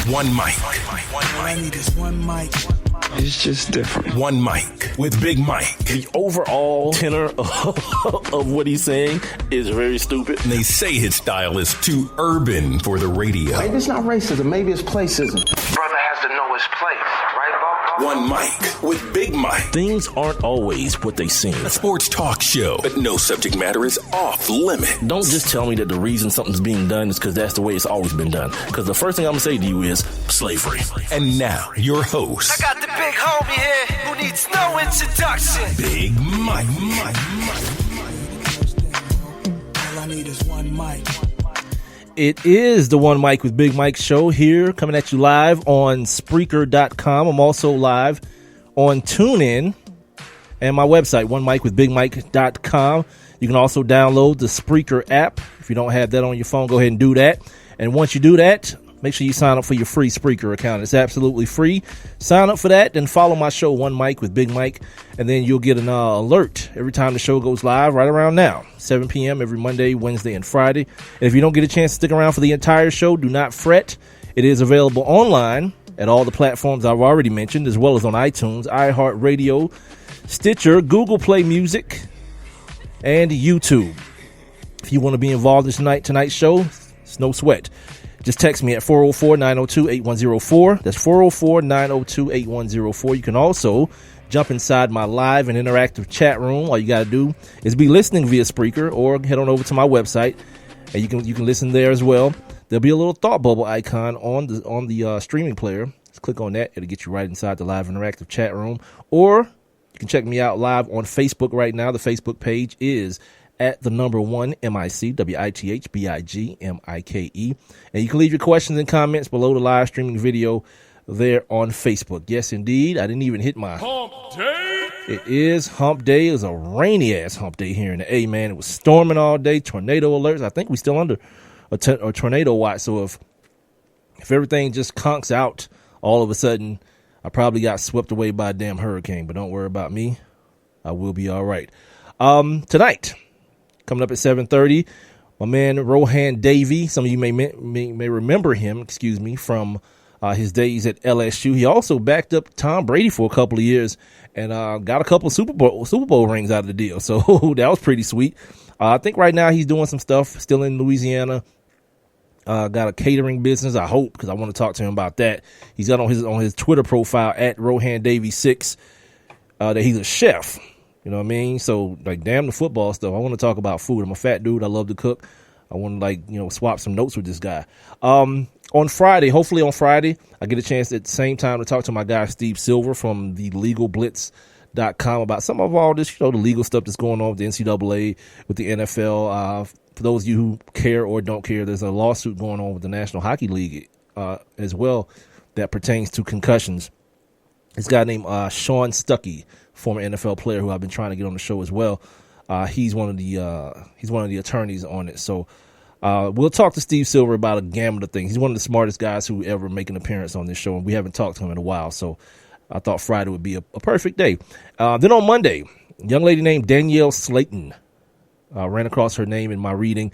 One mic. All I need is one mic. It's just different. One mic with Big Mike. The overall tenor of what he's saying is very stupid. And they say his style is too urban for the radio. Maybe it's not racism. Maybe it's placism. Brother has to know his place, right, Bo? One mic with Big Mike. Things aren't always what they seem. A sports talk show, but no subject matter is off limit. Don't just tell me that the reason something's being done is because that's the way it's always been done. Because the first thing I'm going to say to you is slavery. And now, your host. I got the big homie here who needs no introduction. Big Mike. All I need is one mic. It is the One Mic with Big Mike show here, coming at you live on Spreaker.com. I'm also live on TuneIn and my website, onemicwithbigmike.com. You can also download the Spreaker app. If you don't have that on your phone, go ahead and do that. And once you do that, make sure you sign up for your free Spreaker account. It's absolutely free. Sign up for that, then follow my show, One Mic with Big Mike, and then you'll get an alert every time the show goes live right around now, 7 p.m. every Monday, Wednesday, and Friday. And if you don't get a chance to stick around for the entire show, do not fret. It is available online at all the platforms I've already mentioned, as well as on iTunes, iHeartRadio, Stitcher, Google Play Music, and YouTube. If you want to be involved in tonight's show, it's no sweat. Just text me at 404-902-8104. That's 404-902-8104. You can also jump inside my live and interactive chat room. All you got to do is be listening via Spreaker or head on over to my website, and you can listen there as well. There'll be a little thought bubble icon on the streaming player. Just click on that. It'll get you right inside the live interactive chat room. Or you can check me out live on Facebook right now. The Facebook page is at the number one MIC, WITHBIGMIKE. And you can leave your questions and comments below the live streaming video there on Facebook. Yes, indeed. I didn't even hit my hump day. It is hump day. It was a rainy ass hump day here in the A, man. It was storming all day, tornado alerts. I think we're still under a tornado watch. So if everything just conks out all of a sudden, I probably got swept away by a damn hurricane. But don't worry about me. I will be all right. Tonight, coming up at 7:30, my man Rohan Davey. Some of you may remember him, from his days at LSU. He also backed up Tom Brady for a couple of years and got a couple of Super Bowl rings out of the deal. So that was pretty sweet. I think right now he's doing some stuff still in Louisiana. Got a catering business, I hope, because I want to talk to him about that. He's got on his Twitter profile at Rohan Davey 6 that he's a chef. You know what I mean? So, damn the football stuff. I want to talk about food. I'm a fat dude. I love to cook. I want to, swap some notes with this guy. Hopefully on Friday, I get a chance at the same time to talk to my guy, Steve Silver from the legalblitz.com about some of all this, the legal stuff that's going on with the NCAA, with the NFL. For those of you who care or don't care, there's a lawsuit going on with the National Hockey League as well that pertains to concussions. This guy named Sean Stuckey, former NFL player who I've been trying to get on the show as well. He's one of the attorneys on it. So we'll talk to Steve Silver about a gamut of things. He's one of the smartest guys who ever make an appearance on this show, and we haven't talked to him in a while. So I thought Friday would be a perfect day. Then on Monday, a young lady named Danielle Slayton. Ran across her name in my reading.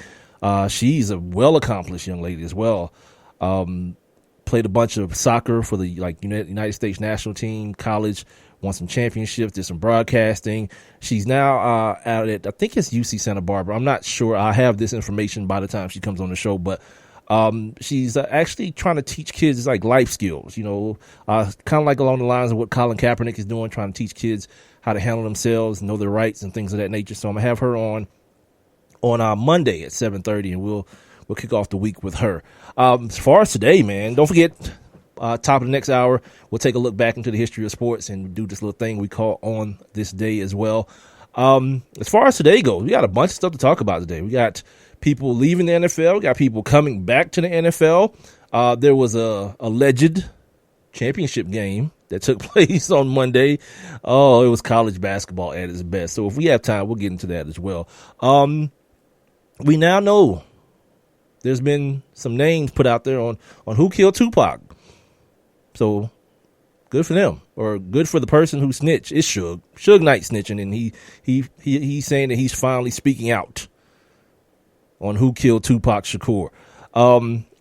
She's a well-accomplished young lady as well. Played a bunch of soccer for the United States national team, college, won some championships, did some broadcasting. She's now out at, I think it's UC Santa Barbara. I'm not sure. I have this information by the time she comes on the show, but she's actually trying to teach kids life skills, kind of like along the lines of what Colin Kaepernick is doing, trying to teach kids how to handle themselves, know their rights and things of that nature. So I'm gonna have her on Monday at 7:30, and we'll kick off the week with her. As far as today, man, don't forget, top of the next hour, we'll take a look back into the history of sports and do this little thing we call On This Day as well. As far as today goes, we got a bunch of stuff to talk about today. We got people leaving the NFL. We got people coming back to the NFL. There was a alleged championship game that took place on Monday. Oh, it was college basketball at its best. So if we have time, we'll get into that as well. We now know there's been some names put out there on who killed Tupac. So good for them, or good for the person who snitched. It's Suge Knight snitching, and he's saying that he's finally speaking out on who killed Tupac Shakur.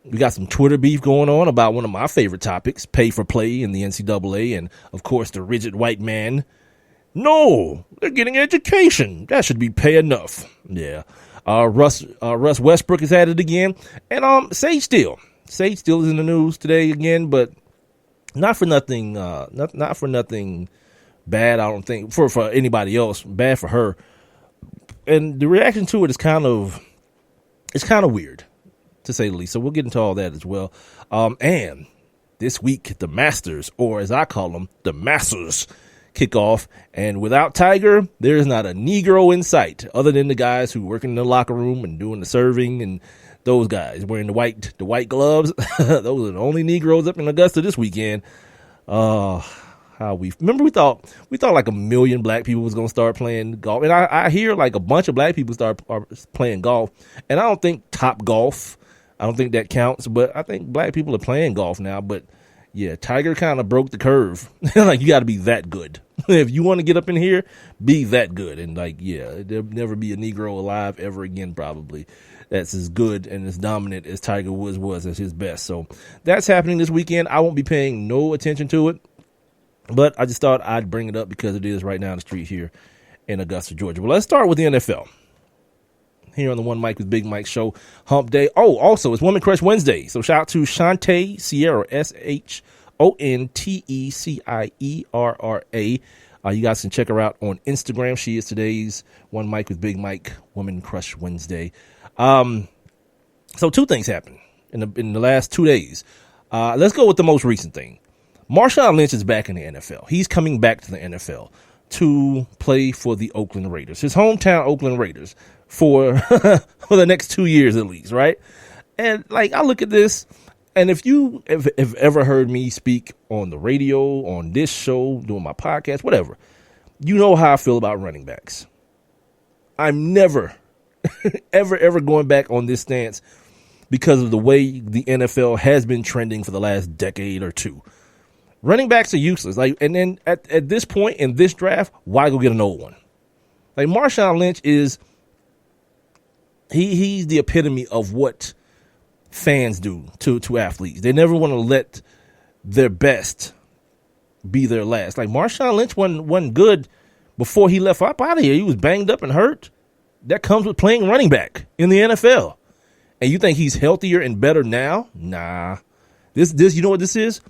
We got some Twitter beef going on about one of my favorite topics, pay for play in the NCAA, and of course the rigid white man. No, they're getting education. That should be pay enough. Yeah. Russ Westbrook is at it again, and Sage Steele is in the news today again, but not for nothing. Not for nothing bad. I don't think for anybody else. Bad for her. And the reaction to it is kind of weird, to say the least. So we'll get into all that as well. And this week, the Masters, or as I call them, the Masters, kick off. And without Tiger, there's not a Negro in sight, other than the guys who work in the locker room and doing the serving, and those guys wearing the white gloves. Those are the only Negroes up in Augusta this weekend. We thought like 1 million black people was going to start playing golf. And I hear like a bunch of black people are playing golf. And I don't think Top Golf, I don't think that counts, but I think black people are playing golf now. But yeah, Tiger kind of broke the curve. Like, you got to be that good. If you want to get up in here, be that good. And like, yeah, there'll never be a Negro alive ever again, probably, that's as good and as dominant as Tiger Woods was at his best. So that's happening this weekend. I won't be paying no attention to it, but I just thought I'd bring it up because it is right down the street here in Augusta, Georgia. Well, let's start with the NFL. Here on the One Mic with Big Mike show, Hump Day. Oh, also, it's Woman Crush Wednesday. So shout out to Shantae Sierra, SHONTECIERRA. You guys can check her out on Instagram. She is today's One Mic with Big Mike, Woman Crush Wednesday. So two things happened in the last 2 days. Let's go with the most recent thing. Marshawn Lynch is back in the NFL. He's coming back to the NFL to play for the Oakland Raiders, his hometown Oakland Raiders, for for the next 2 years at least, right? And like, I look at this, and if you have ever heard me speak on the radio, on this show, doing my podcast, whatever, you know how I feel about running backs. I'm never, ever going back on this stance because of the way the NFL has been trending for the last decade or two. Running backs are useless. Like, and then at this point in this draft, why go get an old one? Like, Marshawn Lynch is, he's the epitome of what fans do to athletes. They never want to let their best be their last. Like, Marshawn Lynch wasn't good before he left up out of here. He was banged up and hurt. That comes with playing running back in the NFL. And you think he's healthier and better now? Nah. This you know what this is?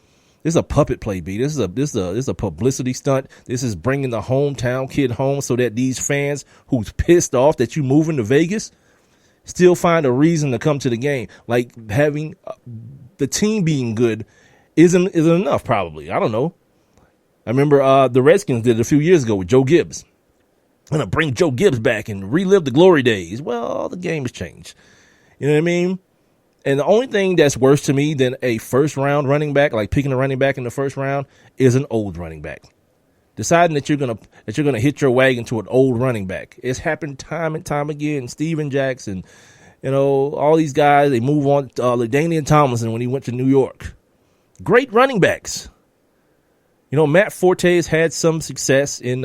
This is a puppet play, B. This is a publicity stunt. This is bringing the hometown kid home so that these fans who's pissed off that you moving to Vegas still find a reason to come to the game. Like, having the team being good isn't enough, probably. I don't know. I remember the Redskins did it a few years ago with Joe Gibbs. I'm going to bring Joe Gibbs back and relive the glory days. Well, the game has changed. You know what I mean? And the only thing that's worse to me than a first-round running back, like picking a running back in the first round, is an old running back. Deciding that you're gonna hit your wagon to an old running back. It's happened time and time again. Steven Jackson, you know, all these guys, they move on. LaDainian Tomlinson when he went to New York. Great running backs. You know, Matt Forte has had some success in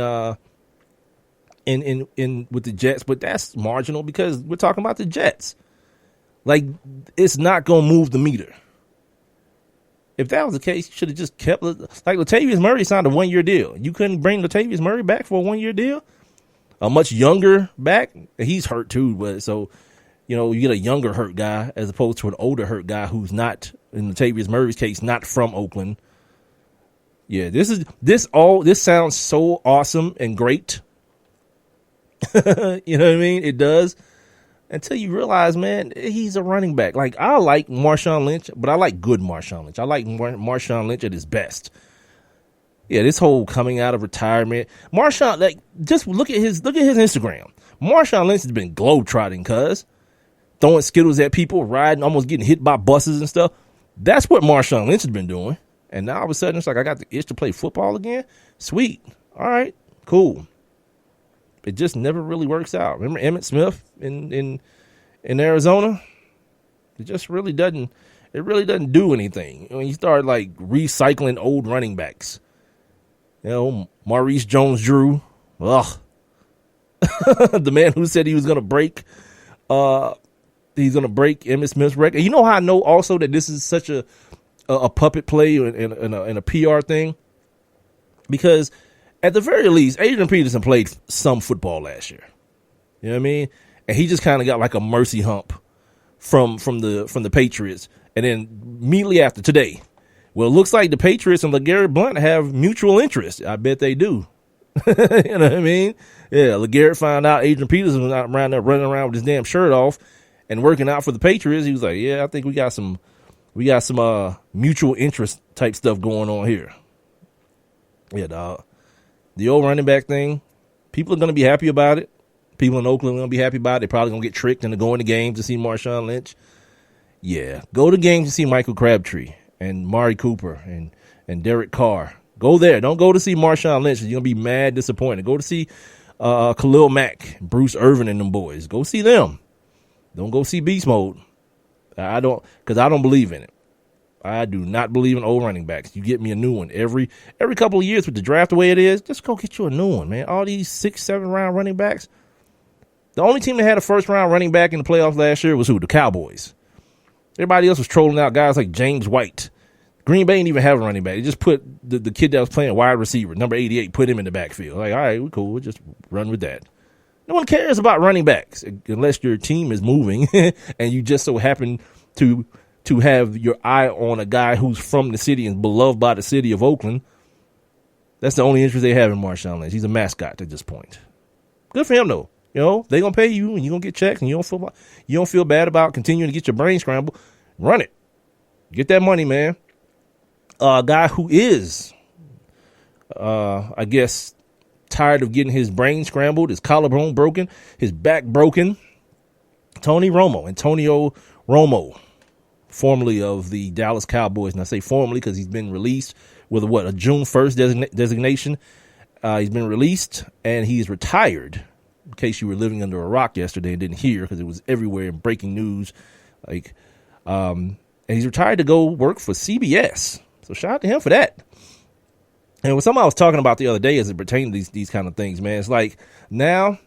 with the Jets, but that's marginal because we're talking about the Jets. Like, it's not going to move the meter. If that was the case, you should have just kept, like, Latavius Murray signed a 1-year deal. You couldn't bring Latavius Murray back for a 1-year deal? A much younger back? He's hurt too, but so, you know, you get a younger hurt guy as opposed to an older hurt guy who's not, in Latavius Murray's case, not from Oakland. Yeah, this sounds so awesome and great. You know what I mean? It does. Until you realize, man, he's a running back. Like, I like Marshawn Lynch, but I like good Marshawn Lynch. I like Marshawn Lynch at his best. Yeah, this whole coming out of retirement. Marshawn, like, just look at his Instagram. Marshawn Lynch has been globetrotting, cuz. Throwing Skittles at people, riding, almost getting hit by buses and stuff. That's what Marshawn Lynch has been doing. And now all of a sudden, it's like, I got the itch to play football again? Sweet. All right, cool. It just never really works out. Remember Emmitt Smith in Arizona? It just really doesn't. It really doesn't do anything when you start like recycling old running backs. You know, Maurice Jones-Drew. Ugh. The man who said he was going to break he's going to break Emmitt Smith's record. You know how I know also that this is such a puppet play and a PR thing? Because at the very least, Adrian Peterson played some football last year. You know what I mean? And he just kind of got like a mercy hump from the Patriots. And then immediately after today, well, it looks like the Patriots and LeGarrette Blount have mutual interest. I bet they do. You know what I mean? Yeah, LeGarrette found out Adrian Peterson was not around there running around with his damn shirt off and working out for the Patriots. He was like, yeah, I think we got some mutual interest type stuff going on here. Yeah, dog. The old running back thing, people are going to be happy about it. People in Oakland are going to be happy about it. They're probably going to get tricked into going to games to see Marshawn Lynch. Yeah, go to games to see Michael Crabtree and Mari Cooper and Derek Carr. Go there. Don't go to see Marshawn Lynch. You're going to be mad disappointed. Go to see Khalil Mack, Bruce Irvin and them boys. Go see them. Don't go see Beast Mode. Because I don't believe in it. I do not believe in old running backs. You get me a new one every couple of years with the draft the way it is. Just go get you a new one, man. All these 6-7 round running backs. The only team that had a first round running back in the playoffs last year was who? The Cowboys. Everybody else was trolling out guys like James White. Green Bay didn't even have a running back. They just put the kid that was playing wide receiver, number 88, put him in the backfield. Like, all right, we're cool. We'll just run with that. No one cares about running backs unless your team is moving and you just so happen to have your eye on a guy who's from the city and beloved by the city of Oakland. That's the only interest they have in Marshawn Lynch. He's a mascot at this point. Good for him, though. You know, they're going to pay you and you're going to get checks and you don't feel bad about continuing to get your brain scrambled. Run it. Get that money, man. A guy who is, I guess, tired of getting his brain scrambled, his collarbone broken, his back broken. Antonio Romo, formerly of the Dallas Cowboys. And I say formerly because he's been released with a June 1st designation. He's been released and he's retired. In case you were living under a rock yesterday and didn't hear, because it was everywhere in breaking news. And he's retired to go work for CBS. So shout out to him for that. And what somebody was talking about the other day as it pertains to these kind of things, man, it's like now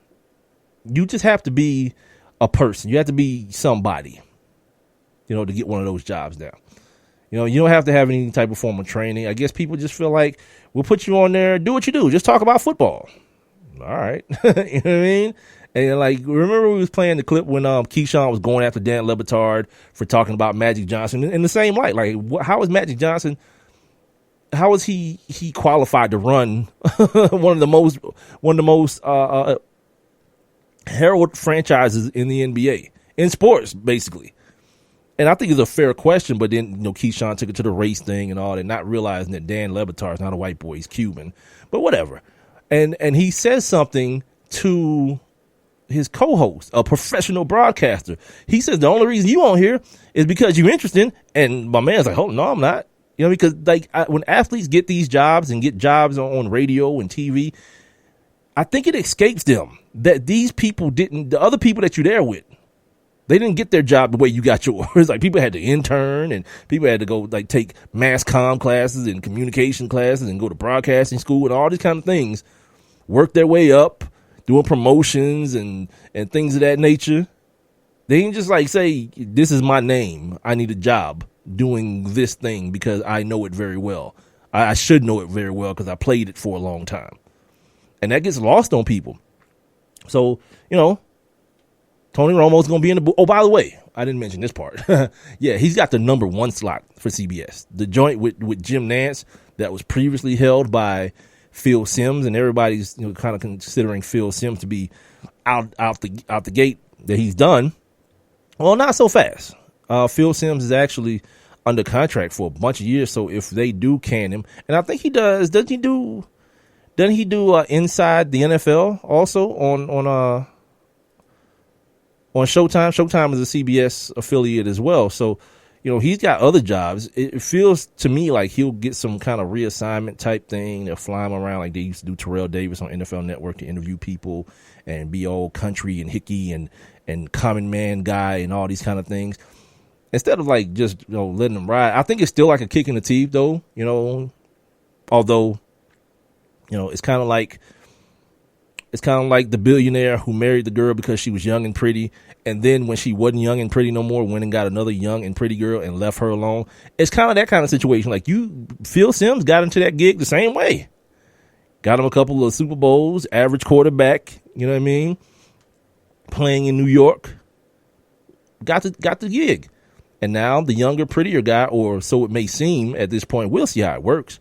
you just have to be a person. You have to be somebody, you know, to get one of those jobs now. You know, you don't have to have any type of formal training. I guess people just feel like we'll put you on there, do what you do, just talk about football. All right. You know what I mean? And like, remember we was playing the clip when Keyshawn was going after Dan Le Batard for talking about Magic Johnson in the same light. Like, how is Magic Johnson? How is he qualified to run one of the most heralded franchises in the NBA in sports, basically? And I think it's a fair question, but then, you know, Keyshawn took it to the race thing and all that, not realizing that Dan Le Batard is not a white boy, he's Cuban, but whatever. And he says something to his co-host, a professional broadcaster. He says the only reason you on here is because you're interested. And my man's like, oh, no, I'm not. You know, because like when athletes get these jobs and get jobs on radio and TV, I think it escapes them that these people didn't, the other people that you're there with, they didn't get their job the way you got yours. Like people had to intern and people had to go like take mass comm classes and communication classes and go to broadcasting school and all these kind of things, work their way up, doing promotions and things of that nature. They didn't just like say, this is my name, I need a job doing this thing because I know it very well. I should know it very well because I played it for a long time. And that gets lost on people. So, you know, Tony Romo's going to be in the booth. Oh, by the way, I didn't mention this part. Yeah, he's got the number 1 slot for CBS. The joint with Jim Nance that was previously held by Phil Simms, and everybody's, you know, kind of considering Phil Simms to be out the gate that he's done. Well, not so fast. Phil Simms is actually under contract for a bunch of years, so if they do can him, and I think he does. Doesn't he do Inside the NFL also on Showtime? Showtime is a CBS affiliate as well, so you know he's got other jobs. It feels to me like he'll get some kind of reassignment type thing. They'll fly him around like they used to do Terrell Davis on NFL Network to interview people and be all country and hicky and common man guy and all these kind of things. Instead of like just, you know, letting them ride. I think it's still like a kick in the teeth though, you know, although, you know, it's kind of like It's kind of like the billionaire who married the girl because she was young and pretty, and then when she wasn't young and pretty no more, went and got another young and pretty girl and left her alone. It's kind of that kind of situation. Like Phil Simms got into that gig the same way. Got him a couple of Super Bowls, average quarterback, you know what I mean? Playing in New York. Got the gig. And now the younger, prettier guy, or so it may seem at this point, we'll see how it works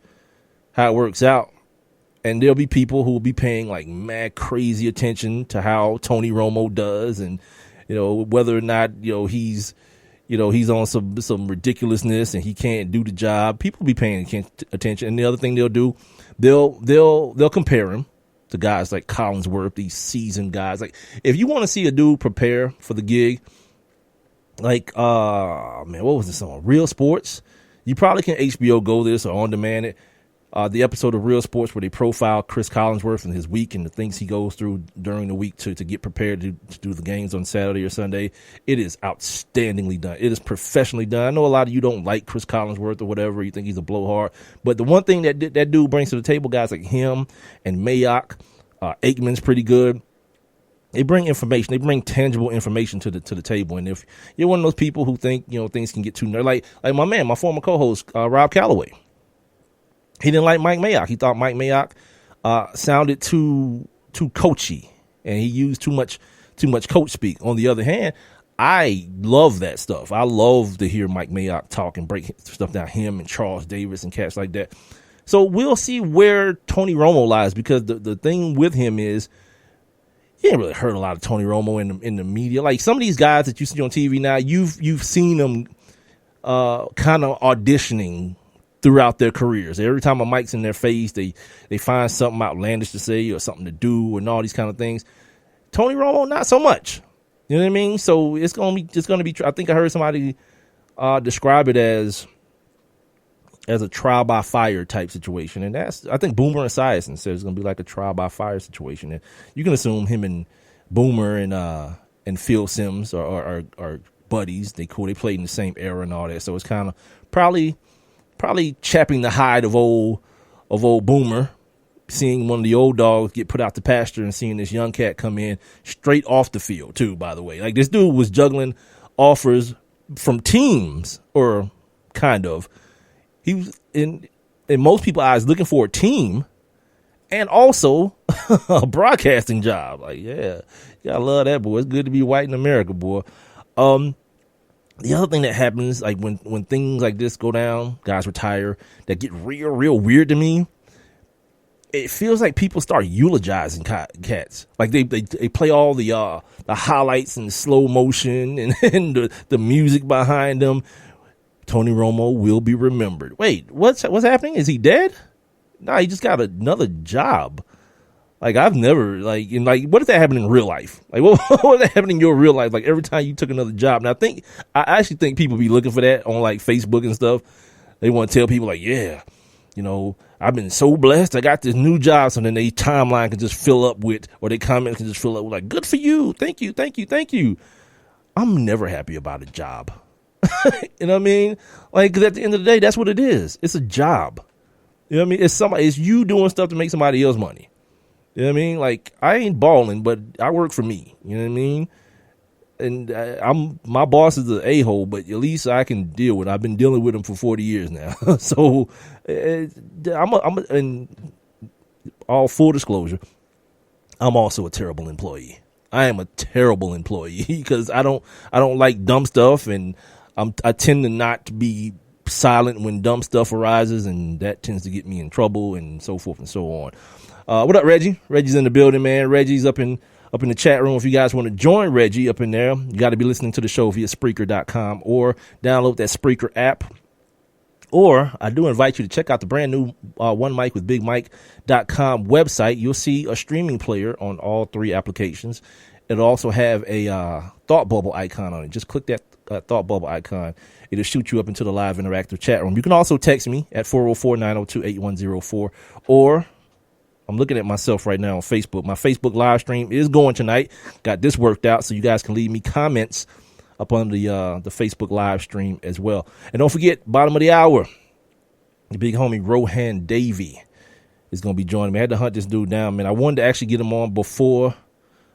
out. And there'll be people who will be paying like mad crazy attention to how Tony Romo does, and whether or not he's on some ridiculousness and he can't do the job. People will be paying attention. And the other thing they'll do, they'll compare him to guys like Collinsworth, these seasoned guys. Like if you want to see a dude prepare for the gig, like what was this on Real Sports? You probably can HBO Go this or on demand it. The episode of Real Sports where they profile Chris Collinsworth and his week and the things he goes through during the week to get prepared to do the games on Saturday or Sunday. It is outstandingly done. It is professionally done. I know a lot of you don't like Chris Collinsworth or whatever. You think he's a blowhard. But the one thing that dude brings to the table, guys like him and Mayock, Aikman's pretty good. They bring information. They bring tangible information to the table. And if you're one of those people who think things can get too nerdy, like my man, my former co-host Rob Calloway. He didn't like Mike Mayock. He thought Mike Mayock sounded too coachy, and he used too much coach speak. On the other hand, I love that stuff. I love to hear Mike Mayock talk and break stuff down. Him and Charles Davis and cats like that. So we'll see where Tony Romo lies, because the thing with him is you ain't really heard a lot of Tony Romo in the media. Like some of these guys that you see on TV now, you've seen them kind of auditioning throughout their careers. Every time a mic's in their face, they find something outlandish to say or something to do and all these kind of things. Tony Romo, not so much. You know what I mean? So it's gonna be. I think I heard somebody describe it as a trial by fire type situation, and I think Boomer Esiason said it's gonna be like a trial by fire situation. And you can assume him and Boomer and Phil Simms are buddies. They played in the same era and all that. So it's kind of probably chapping the hide of old Boomer, seeing one of the old dogs get put out the pasture and seeing this young cat come in straight off the field too, by the way. Like this dude was juggling offers from teams, or kind of. He was in most people's eyes looking for a team and also a broadcasting job. Like, yeah, I love that, boy. It's good to be white in America, boy. The other thing that happens, like when things like this go down, guys retire, that get real weird to me, it feels like people start eulogizing cats. Like they play all the highlights and slow motion and the music behind them. Tony Romo will be remembered. Wait, what's happening? Is he dead? Nah, he just got another job. Like I've never what if that happened in real life? Like what if that happened in your real life? Like every time you took another job. Now I actually think people be looking for that on like Facebook and stuff. They want to tell people like, yeah, I've been so blessed. I got this new job. So then they timeline can just fill up with, or they comments can just fill up with like, good for you. Thank you. I'm never happy about a job. You know what I mean? Like, 'cause at the end of the day, that's what it is. It's a job. You know what I mean? It's you doing stuff to make somebody else money. You know what I mean? Like, I ain't balling, but I work for me. You know what I mean? And my boss is an a-hole, but at least I can deal with it. I've been dealing with him for 40 years now. So and all full disclosure, I'm also a terrible employee. I am a terrible employee because I don't like dumb stuff, and I tend to not be silent when dumb stuff arises, and that tends to get me in trouble and so forth and so on. What up, Reggie? Reggie's in the building, man. Reggie's up in the chat room. If you guys want to join Reggie up in there, you got to be listening to the show via Spreaker.com or download that Spreaker app. Or I do invite you to check out the brand new OneMic.com website. You'll see a streaming player on all three applications. It'll also have a thought bubble icon on it. Just click that thought bubble icon. It'll shoot you up into the live interactive chat room. You can also text me at 404-902-8104. Or I'm looking at myself right now on Facebook. My Facebook live stream is going tonight. Got this worked out so you guys can leave me comments up on the Facebook live stream as well. And don't forget, bottom of the hour, the big homie Rohan Davey is going to be joining me. I had to hunt this dude down, man. I wanted to actually get him on before.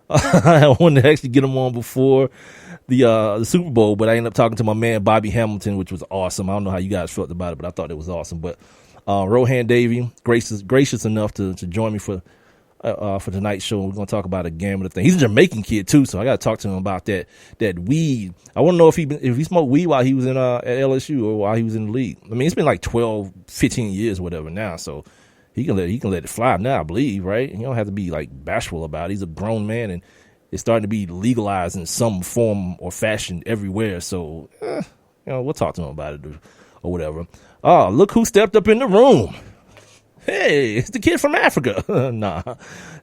I wanted to actually get him on before the Super Bowl, but I ended up talking to my man Bobby Hamilton, which was awesome. I don't know how you guys felt about it, but I thought it was awesome. But Rohan Davey, gracious enough to join me for tonight's show. We're going to talk about a gamut of things. He's a Jamaican kid too, so I got to talk to him about that weed. I want to know if he smoked weed while he was in at LSU or while he was in the league. I mean, it's been like 12, 15 years, whatever now, so he can let it fly now, I believe, right? You don't have to be like bashful about it. He's a grown man, and it's starting to be legalized in some form or fashion everywhere. So, we'll talk to him about it or whatever. Oh, look who stepped up in the room. Hey, it's the kid from Africa. Nah,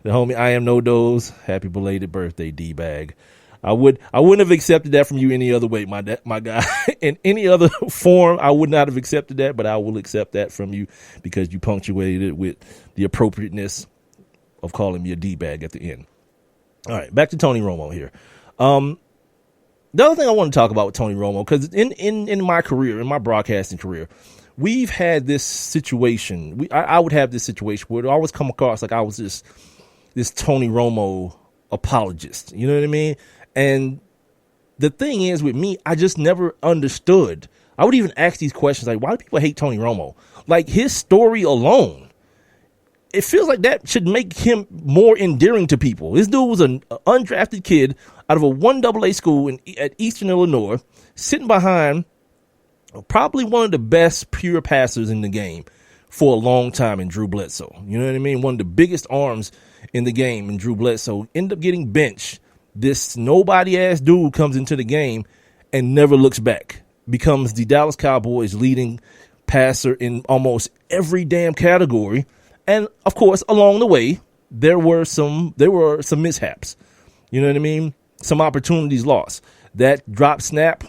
the homie I Am No Dose. Happy belated birthday, D-Bag. I wouldn't have accepted that from you any other way, my guy. In any other form, I would not have accepted that, but I will accept that from you because you punctuated it with the appropriateness of calling me a D-Bag at the end. All right, back to Tony Romo here. The other thing I want to talk about with Tony Romo, because in my career, in my broadcasting career, we've had this situation. I would have this situation where it always come across like I was this Tony Romo apologist. You know what I mean? And the thing is with me, I just never understood. I would even ask these questions like, why do people hate Tony Romo? Like his story alone, it feels like that should make him more endearing to people. This dude was an undrafted kid out of a 1AA school at Eastern Illinois, sitting behind probably one of the best pure passers in the game for a long time in Drew Bledsoe. You know what I mean? One of the biggest arms in the game in Drew Bledsoe. End up getting benched. This nobody-ass dude comes into the game and never looks back. Becomes the Dallas Cowboys' leading passer in almost every damn category. And, of course, along the way, there were some mishaps. You know what I mean? Some opportunities lost. That drop snap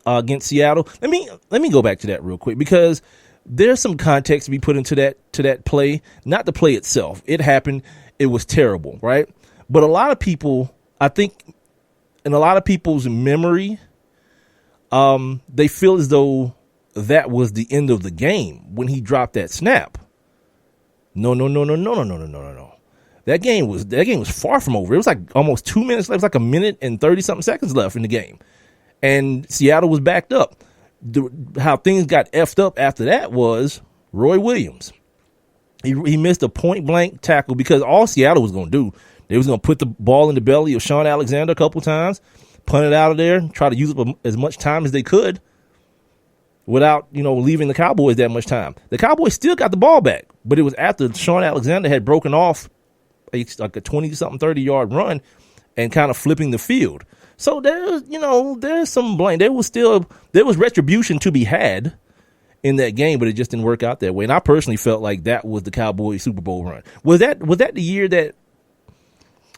against Seattle. Let me go back to that real quick because there's some context to be put into that play. Not the play itself. It happened. It was terrible, right? But a lot of people, I think, in a lot of people's memory, they feel as though that was the end of the game when he dropped that snap. No. That game was far from over. It was like almost 2 minutes left. It was like a minute and 30-something seconds left in the game. And Seattle was backed up. How things got effed up after that was Roy Williams. He missed a point-blank tackle because all Seattle was going to do, they was going to put the ball in the belly of Sean Alexander a couple times, punt it out of there, try to use up as much time as they could without, leaving the Cowboys that much time. The Cowboys still got the ball back, but it was after Sean Alexander had broken off like a 20-something, 30-yard run and kind of flipping the field. So there's some blame. There was retribution to be had in that game, but it just didn't work out that way. And I personally felt like that was the Cowboys Super Bowl run. Was that the year that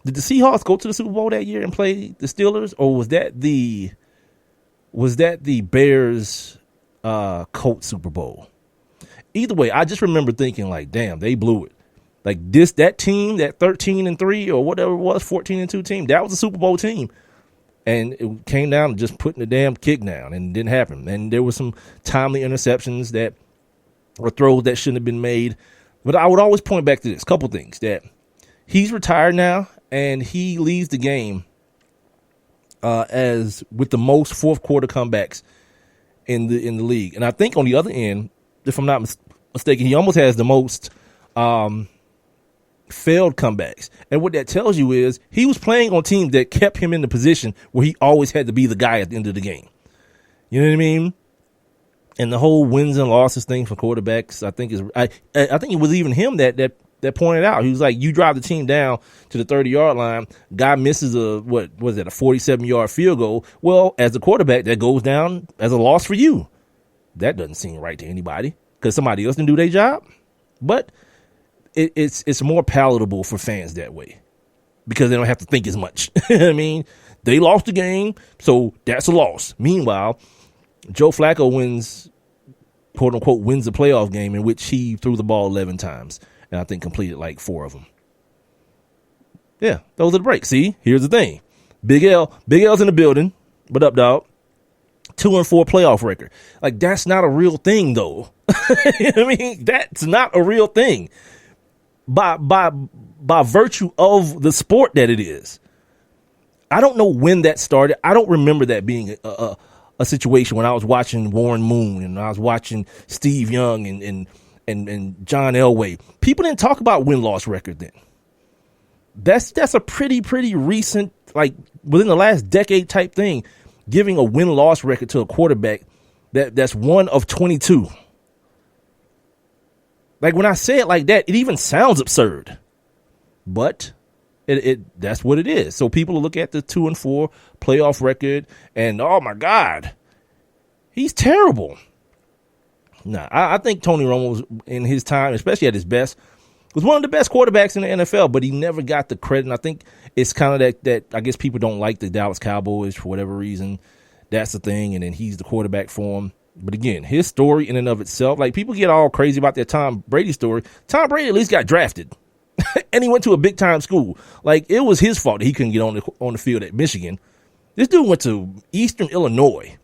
did the Seahawks go to the Super Bowl that year and play the Steelers, or was that the Bears Colts Super Bowl? Either way, I just remember thinking like, damn, they blew it. Like that team, that 13-3 or whatever it was, 14-2 team, that was a Super Bowl team. And it came down to just putting the damn kick down, and it didn't happen. And there were some timely interceptions that were throws that shouldn't have been made. But I would always point back to this couple things, that he's retired now, and he leaves the game as with the most fourth quarter comebacks in the league. And I think on the other end, if I'm not mistaken, he almost has the most failed comebacks. And what that tells you is he was playing on teams that kept him in the position where he always had to be the guy at the end of the game. You know what I mean? And the whole wins and losses thing for quarterbacks, I think I think it was even him that pointed out. He was like, you drive the team down to the 30-yard line, guy misses a 47-yard field goal. Well, as the quarterback, that goes down as a loss for you. That doesn't seem right to anybody because somebody else didn't do their job. But it's more palatable for fans that way because they don't have to think as much. I mean, they lost the game, so that's a loss. Meanwhile, Joe Flacco wins, quote unquote, wins the playoff game in which he threw the ball 11 times and I think completed like 4 of them. Yeah, those are the breaks. See, here's the thing. Big L's in the building. What up, dog? 2-4 playoff record. Like, that's not a real thing, though. I mean, that's not a real thing by virtue of the sport that it is. I don't know when that started. I don't remember that being a situation when I was watching Warren Moon and I was watching Steve Young and John Elway. People didn't talk about win-loss record then. That's a pretty recent, like within the last decade type thing, giving a win-loss record to a quarterback that's one of 22. Like, when I say it like that, it even sounds absurd, but that's what it is. So people look at the 2-4 playoff record and, oh my God, he's terrible. Nah, I think Tony Romo was, in his time, especially at his best, was one of the best quarterbacks in the NFL, but he never got the credit. And I think it's kind of that I guess people don't like the Dallas Cowboys for whatever reason. That's the thing. And then he's the quarterback for him. But again, his story in and of itself, like, people get all crazy about their Tom Brady story. Tom Brady at least got drafted and he went to a big time school. Like, it was his fault that he couldn't get on the field at Michigan. This dude went to Eastern Illinois.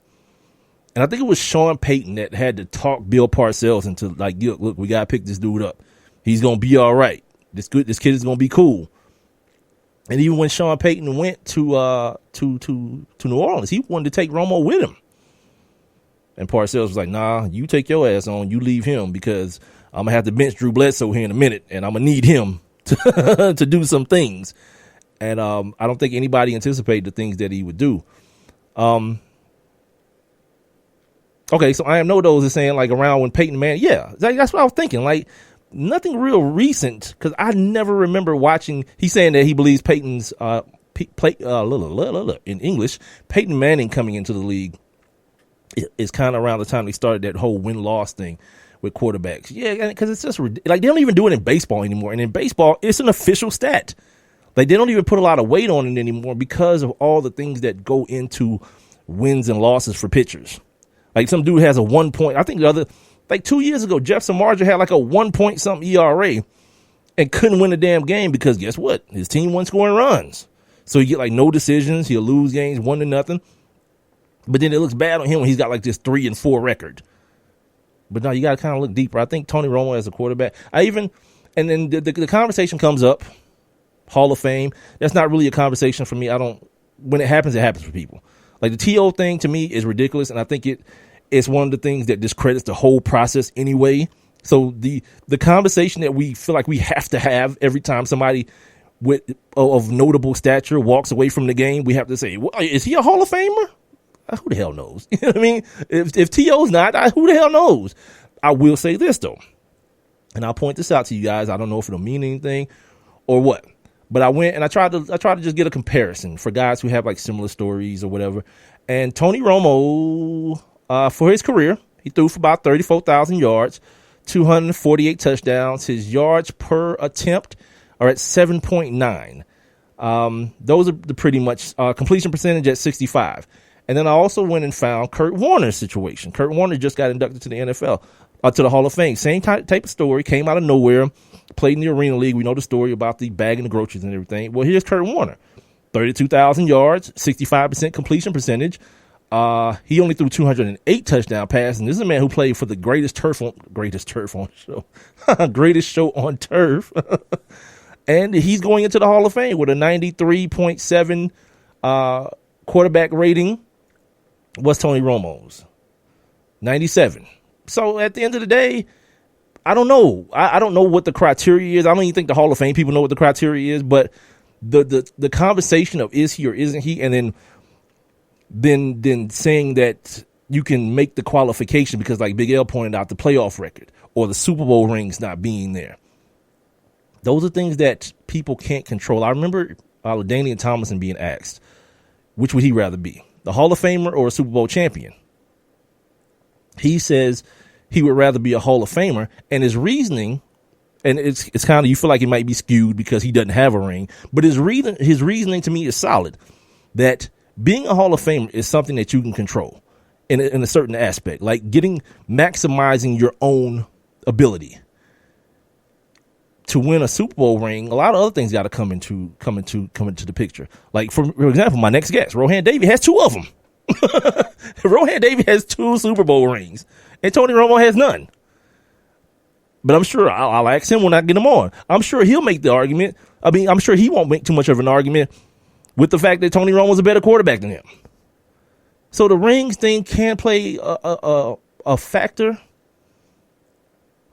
And I think it was Sean Payton that had to talk Bill Parcells into, like, look, we got to pick this dude up. He's going to be all right. This kid is going to be cool. And even when Sean Payton went to New Orleans, he wanted to take Romo with him. And Parcells was like, nah, you take your ass on. You leave him because I'm going to have to bench Drew Bledsoe here in a minute, and I'm going to need him to do some things. And I don't think anybody anticipated the things that he would do. Okay, so I am no those is saying, like, around when Peyton Manning, yeah, that's what I was thinking. Like, nothing real recent, because I never remember watching. He's saying that he believes Peyton's in English, Peyton Manning coming into the league is kind of around the time they started that whole win-loss thing with quarterbacks. Yeah, because it's just like, they don't even do it in baseball anymore. And in baseball, it's an official stat. Like, they don't even put a lot of weight on it anymore because of all the things that go into wins and losses for pitchers. Like, some dude has a 1 point. I think 2 years ago, Jeff Samardzija had like a 1 point something ERA and couldn't win a damn game because guess what? His team wasn't scoring runs. So you get like no decisions. He'll lose games 1-0. But then it looks bad on him when he's got like this 3-4 record. But no, you got to kind of look deeper. I think Tony Romo as a quarterback, and then the conversation comes up, Hall of Fame. That's not really a conversation for me. When it happens for people. Like, the TO thing to me is ridiculous. And I think it's one of the things that discredits the whole process anyway. So the conversation that we feel like we have to have every time somebody of notable stature walks away from the game, we have to say, well, is he a Hall of Famer? Who the hell knows? You know what I mean? If T.O.'s not, who the hell knows? I will say this, though, and I'll point this out to you guys. I don't know if it'll mean anything or what, but I went and I tried to just get a comparison for guys who have like similar stories or whatever. And Tony Romo, for his career, he threw for about 34,000 yards, 248 touchdowns. His yards per attempt are at 7.9. Those are the pretty much completion percentage at 65. And then I also went and found Kurt Warner's situation. Kurt Warner just got inducted to the NFL, to the Hall of Fame. Same type of story, came out of nowhere, played in the Arena League. We know the story about the bagging the groceries and everything. Well, here's Kurt Warner, 32,000 yards, 65% completion percentage. He only threw 208 touchdown passes. And this is a man who played for the greatest show on turf. And he's going into the Hall of Fame with a 93.7 quarterback rating. What's Tony Romo's? 97. So at the end of the day, I don't know. I don't know what the criteria is. I don't even think the Hall of Fame people know what the criteria is. But the conversation of is he or isn't he, and then saying that you can make the qualification because, like Big L pointed out, the playoff record or the Super Bowl rings not being there. Those are things that people can't control. I remember LaDainian Tomlinson being asked, which would he rather be, the Hall of Famer or a Super Bowl champion? He says he would rather be a Hall of Famer, and his reasoning, and it's kind of, you feel like it might be skewed because he doesn't have a ring, but his reasoning to me is solid, that being a Hall of Famer is something that you can control in a certain aspect, like maximizing your own ability. To win a Super Bowl ring, a lot of other things got to come into the picture. Like, for example, my next guest, Rohan Davey, has 2 of them. Rohan Davey has 2 Super Bowl rings, and Tony Romo has none. But I'm sure I'll ask him when I get him on. I'm sure he'll make the argument. I mean, I'm sure he won't make too much of an argument with the fact that Tony Romo's a better quarterback than him. So the rings thing can play a factor,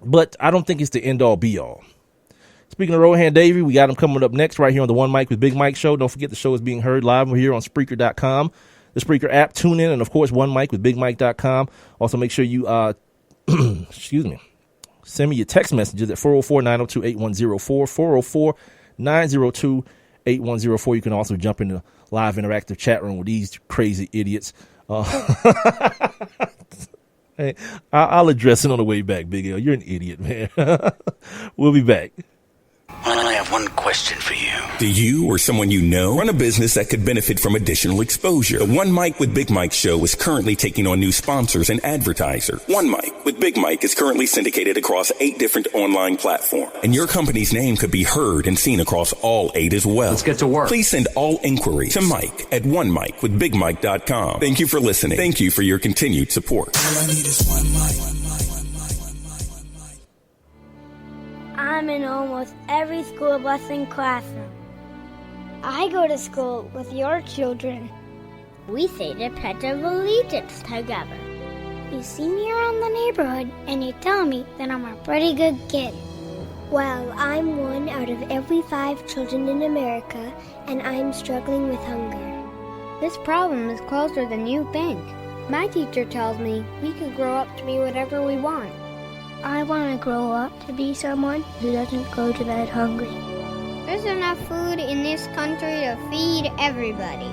but I don't think it's the end-all, be-all. Speaking of Rohan Davey, we got him coming up next right here on the One Mic with Big Mike show. Don't forget the show is being heard live here on Spreaker.com, the Spreaker app, tune in, and, of course, One Mic with BigMike.com. Also, make sure you, excuse me, send me your text messages at 404-902-8104, 404-902-8104. You can also jump in the live interactive chat room with these crazy idiots. Hey, I'll address it on the way back, Big L. You're an idiot, man. We'll be back. I have one question for you. Do you or someone you know run a business that could benefit from additional exposure? The One Mic with Big Mike show is currently taking on new sponsors and advertisers. One Mic with Big Mike is currently syndicated across 8 different online platforms, and your company's name could be heard and seen across all 8 as well. Let's get to work. Please send all inquiries to Mike at onemicwithbigmike.com. Thank you for listening. Thank you for your continued support. All I need is one mic. I'm in almost every school bus and classroom. I go to school with your children. We say the Pledge of Allegiance together. You see me around the neighborhood and you tell me that I'm a pretty good kid. Well, I'm 1 out of every 5 children in America, and I'm struggling with hunger. This problem is closer than you think. My teacher tells me we can grow up to be whatever we want. I want to grow up to be someone who doesn't go to bed hungry. There's enough food in this country to feed everybody.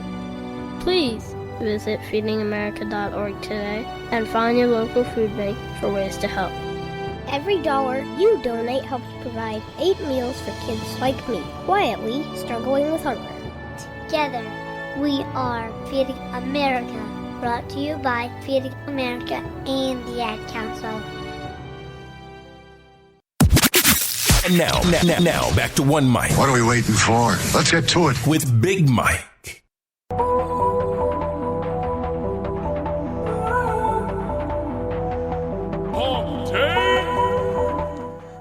Please visit feedingamerica.org today and find your local food bank for ways to help. Every dollar you donate helps provide 8 meals for kids like me, quietly struggling with hunger. Together, we are Feeding America, brought to you by Feeding America and the Ad Council. And now, back to One Mic. What are we waiting for? Let's get to it. With Big Mike.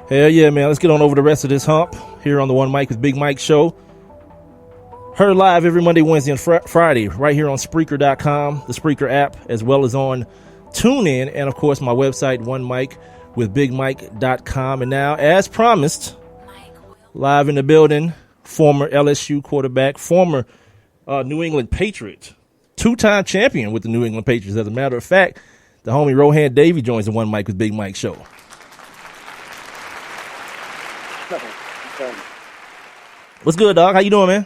Hell yeah, man. Let's get on over the rest of this hump here on the One Mic with Big Mike show. Heard live every Monday, Wednesday, and Friday right here on Spreaker.com, the Spreaker app, as well as on TuneIn, and, of course, my website, One Mic with BigMike.com. And now, as promised, live in the building, former LSU quarterback, former New England Patriot, 2-time champion with the New England Patriots. As a matter of fact, the homie Rohan Davey joins the One Mic with Big Mike show. What's good, dog? How you doing, man?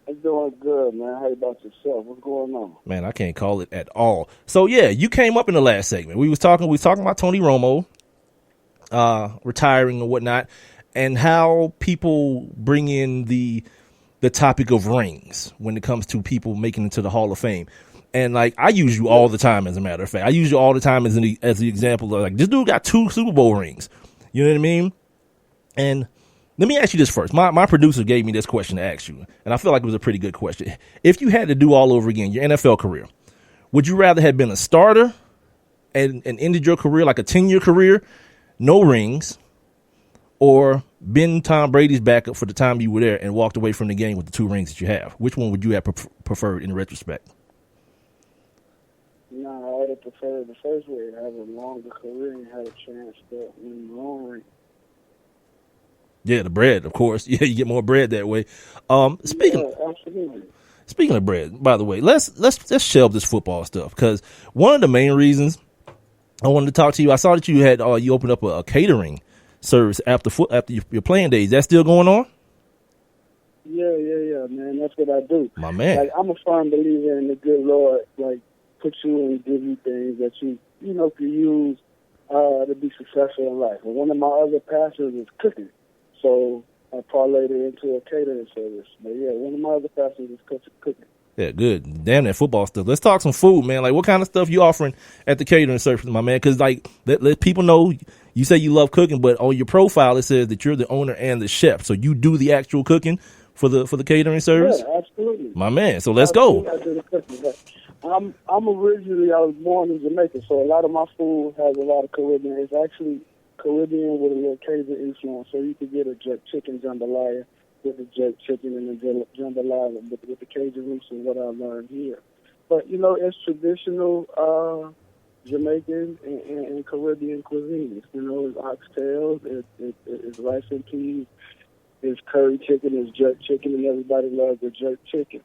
I'm doing good, man. How about yourself? What's going on? Man, I can't call it at all. So yeah, you came up in the last segment. We was talking about Tony Romo retiring and whatnot, and how people bring in the topic of rings when it comes to people making it to the Hall of Fame. And like, I use you all the time, as a matter of fact. I use you all the time as the example of, like, this dude got 2 Super Bowl rings. You know what I mean? And let me ask you this first. My producer gave me this question to ask you, and I feel like it was a pretty good question. If you had to do all over again your NFL career, would you rather have been a starter and ended your career like a 10-year career, no rings, or been Tom Brady's backup for the time you were there and walked away from the game with the 2 rings that you have? Which one would you have preferred in retrospect? No, I would have preferred the first way, have a longer career and had a chance to win the long ring. Yeah, the bread, of course. Yeah, you get more bread that way. Speaking of bread, by the way, let's shelve this football stuff, because one of the main reasons I wanted to talk to you, I saw that you had you opened up a catering service after your playing days. That still going on? Yeah, man. That's what I do. My man. Like, I'm a firm believer in the good Lord, like, put you and give you things that you can use to be successful in life. And one of my other passions is cooking. So I parlayed it into a catering service. But yeah, one of my other passions is cooking. Yeah, good. Damn that football stuff. Let's talk some food, man. Like, what kind of stuff you offering at the catering service, my man? Because, like, let people know you say you love cooking, but on your profile it says that you're the owner and the chef. So you do the actual cooking for the catering service? Yeah, absolutely. My man. So let's go. I do the cooking. I'm originally, I was born in Jamaica, so a lot of my food has a lot of Caribbean. It's actually Caribbean with a little Cajun influence, so you could get a jerk chicken jambalaya with the jerk chicken and the jambalaya with the Cajun roots and what I learned here. But, you know, it's traditional Jamaican and Caribbean cuisines. You know, it's oxtails, it's rice and peas, it's curry chicken, it's jerk chicken, and everybody loves the jerk chicken.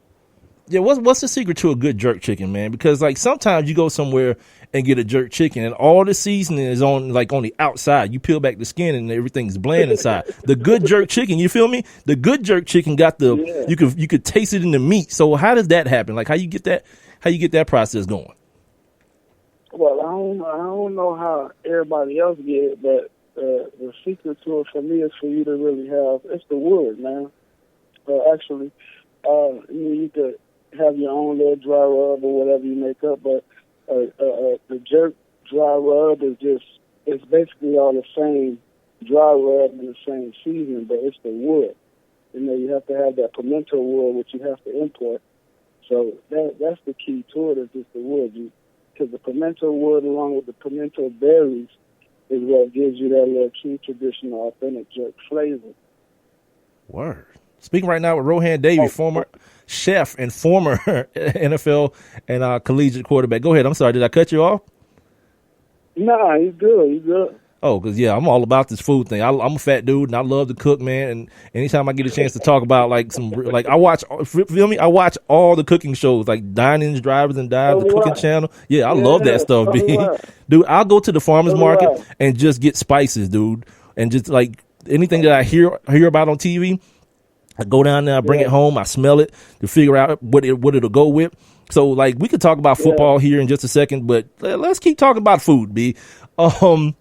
Yeah, what's the secret to a good jerk chicken, man? Because like sometimes you go somewhere and get a jerk chicken and all the seasoning is on the outside. You peel back the skin and everything's bland inside. The good jerk chicken, you feel me? The good jerk chicken got you could taste it in the meat. So how does that happen? Like how you get that process going? Well, I don't know how everybody else get it, but the secret to it for me is for you to really it's the wood, man. Actually, you could have your own little dry rub or whatever you make up, but the jerk dry rub it's basically all the same dry rub and the same seasoning, but it's the wood. You know, you have to have that pimento wood, which you have to import. So that's the key to it, is just the wood. Because the pimento wood along with the pimento berries is what gives you that little true traditional authentic jerk flavor. Word. Speaking right now with Rohan Davey, former chef and former NFL and collegiate quarterback. Go ahead. I'm sorry. Did I cut you off? Nah, he's good. He's good. Oh, because, yeah, I'm all about this food thing. I'm a fat dude, and I love to cook, man. And anytime I get a chance to talk about, I watch all the cooking shows, like Dining's Drivers and Dives, the cooking channel. Yeah, I love that stuff, B. Dude, I'll go to the farmer's market and just get spices, dude. And just, like, anything that I hear about on TV, I go down there, I bring it home, I smell it to figure out what it'll go with. So, like, we could talk about football here in just a second, but let's keep talking about food, B. Other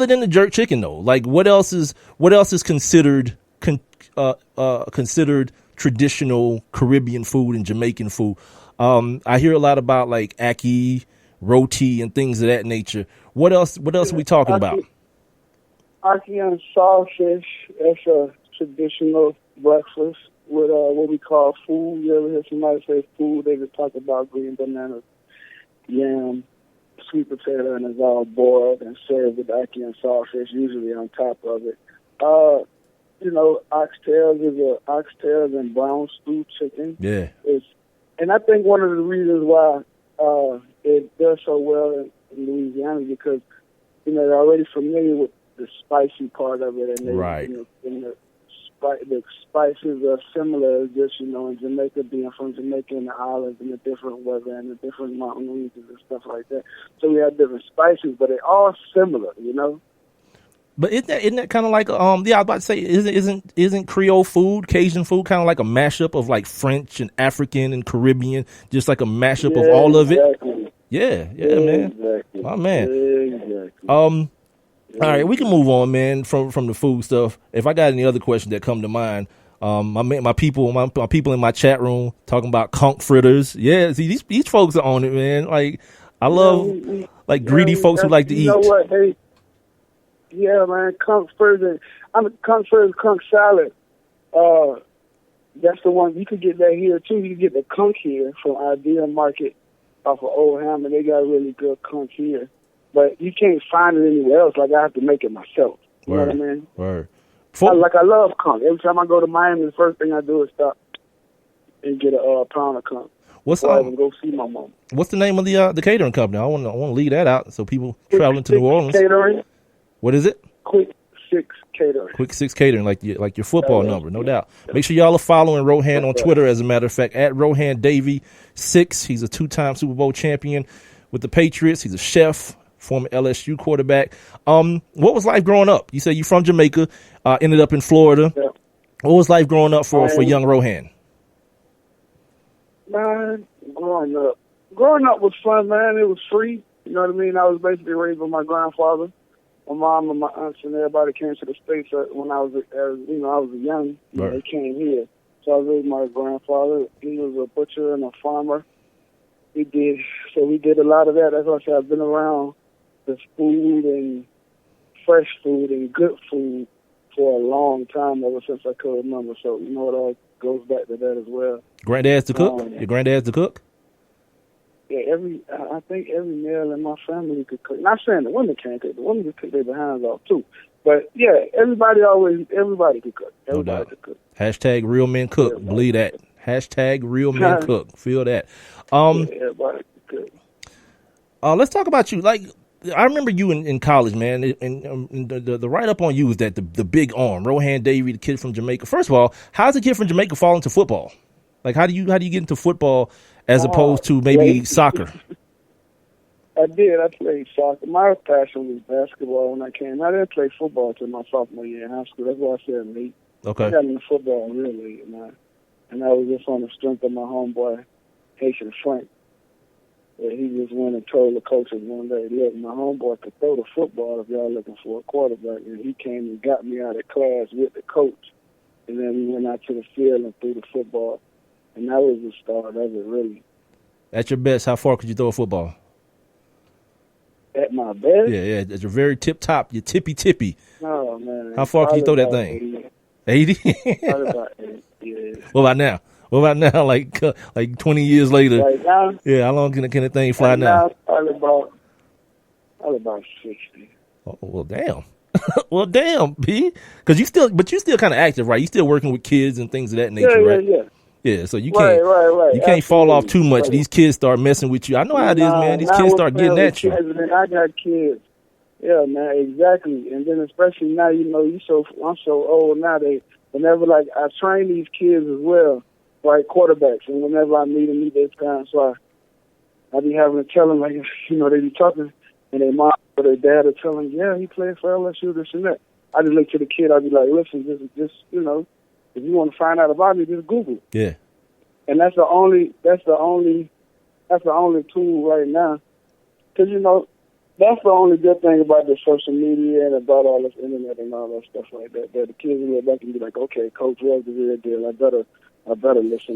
than the jerk chicken, though, like what else is considered considered traditional Caribbean food and Jamaican food? I hear a lot about like ackee, roti, and things of that nature. What else are we talking about? Ackee and saltfish. That's a traditional breakfast with what we call food. You ever hear somebody say food? They just talk about green bananas, yam, sweet potato, and it's all boiled and served with ackee and saltfish, usually on top of it. You know, oxtails and brown stew chicken. Yeah. And I think one of the reasons why it does so well in Louisiana is because, you know, they're already familiar with the spicy part of it, and the spices are similar. Just, you know, in Jamaica, being from Jamaica and the islands and the different weather and the different mountain regions and stuff like that. So we have different spices, but they're all similar, you know. But isn't that kind of like I was about to say, isn't Creole food, Cajun food, kind of like a mashup of like French and African and Caribbean, just like a mashup of all of it? Yeah, man. Exactly. My man. Exactly. All right, we can move on, man, from the food stuff. If I got any other questions that come to mind, my people in my chat room talking about conch fritters. Yeah, see these folks are on it, man. Like I love greedy folks who like to eat. You know what? Man, conch fritters. Conch salad. That's the one you could get that here too. You can get the conch here from Idea Market off of Old Ham, and they got really good conch here. But you can't find it anywhere else. Like, I have to make it myself. You know what I mean? Word. I love conch. Every time I go to Miami, the first thing I do is stop and get a pound of conch. Go see my mom. What's the name of the catering company? I want to leave that out so people traveling to New Orleans. Catering. What is it? Quick Six Catering. Quick Six Catering, like your football number, no doubt. Make sure y'all are following Rohan on Twitter, as a matter of fact, at Rohan Davey 6. He's a 2-time Super Bowl champion with the Patriots. He's a chef, former LSU quarterback. What was life growing up? You say you're from Jamaica, ended up in Florida. Yeah. What was life growing up for young Rohan? Man, growing up was fun, man. It was free. You know what I mean? I was basically raised by my grandfather. My mom and my aunts and everybody came to the States when I was young. Right. They came here. So I was raised by my grandfather. He was a butcher and a farmer. We did a lot of that. That's why I said I've been around the food and fresh food and good food for a long time, ever since I could remember. So, you know, it all goes back to that as well. Granddad's the cook? Your granddad's the cook? Yeah, I think every male in my family could cook. Not saying the women can't cook. The women could cook their behinds off too. But yeah, everybody could cook. Everybody could cook. Hashtag real men cook. Everybody. Believe that. Hashtag real men cook. Feel that. Everybody could cook. Let's talk about you. Like, I remember you in college, man, and the write-up on you is that the big arm, Rohan Davey, the kid from Jamaica. First of all, how does a kid from Jamaica fall into football? Like, how do you get into football as opposed to maybe soccer? I did. I played soccer. My passion was basketball when I came. I didn't play football until my sophomore year in high school. That's why I said late. Okay. I got into football real late, and I was just on the strength of my homeboy, Haitian Frank. He just went and told the coaches one day, look, my homeboy could throw the football if y'all looking for a quarterback. And he came and got me out of class with the coach. And then we went out to the field and threw the football. And that was the start of it, really. At your best, how far could you throw a football? At my best? Yeah, at your very tip top, your tippy. Oh, man. How far can you throw that thing? 80? Probably about 80, yeah. What about now? Like 20 years later? Right now? Yeah, how long can the thing fly right now? Probably about 60. Oh, well, damn. Well, damn, P. Because you still kind of active, right? You still working with kids and things of that nature, right? Yeah. Yeah, so you can't right. You can't fall off too much. Right. These kids start messing with you. I know how it is, man. These kids start getting at you. I got kids. Yeah, man, exactly. And then especially now, I'm so old now. Whenever I train these kids as well, like quarterbacks, and whenever I meet their parents, so I be having to tell them, they be talking, and their mom or their dad are telling, yeah, he played for LSU, this and that. I just look to the kid, I be like, listen, just if you want to find out about me, just Google. Yeah. And that's the only tool right now. Because, that's the only good thing about the social media and about all this internet and all that stuff like that. That the kids will look back and be like, okay, Coach was the real deal. I better listen.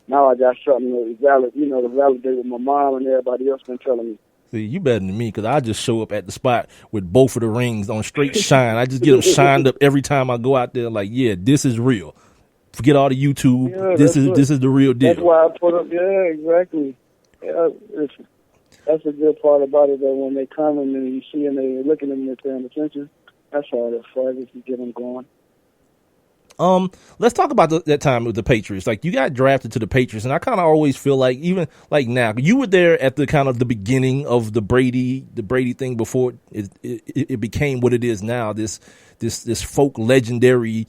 Now I got something to validate what my mom and everybody else been telling me. See, you better than me because I just show up at the spot with both of the rings on straight shine. I just get them shined up every time I go out there. Like, yeah, this is real. Forget all the YouTube. Yeah, this is the real deal. That's why I put up. Yeah, exactly. Yeah, that's a good part about it. That when they come and you see them, they're looking at them, they're paying attention. That's all that far as you get them going. Let's talk about that time with the Patriots. Like, you got drafted to the Patriots, and I kind of always feel like, even like now, you were there at the kind of the beginning of the Brady thing before it became what it is now. This legendary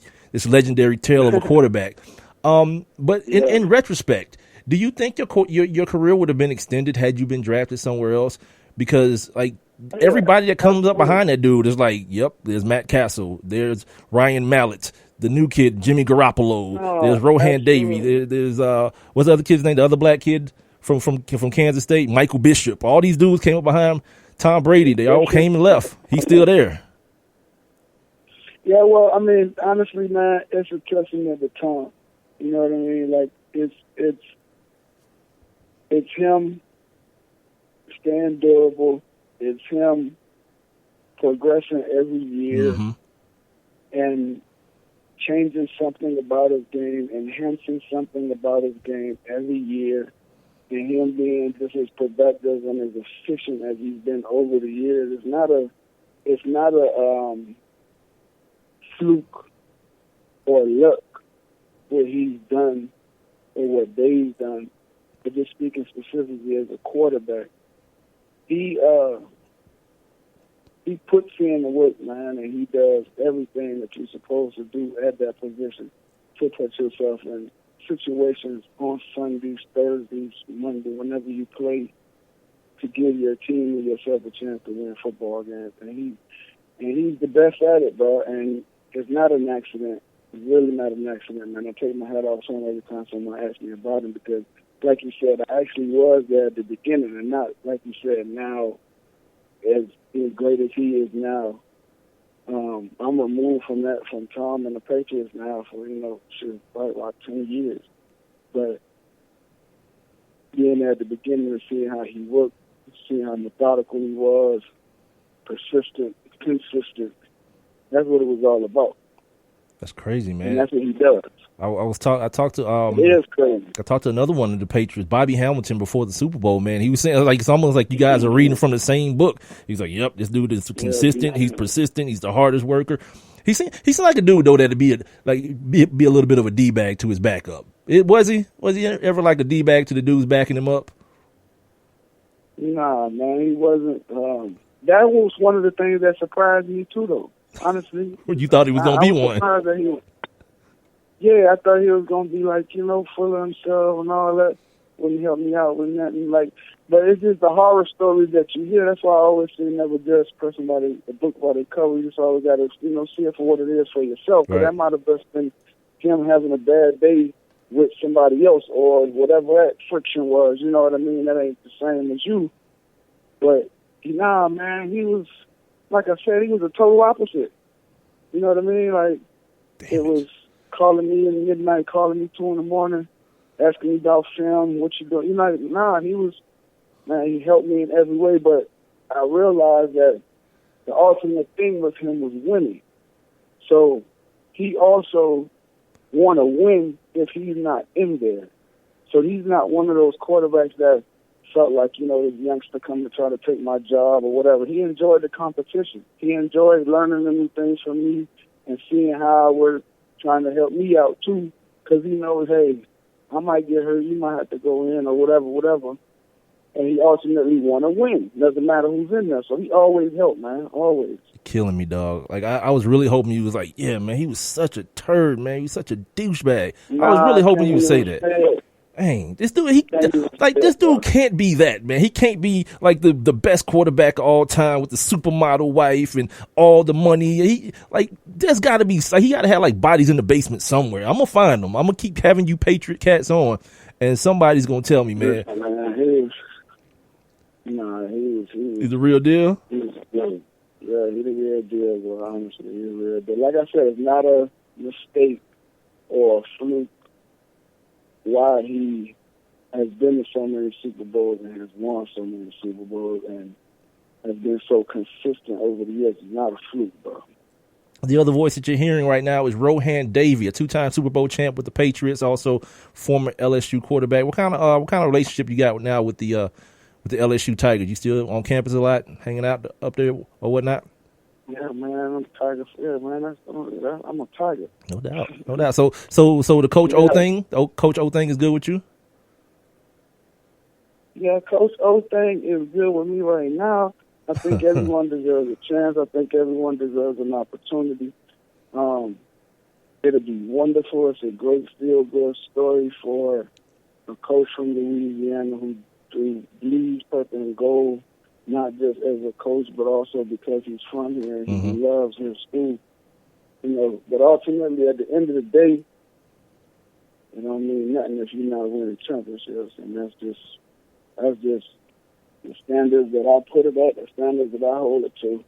tale of a quarterback. But in retrospect, do you think your career would have been extended had you been drafted somewhere else? Because everybody that comes up behind that dude is like, yep, there's Matt Castle, there's Ryan Mallett, the new kid, Jimmy Garoppolo. There's Rohan Davey. There's what's the other kid's name? The other black kid from Kansas State, Michael Bishop. All these dudes came up behind Tom Brady. They all came and left. He's still there. Yeah, well, I mean, honestly, man, it's a testament to Tom. You know what I mean? Like, it's him staying durable. It's him progressing every year and changing something about his game, enhancing something about his game every year, and him being just as productive and as efficient as he's been over the years. It's not a fluke or luck what he's done or what they've done, but just speaking specifically as a quarterback, he puts in the work, man, and he does everything that you're supposed to do at that position to put yourself in situations on Sundays, Thursdays, Monday, whenever you play, to give your team and yourself a chance to win football games. And he's the best at it, bro. And it's not an accident. It's really not an accident, man. I take my hat off to him every time someone asks me about him because, like you said, I actually was there at the beginning and not, like you said, now as great as he is now. I'm removed from Tom and the Patriots now for, probably about 10 years. But being there at the beginning and seeing how he worked, seeing how methodical he was, persistent, consistent, that's what it was all about. That's crazy, man. And that's what he does. I talked to It is crazy. I talked to another one of the Patriots, Bobby Hamilton, before the Super Bowl, man. He was saying, like, it's almost like you guys are reading from the same book. He's like, yep, this dude is consistent. He's persistent. He's the hardest worker. He seemed like a dude, though, that'd be a little bit of a D-bag to his backup. Was he ever like a D-bag to the dudes backing him up? Nah, man, he wasn't. That was one of the things that surprised me, too, though, honestly. You thought he was going to be one. Yeah, I thought he was going to be like, full of himself and all that. Wouldn't help me out with nothing. But it's just the horror stories that you hear. That's why I always say never judge a person by the book by the cover. You just always got to, see it for what it is for yourself. But that might have just been him having a bad day with somebody else or whatever that friction was. You know what I mean? That ain't the same as you. But, nah, man, he was, like I said, he was a total opposite. You know what I mean? Like, it was calling me in the midnight, calling me 2 in the morning, asking me about film, what you doing. He helped me in every way, but I realized that the ultimate thing with him was winning. So he also want to win if he's not in there. So he's not one of those quarterbacks that felt like, this youngster come to try to take my job or whatever. He enjoyed the competition. He enjoyed learning the new things from me and seeing how we're trying to help me out too, because he knows, hey, I might get hurt, you might have to go in or whatever. And he ultimately want to win. Doesn't matter who's in there. So he always helped, man, always. Killing me, dog. Like, I was really hoping you was like, yeah, man, he was such a turd, man. He was such a douchebag. I was really hoping you would say that. Dang, this dude, this dude can't be that, man. He can't be like the best quarterback of all time with the supermodel wife and all the money. There's got to be, he got to have like bodies in the basement somewhere. I'm gonna find them. I'm gonna keep having you Patriot cats on, and somebody's gonna tell me, man. He's the real deal. He's the real deal. Well, honestly, he's the real deal. Like I said, it's not a mistake or a fluke why he has been to so many Super Bowls and has won so many Super Bowls and has been so consistent over the years. It's not a fluke, bro. The other voice that you're hearing right now is Rohan Davey, a 2-time Super Bowl champ with the Patriots, also former LSU quarterback. What kind of relationship you got now with the LSU Tigers? You still on campus a lot, hanging out up there or whatnot? Yeah, man, I'm a Tiger. Yeah, man, I'm a Tiger. No doubt. So the Coach O thing, Coach O thing is good with you? Yeah, Coach O thing is good with me right now. I think everyone deserves a chance. I think everyone deserves an opportunity. It'll be wonderful. It's a great feel-good story for a coach from Louisiana who bleeds purple and gold, not just as a coach, but also because he's from here and he loves his school. But ultimately, at the end of the day, it don't mean nothing if you're not winning championships, and that's just the standards that I put it at, the standards that I hold it to.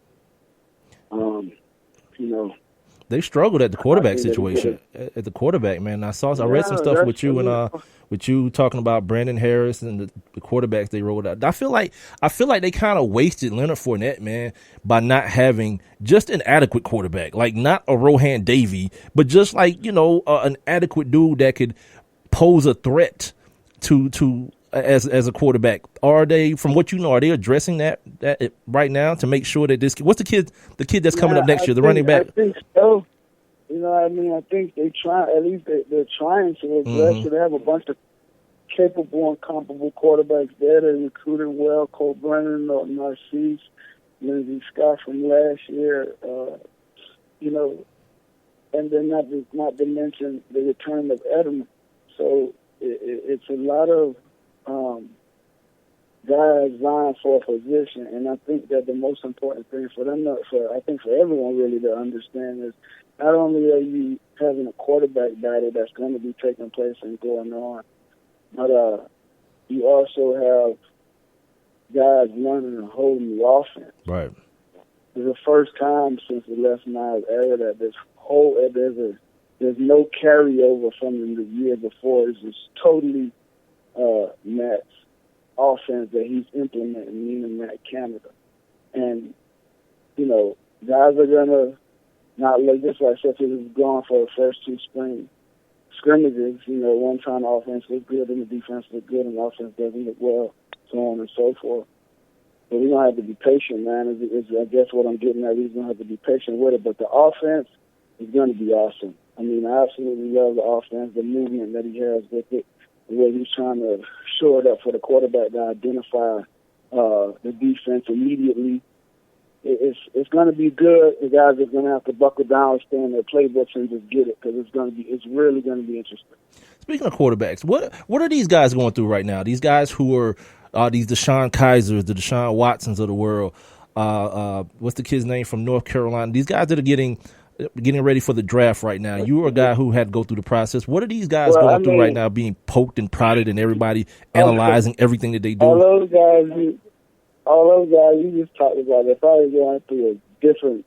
They struggled at the quarterback situation. At the quarterback, man. I read some stuff with you and with you talking about Brandon Harris and the quarterbacks they rolled out. I feel like they kind of wasted Leonard Fournette, man, by not having just an adequate quarterback, like not a Rohan Davey, but just like an adequate dude that could pose a threat to as a quarterback. Are they, from what you know, are they addressing that right now to make sure that this kid, what's the kid that's coming up next year, the running back? I think so. You know what I mean? I think they're trying to address it. They have a bunch of capable and comparable quarterbacks there. They recruited well. Cole Brennan, Narcisse, Lindsey Scott from last year. And then not to mention the return of Edelman. So it's a lot of guys vying for a position, and I think that the most important thing for them, for everyone really to understand is not only are you having a quarterback battle that's going to be taking place and going on, but you also have guys learning and holding the offense. Right. It's the first time since the Les Miles era that there's no carryover from the year before. It's just totally Matt's offense that he's implementing, meaning Matt Canada. And, guys are going to not like this. Like I said, he was gone for the first 2 spring scrimmages. One time the offense looked good and the defense looked good, and the offense doesn't look well, so on and so forth. But we're going to have to be patient, man. Is I guess what I'm getting at. We're going to have to be patient with it. But the offense is going to be awesome. I mean, I absolutely love the offense, the movement that he has with it, the way he's trying to shore it up for the quarterback to identify the defense immediately. It's going to be good. The guys are going to have to buckle down, stay in their playbooks, and just get it, because it's really going to be interesting. Speaking of quarterbacks, what are these guys going through right now? These guys who are these Deshaun Kaisers, the Deshaun Watsons of the world. What's the kid's name from North Carolina? These guys that are getting ready for the draft right now. You were a guy who had to go through the process. What are these guys going through right now, being poked and prodded, and everybody analyzing everything that they do? All those guys you just talked about, they're probably going through a different,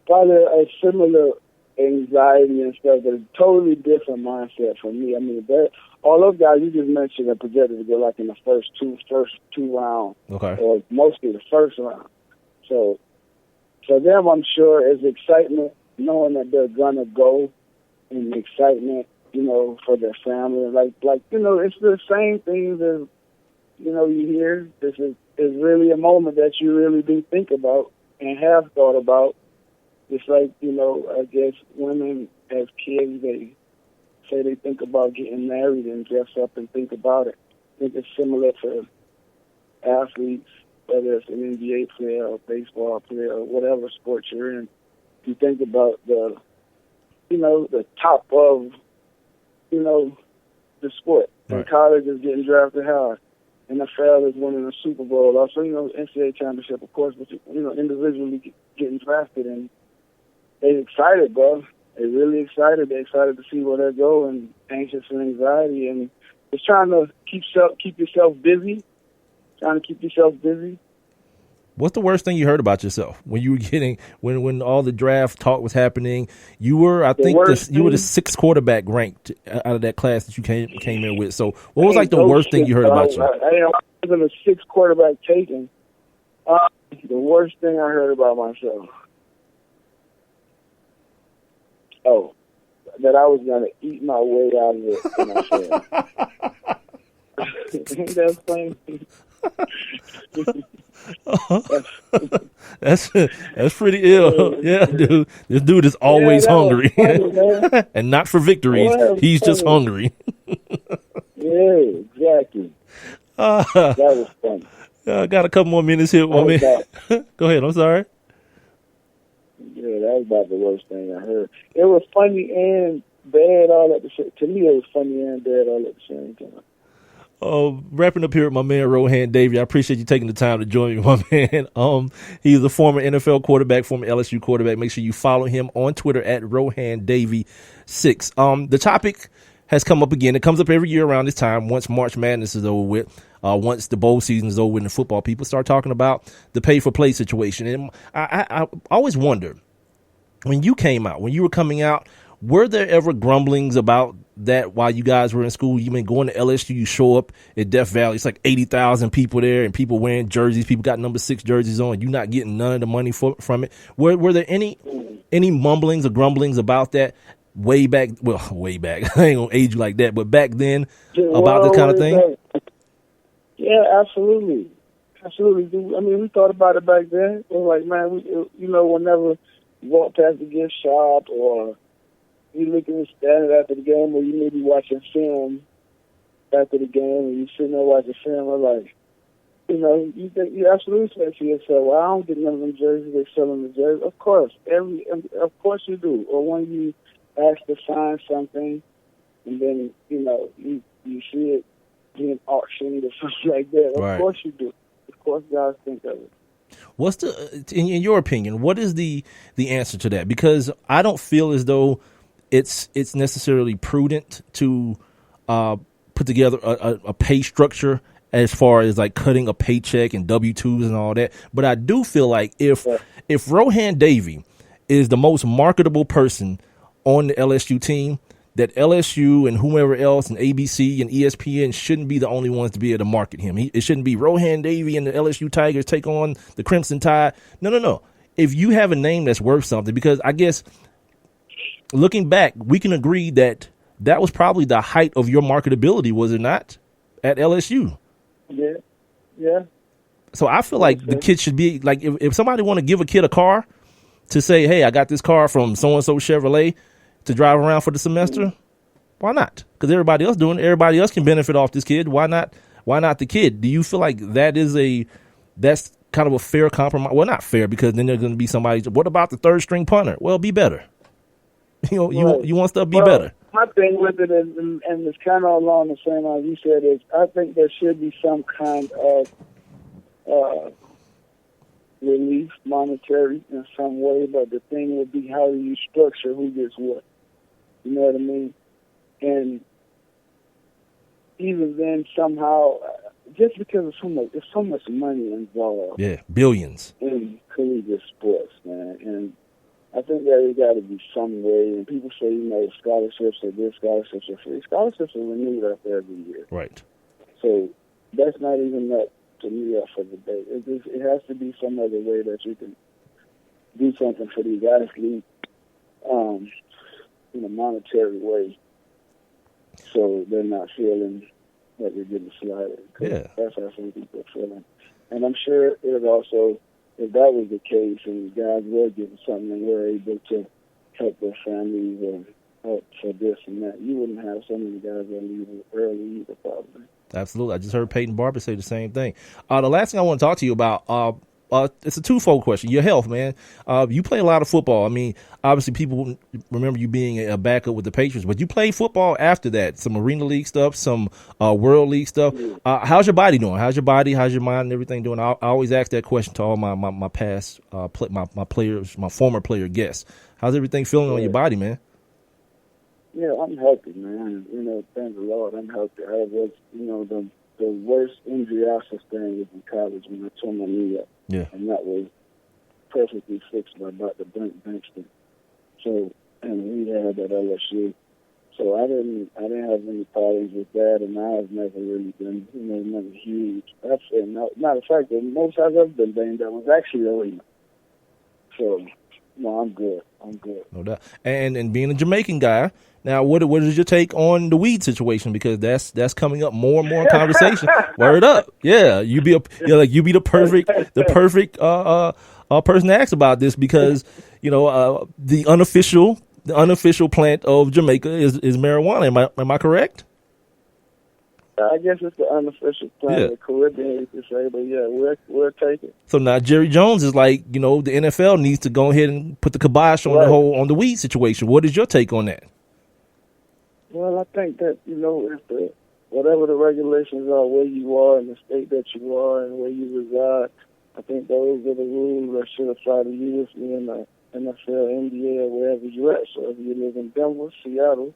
probably a similar anxiety and stuff, but a totally different mindset from me. I mean, all those guys you just mentioned are projected to go like in the first two rounds, okay, or mostly the first round. So for them, I'm sure it's excitement, knowing that they're gonna go, and excitement, for their family. Like it's the same things as you hear. This is really a moment that you really do think about and have thought about. It's like, I guess women as kids, they say they think about getting married and dress up and think about it. I think it's similar to athletes, whether it's an NBA player or baseball player or whatever sport you're in. You think about the top of, the sport. Right. And college is getting drafted high. NFL is winning a Super Bowl. Also, NCAA championship, of course, but, individually getting drafted. And they're excited, bro. They're really excited. They're excited to see where they go, and anxious and anxiety. And just trying to keep yourself busy. What's the worst thing you heard about yourself when you were when all the draft talk was happening? You were, I think, you were the 6th quarterback ranked out of that class that you came in with. So, what was like the worst thing you heard about you? I wasn't a 6th quarterback taken. The worst thing I heard about myself. Oh, that I was going to eat my way out of it. Ain't that funny? That's pretty ill. Yeah, dude. This dude is always hungry. Funny, and not for victories. He's just hungry. Yeah, exactly. That was funny. I got a couple more minutes here. Go ahead. I'm sorry. Yeah, that was about the worst thing I heard. It was funny and bad all at the same time. To me, it was funny and bad all at the same time. Wrapping up here with my man Rohan Davey. I appreciate you taking the time to join me, my man. He's a former NFL quarterback, former LSU quarterback. Make sure you follow him on Twitter at Rohan Davey 6. The topic has come up again. It comes up every year around this time. Once March Madness is over with, once the bowl season is over with, and football, people start talking about the pay for play situation. And I always wonder, when you were coming out, were there ever grumblings about that while you guys were in school? You've been going to LSU, you show up at Death Valley, it's like 80,000 people there, and people wearing jerseys, people got number 6 jerseys on, and you're not getting none of the money from it. Were there any mumblings or grumblings about that way back? I ain't gonna age you like that, but back then, about this kind of thing? Yeah, absolutely. I mean, we thought about it back then. It was like, man, whenever you walk past the gift shop, or you looking at standing after the game, or you may be watching film after the game, and you sitting there watching film, or like, you absolutely say to yourself, well, I don't get none of them jerseys, they're selling the jerseys. Of course you do. Or when you ask to sign something, and then, you see it being auctioned or something like that. Of course you do. Of course guys think of it. What's in your opinion, what is the answer to that? Because I don't feel as though it's necessarily prudent to put together a pay structure as far as like cutting a paycheck and W-2s and all that. But I do feel like if Rohan Davey is the most marketable person on the LSU team, that LSU and whomever else and ABC and ESPN shouldn't be the only ones to be able to market him. It shouldn't be Rohan Davey and the LSU Tigers take on the Crimson Tide. No. if you have a name that's worth something, because I guess looking back, we can agree that was probably the height of your marketability, was it not, at LSU? Yeah, yeah. So I feel like the kid should be like, if somebody want to give a kid a car to say, hey, I got this car from so-and-so Chevrolet to drive around for the semester, why not? Because everybody else doing it. Everybody else can benefit off this kid. Why not? Why not the kid? Do you feel like that's kind of a fair compromise? Well, not fair, because then there's going to be somebody. What about the third string punter? Well, be better. You want stuff to be better. My thing with it is, and it's kind of along the same line you said, is I think there should be some kind of relief, monetary in some way, but the thing would be how do you structure who gets what? You know what I mean? And even then, somehow, just because there's so much money involved. Yeah, billions in collegiate sports, man. And I think there's got to be some way. And people say, scholarships are this, scholarships are free. Scholarships are renewed up every year. Right. So that's not even that to me up for debate. It has to be some other way that you can do something for these athletes in a monetary way, so they're not feeling that they're getting slighted. Yeah. That's how some people are feeling. And I'm sure it also, if that was the case and guys were getting something and were able to help their families or help for this and that, you wouldn't have so many guys that leave early either, probably. Absolutely. I just heard Peyton Barber say the same thing. The last thing I want to talk to you about, it's a twofold question. Your health, man. You play a lot of football. I mean, obviously people remember you being a backup with the Patriots, but you played football after that. Some Arena League stuff, some World League stuff. How's your body doing? How's your body? How's your mind and everything doing? I always ask that question to all my past my players, my former player guests. How's everything feeling on your body, man? Yeah, I'm healthy, man. Thank the Lord, I'm healthy. I was, the worst injury I sustained was in college when I tore my knee up. Yeah. And that was perfectly fixed by Dr. Brent Bankston. So, and we had at LSU. So I didn't have any problems with that, and I've never really been, nothing huge. That's it. Matter of fact, the most I've ever been banged up was actually Arena. So, no, I'm good. No doubt. And being a Jamaican guy, now what is your take on the weed situation? Because that's coming up more and more in conversation. Word up, yeah. You be the perfect person to ask about this, because the unofficial plant of Jamaica is marijuana. Am I correct? I guess it's the unofficial plant of the Caribbean, you could say, but yeah, we'll take it. So now Jerry Jones is like, the NFL needs to go ahead and put the kibosh on on the weed situation. What is your take on that? Well, I think that, if whatever the regulations are, where you are in the state that you are and where you reside, I think those are the rules that should apply to you if you're in the NFL, NBA, or wherever you're at. So if you live in Denver, Seattle,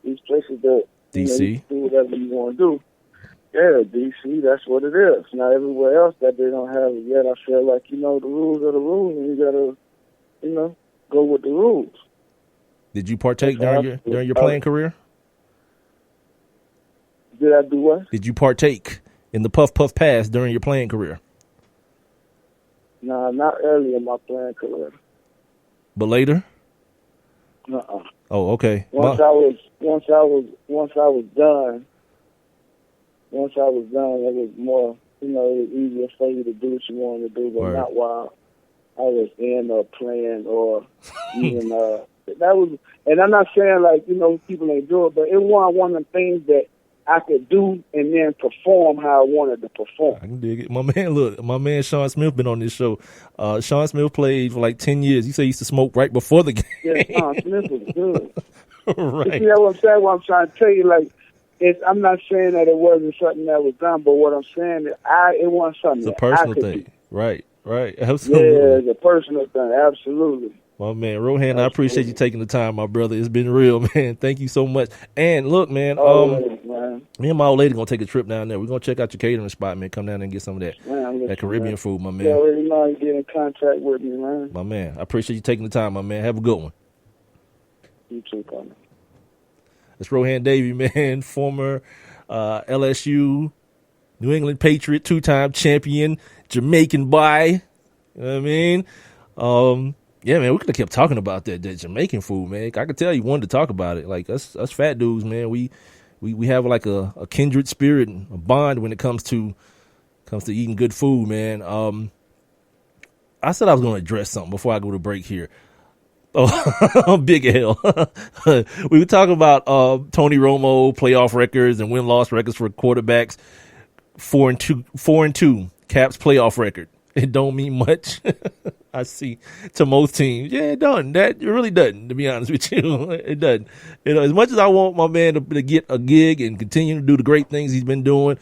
these places that DC, do whatever you want to do. Yeah, DC, that's what it is. Now, everywhere else that they don't have it yet, I feel like, the rules are the rules, and you got to, go with the rules. Did you partake during your playing career? Did I do what? Did you partake in the puff pass during your playing career? No, not early in my playing career. But later? Uh-uh. Oh, okay. Once I was done, it was more, it was easier for you to do what you wanted to do, but not while I was in or playing or even, that was, and I'm not saying like, people ain't do it, but it wasn't one of the things that I could do and then perform how I wanted to perform. I can dig it. My man Sean Smith been on this show. Sean Smith played for like 10 years. He said he used to smoke right before the game. Yeah, Sean Smith was good. Right. You know what I'm saying? What I'm trying to tell you, like, I'm not saying that it wasn't something that was done, but what I'm saying is it wasn't something it's a personal thing. Do. Right, absolutely. Yeah, it's a personal thing, absolutely. My man, Rohan, I appreciate you taking the time, my brother. It's been real, man. Thank you so much. And look, man, man. Me and my old lady gonna take a trip down there. We're gonna check out your catering spot, man. Come down there and get some of that Caribbean food, my man. You already know you get in contact with me, man. My man, I appreciate you taking the time, my man. Have a good one. You too, partner. It's Rohan Davey, man, former LSU, New England Patriot, 2-time champion, Jamaican boy. You know what I mean? Yeah, man, we could have kept talking about that Jamaican food, man. I could tell you wanted to talk about it. Like us fat dudes, man, we have like a kindred spirit, and a bond when it comes to eating good food, man. I said I was going to address something before I go to break here. Oh, Big L. We were talking about Tony Romo playoff records and win-loss records for quarterbacks. 4-2 Caps playoff record. It don't mean much. I see to most teams. Yeah, it doesn't. It really doesn't, to be honest with you. It doesn't. As much as I want my man to get a gig and continue to do the great things he's been doing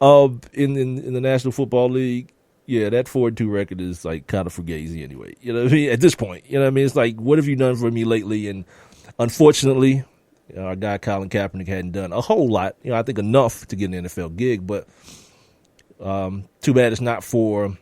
in the National Football League, yeah, that 4-2 record is like kind of fugazi anyway. You know what I mean? At this point, you know what I mean? It's like, what have you done for me lately? And unfortunately, our guy Colin Kaepernick hadn't done a whole lot. I think enough to get an NFL gig, but too bad it's not for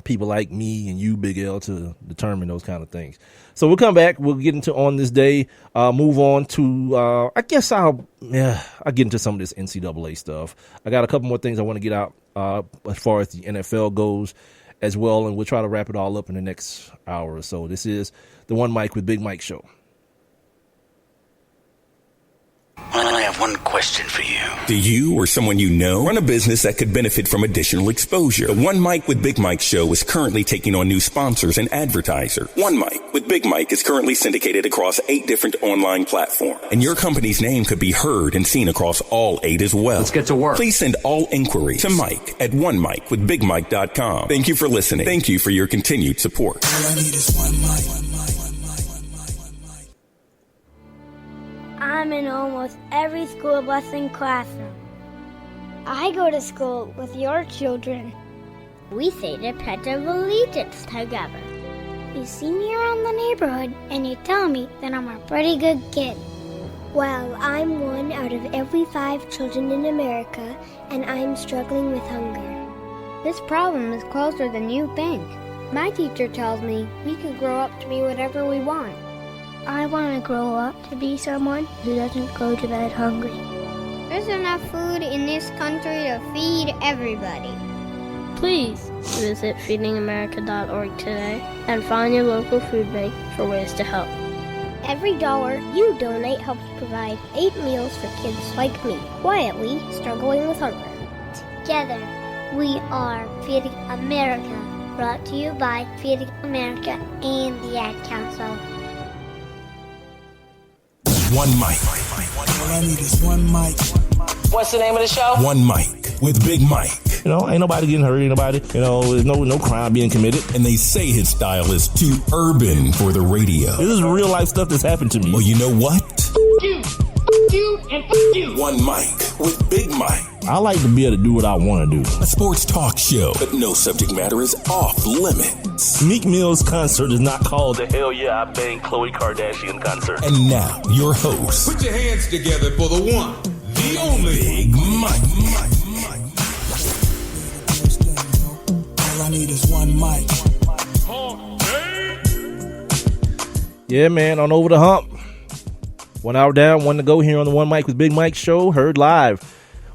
people like me and you, Big L, to determine those kind of things. So we'll come back. We'll get into On This Day. Move on to, I guess I'll get into some of this NCAA stuff. I got a couple more things I want to get out as far as the NFL goes as well, and we'll try to wrap it all up in the next hour or so. This is the One Mic with Big Mike show. I have one question for you. Do you or someone you know run a business that could benefit from additional exposure? The One Mic with Big Mike show is currently taking on new sponsors and advertisers. One Mic with Big Mike is currently syndicated across 8 different online platforms, and your company's name could be heard and seen across all 8 as well. Let's get to work. Please send all inquiries to Mike at onemicwithbigmike.com. Thank you for listening. Thank you for your continued support. All I need is one mic. I'm in almost every school bus and classroom. I go to school with your children. We say the Pledge of Allegiance together. You see me around the neighborhood and you tell me that I'm a pretty good kid. Well, I'm 1 out of every 5 children in America, and I'm struggling with hunger. This problem is closer than you think. My teacher tells me we can grow up to be whatever we want. I want to grow up to be someone who doesn't go to bed hungry. There's enough food in this country to feed everybody. Please visit feedingamerica.org today and find your local food bank for ways to help. Every dollar you donate helps provide 8 meals for kids like me, quietly struggling with hunger. Together, we are Feeding America, brought to you by Feeding America and the Ad Council. One Mic. All I need is one mic. What's the name of the show? One Mic with Big Mike. Ain't nobody getting hurt, ain't nobody. There's no crime being committed. And they say his style is too urban for the radio. This is real life stuff that's happened to me. Well, you know what? You, and you. One Mic with Big Mike. I like to be able to do what I want to do. A sports talk show, but no subject matter is off limits. Meek Mill's concert is not called the Hell Yeah I Bang Khloe Kardashian concert. And now, your host. Put your hands together for the one, the only Big Mike. All I need is one mic. Yeah, man, on Over the Hump. 1 hour down, 1 to go here on the One Mic with Big Mike show. Heard live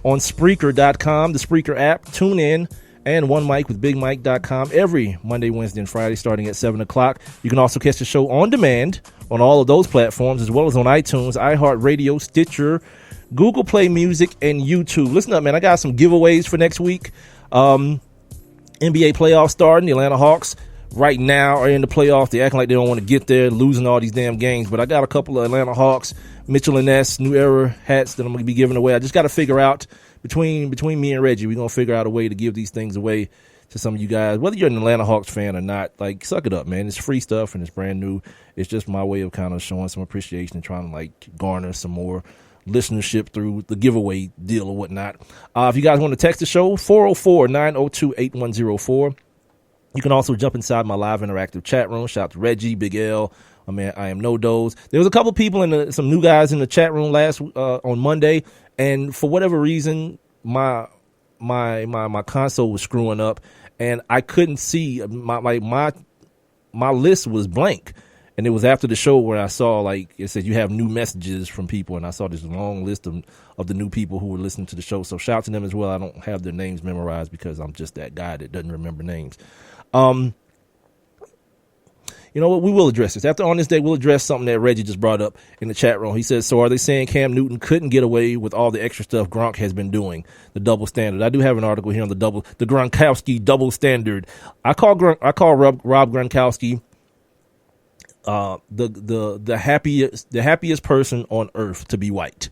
on Spreaker.com, the Spreaker app, TuneIn, and OneMicWithBigMike.com every Monday, Wednesday, and Friday starting at 7 o'clock. You can also catch the show on demand on all of those platforms, as well as on iTunes, iHeartRadio, Stitcher, Google Play Music, and YouTube. Listen up, man. I got some giveaways for next week. NBA playoffs starting. The Atlanta Hawks right now are in the playoffs. They're acting like they don't want to get there, losing all these damn games. But I got a couple of Atlanta Hawks Mitchell and Ness New Era hats that I'm going to be giving away. I just got to figure out between me and Reggie, we're going to figure out a way to give these things away to some of you guys, whether you're an Atlanta Hawks fan or not. Like, suck it up, man. It's free stuff and it's brand new. It's just my way of kind of showing some appreciation and trying to like garner some more listenership through the giveaway deal or whatnot. If you guys want to text the show, 404-902-8104. You can also jump inside my live interactive chat room. Shout out to Reggie, Big L. I mean, I am No Dose. There was a couple people some new guys in the chat room on Monday, and for whatever reason, my console was screwing up, and I couldn't see my list was blank. And it was after the show where I saw, like, it said you have new messages from people, and I saw this long list of the new people who were listening to the show. So shout out to them as well. I don't have their names memorized because I'm just that guy that doesn't remember names. You know what? We will address this. After On This Day, we'll address something that Reggie just brought up in the chat room. He says, so are they saying Cam Newton couldn't get away with all the extra stuff Gronk has been doing? The double standard. I do have an article here on the Gronkowski double standard. I call Rob Gronkowski the happiest person on earth to be white.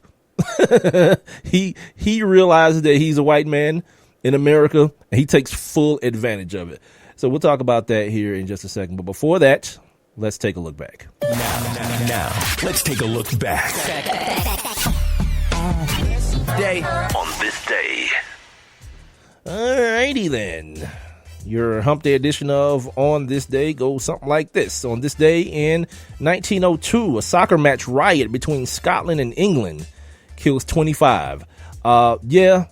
He realizes that he's a white man in America, and he takes full advantage of it. So we'll talk about that here in just a second. But before that, let's take a look back. Now, let's take a look back. On this day. Alrighty then. Your Hump Day edition of On This Day goes something like this. On this day in 1902, a soccer match riot between Scotland and England kills 25. Yeah,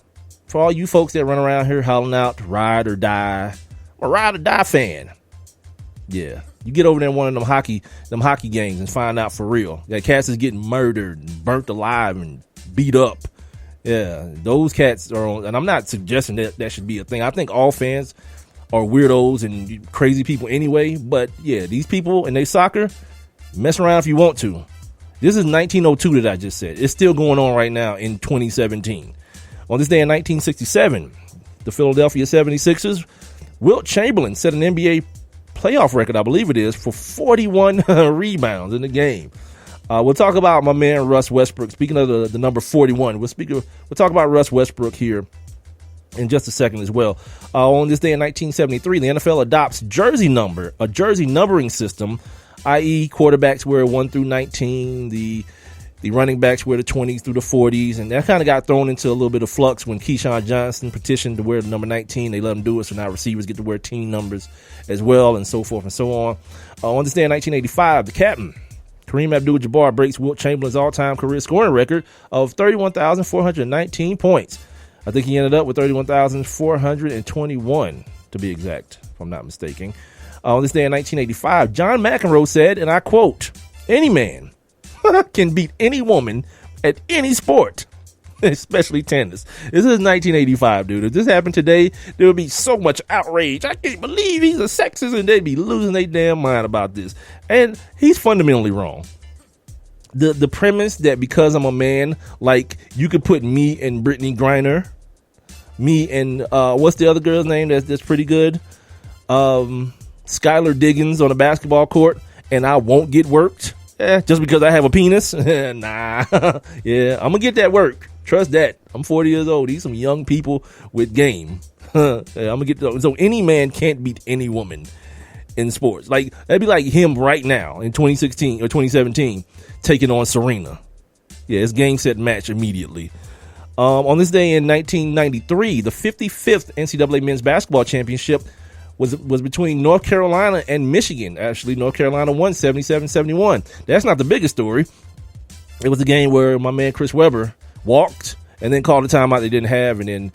for all you folks that run around here hollering out ride or die, I'm a ride or die fan. Yeah, you get over there in one of them hockey games and find out for real that cats is getting murdered and burnt alive and beat up. Yeah, those cats are on, and I'm not suggesting that should be a thing. I think all fans are weirdos and crazy people anyway, but yeah, these people and they soccer, mess around if you want to. This is 1902 that I just said. It's still going on right now in 2017. On this day in 1967, the Philadelphia 76ers, Wilt Chamberlain set an NBA playoff record, I believe it is, for 41 rebounds in the game. We'll talk about my man Russ Westbrook. Speaking of the number 41, we'll talk about Russ Westbrook here in just a second as well. On this day in 1973, the NFL adopts a jersey numbering system, i.e. quarterbacks wear 1 through 19, the running backs wear the 20s through the 40s, and that kind of got thrown into a little bit of flux when Keyshawn Johnson petitioned to wear the number 19. They let him do it, so now receivers get to wear team numbers as well, and so forth and so on. On this day in 1985, the captain, Kareem Abdul-Jabbar, breaks Wilt Chamberlain's all-time career scoring record of 31,419 points. I think he ended up with 31,421, to be exact, if I'm not mistaken. On this day in 1985, John McEnroe said, and I quote, "Any man can beat any woman at any sport, especially tennis." This is 1985, dude. If this happened today, there would be so much outrage. I can't believe he's a sexist, and they'd be losing their damn mind about this. And he's fundamentally wrong. The premise that because I'm a man, like you could put me and Brittany Griner, me and what's the other girl's name that's pretty good? Skylar Diggins on a basketball court, and I won't get worked. Just because I have a penis? Nah. Yeah, I'm gonna get that work. Trust that. I'm 40 years old. These some young people with game. I'm gonna get so any man can't beat any woman in sports. Like that'd be like him right now in 2016 or 2017 taking on Serena. Yeah, it's game set match immediately. On this day in 1993, the 55th NCAA Men's Basketball Championship was between North Carolina and Michigan. Actually, North Carolina won 77-71. That's not the biggest story. It was a game where my man Chris Webber walked and then called a timeout they didn't have, and then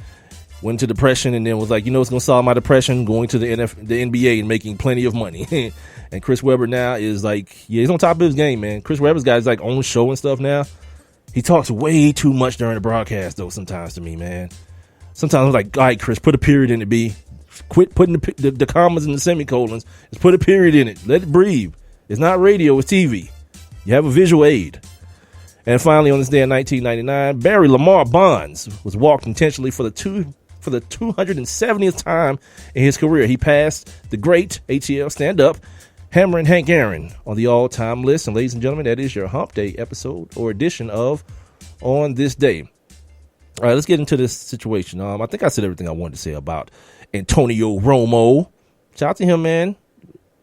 went to depression, and then was like, you know what's going to solve my depression? Going to the NBA and making plenty of money. And Chris Webber now is like, yeah, he's on top of his game, man. Chris Webber's got his like own show and stuff now. He talks way too much during the broadcast, though, sometimes to me, man. Sometimes I'm like, all right, Chris, put a period in it, B. Quit putting the commas and the semicolons. Just put a period in it. Let it breathe. It's not radio, it's TV. You have a visual aid. And finally, on this day in 1999, Barry Lamar Bonds was walked intentionally for the 270th time in his career. He passed the great ATL stand-up Hammer and Hank Aaron on the all-time list. And ladies and gentlemen, that is your Hump Day episode or edition of On This Day. All right, let's get into this situation. I think I said everything I wanted to say about Antonio Romo. Shout out to him, man.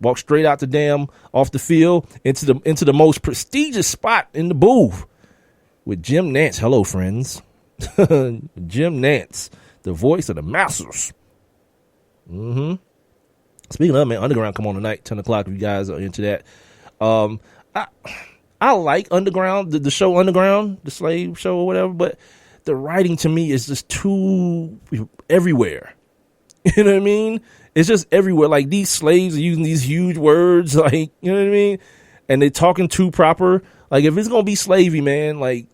Walked straight out off the field into the most prestigious spot in the booth with Jim Nantz. Hello, friends. Jim Nantz, the voice of the Masters. Speaking of, man, Underground come on tonight, 10 o'clock if you guys are into that. I like Underground, the show Underground, the slave show or whatever, but the writing to me is just too everywhere. You know what I mean? It's just everywhere. Like these slaves are using these huge words, like, you know what I mean? And they're talking too proper. Like if it's going to be slavey, man, like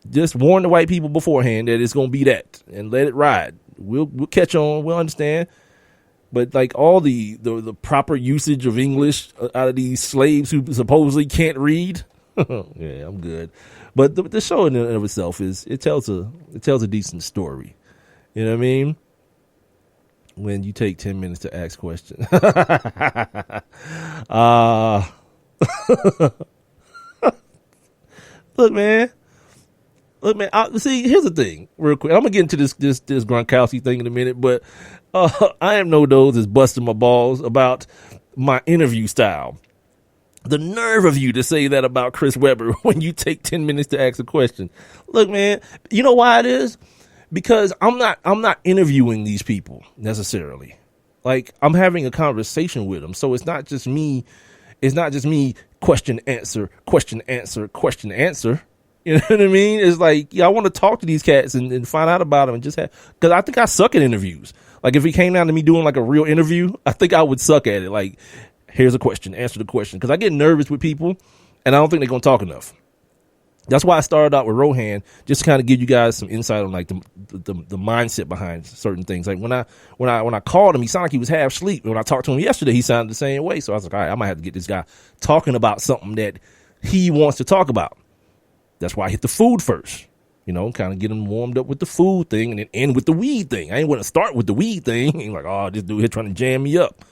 just warn the white people beforehand that it's going to be that and let it ride. We'll catch on. We'll understand. But like all the proper usage of English out of these slaves who supposedly can't read, yeah, I'm good. But the show in and of itself it tells a decent story. You know what I mean? When you take 10 minutes to ask questions. Look, man. See, here's the thing, real quick. I'm gonna get into this Gronkowski thing in a minute, but I am no dose is busting my balls about my interview style. The nerve of you to say that about Chris Webber when you take 10 minutes to ask a question. Look, man, you know why it is? Because I'm not interviewing these people necessarily. Like, I'm having a conversation with them, so it's not just me. It's not just me question answer. You know what I mean? It's like, yeah, I want to talk to these cats and find out about them and just have, because I think I suck at interviews. Like, if it came down to me doing like a real interview, I think I would suck at it. Like, here's a question, answer the question. Because I get nervous with people and I don't think they're going to talk enough. That's why I started out with Rohan, just to kind of give you guys some insight on like the mindset behind certain things. Like when I called him, he sounded like he was half asleep. When I talked to him yesterday, he sounded the same way. So I was like, all right, I might have to get this guy talking about something that he wants to talk about. That's why I hit the food first, you know, kind of get him warmed up with the food thing and then end with the weed thing. I ain't want to start with the weed thing. He's like, oh, this dude here trying to jam me up.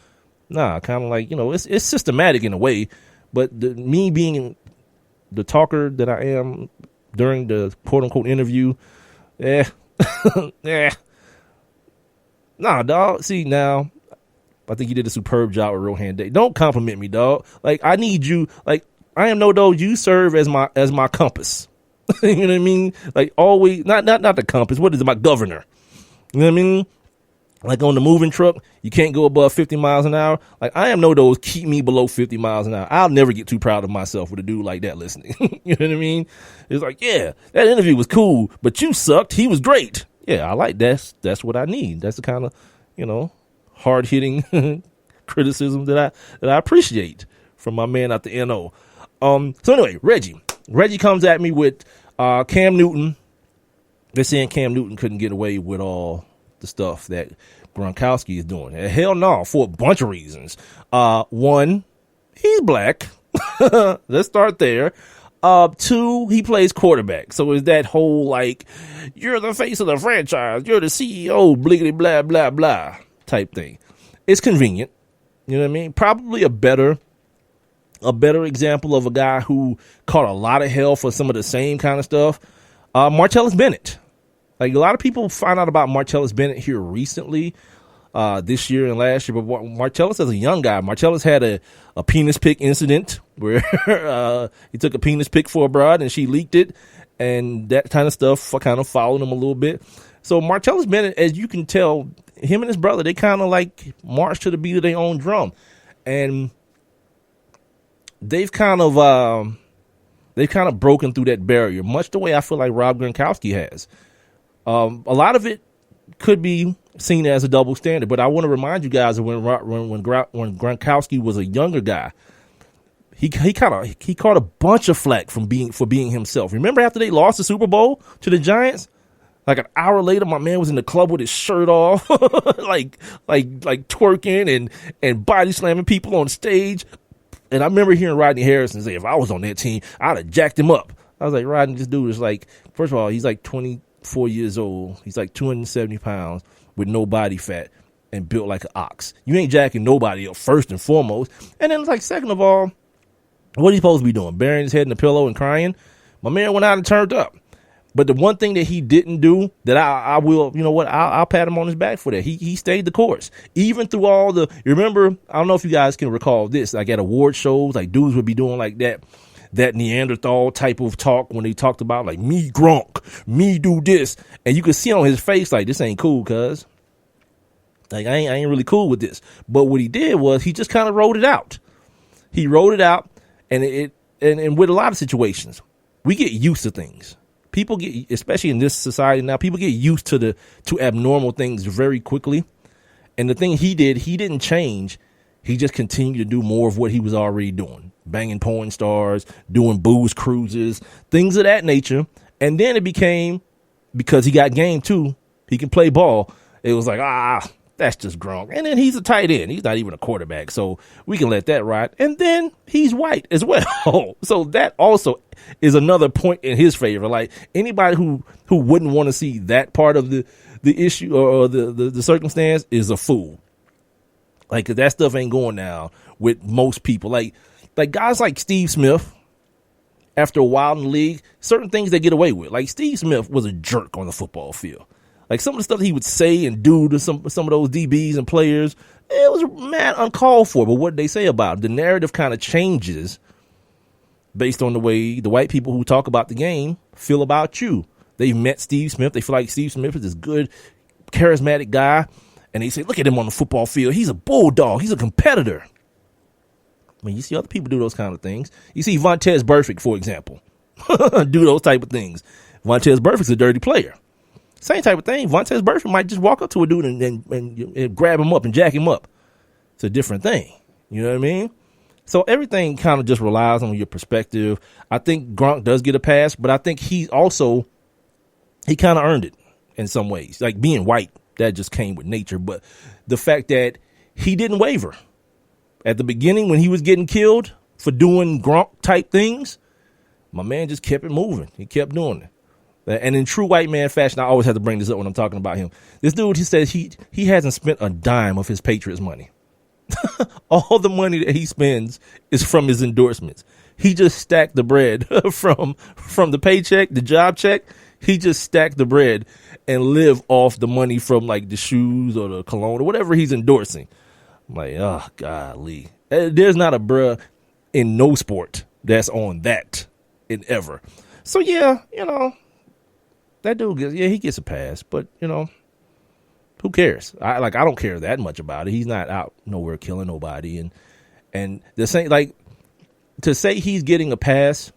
Nah, kind of like, you know, it's systematic in a way, but me being the talker that I am during the quote unquote interview, yeah. Nah, dog. See, now I think you did a superb job with Rohan Day. Don't compliment me, dog. Like, I need you, like, I am no dog. You serve as my compass. You know what I mean? Like, always, not the compass. What is it? My governor. You know what I mean? Like on the moving truck, you can't go above 50 miles an hour. Like, I am no those keep me below 50 miles an hour. I'll never get too proud of myself with a dude like that listening. You know what I mean? It's like, yeah, that interview was cool, but you sucked. He was great. Yeah, I like that. That's what I need. That's the kind of, you know, hard hitting criticism that I appreciate from my man at the NO. So anyway, Reggie comes at me with Cam Newton. They're saying Cam Newton couldn't get away with all the stuff that Gronkowski is doing. Hell no, for a bunch of reasons. One, he's black. Let's start there. Two, he plays quarterback. So it's that whole, like, you're the face of the franchise, you're the CEO, bliggity blah, blah, blah type thing. It's convenient. You know what I mean? Probably a better example of a guy who caught a lot of hell for some of the same kind of stuff. Martellus Bennett. Like, a lot of people find out about Martellus Bennett here recently, this year and last year. But Martellus, as a young guy, Martellus had a penis pic incident where he took a penis pic for a broad and she leaked it, and that kind of stuff kind of followed him a little bit. So Martellus Bennett, as you can tell, him and his brother, they kind of like march to the beat of their own drum, and they've kind of broken through that barrier, much the way I feel like Rob Gronkowski has. A lot of it could be seen as a double standard, but I want to remind you guys that when Gronkowski was a younger guy, he caught a bunch of flack for being himself. Remember after they lost the Super Bowl to the Giants? Like an hour later, my man was in the club with his shirt off, like twerking and body slamming people on stage. And I remember hearing Rodney Harrison say, if I was on that team, I'd have jacked him up. I was like, Rodney, this dude is like, first of all, he's like 24 years old. He's like 270 pounds with no body fat and built like an ox. You ain't jacking nobody up, first and foremost. And then it's like, second of all, what are you supposed to be doing? Burying his head in the pillow and crying? My man went out and turned up. But the one thing that he didn't do that I will, you know what, I'll pat him on his back for that. He stayed the course. Even through all the, you remember, I don't know if you guys can recall this, like at award shows, like dudes would be doing like that Neanderthal type of talk when they talked about like me Gronk, me do this. And you could see on his face like, this ain't cool, cuz. Like I ain't really cool with this. But what he did was he just kind of wrote it out. He wrote it out, and and with a lot of situations, we get used to things. People get, especially in this society now, people get used to abnormal things very quickly. And the thing he did, he didn't change. He just continued to do more of what he was already doing. Banging porn stars, doing booze cruises, things of that nature. And then it became, because he got game too, he can play ball. It was like, That's just Gronk. And then he's a tight end. He's not even a quarterback. So we can let that ride. And then he's white as well. So that also is another point in his favor. Like anybody who wouldn't want to see that part of the issue or the circumstance is a fool. Like, 'cause that stuff ain't going down with most people. Like guys like Steve Smith, after a while in the league, certain things they get away with. Like Steve Smith was a jerk on the football field. Like some of the stuff he would say and do to some of those DBs and players, it was mad uncalled for. But what did they say about him? The narrative kind of changes based on the way the white people who talk about the game feel about you. They've met Steve Smith. They feel like Steve Smith is this good, charismatic guy. And they say, look at him on the football field. He's a bulldog. He's a competitor. I mean, you see other people do those kind of things. You see Vontaze Burfict, for example, do those type of things. Vontaze Burfict's a dirty player. Same type of thing. Vontaze Burfict might just walk up to a dude and grab him up and jack him up. It's a different thing. You know what I mean? So everything kind of just relies on your perspective. I think Gronk does get a pass, but I think he kind of earned it in some ways. Like being white, that just came with nature. But the fact that he didn't waver at the beginning when he was getting killed for doing Gronk type things, my man just kept it moving. He kept doing it. And in true white man fashion, I always have to bring this up when I'm talking about him. This dude, he says he hasn't spent a dime of his Patriots money. All the money that he spends is from his endorsements. He just stacked the bread from the paycheck, the job check. He just stacked the bread and live off the money from like the shoes or the cologne or whatever he's endorsing. I'm like, oh, golly. There's not a bruh in no sport that's on that in ever. So, yeah, you know, that dude he gets a pass, but, you know, who cares? I don't care that much about it. He's not out nowhere killing nobody. And the same, like, to say he's getting a pass,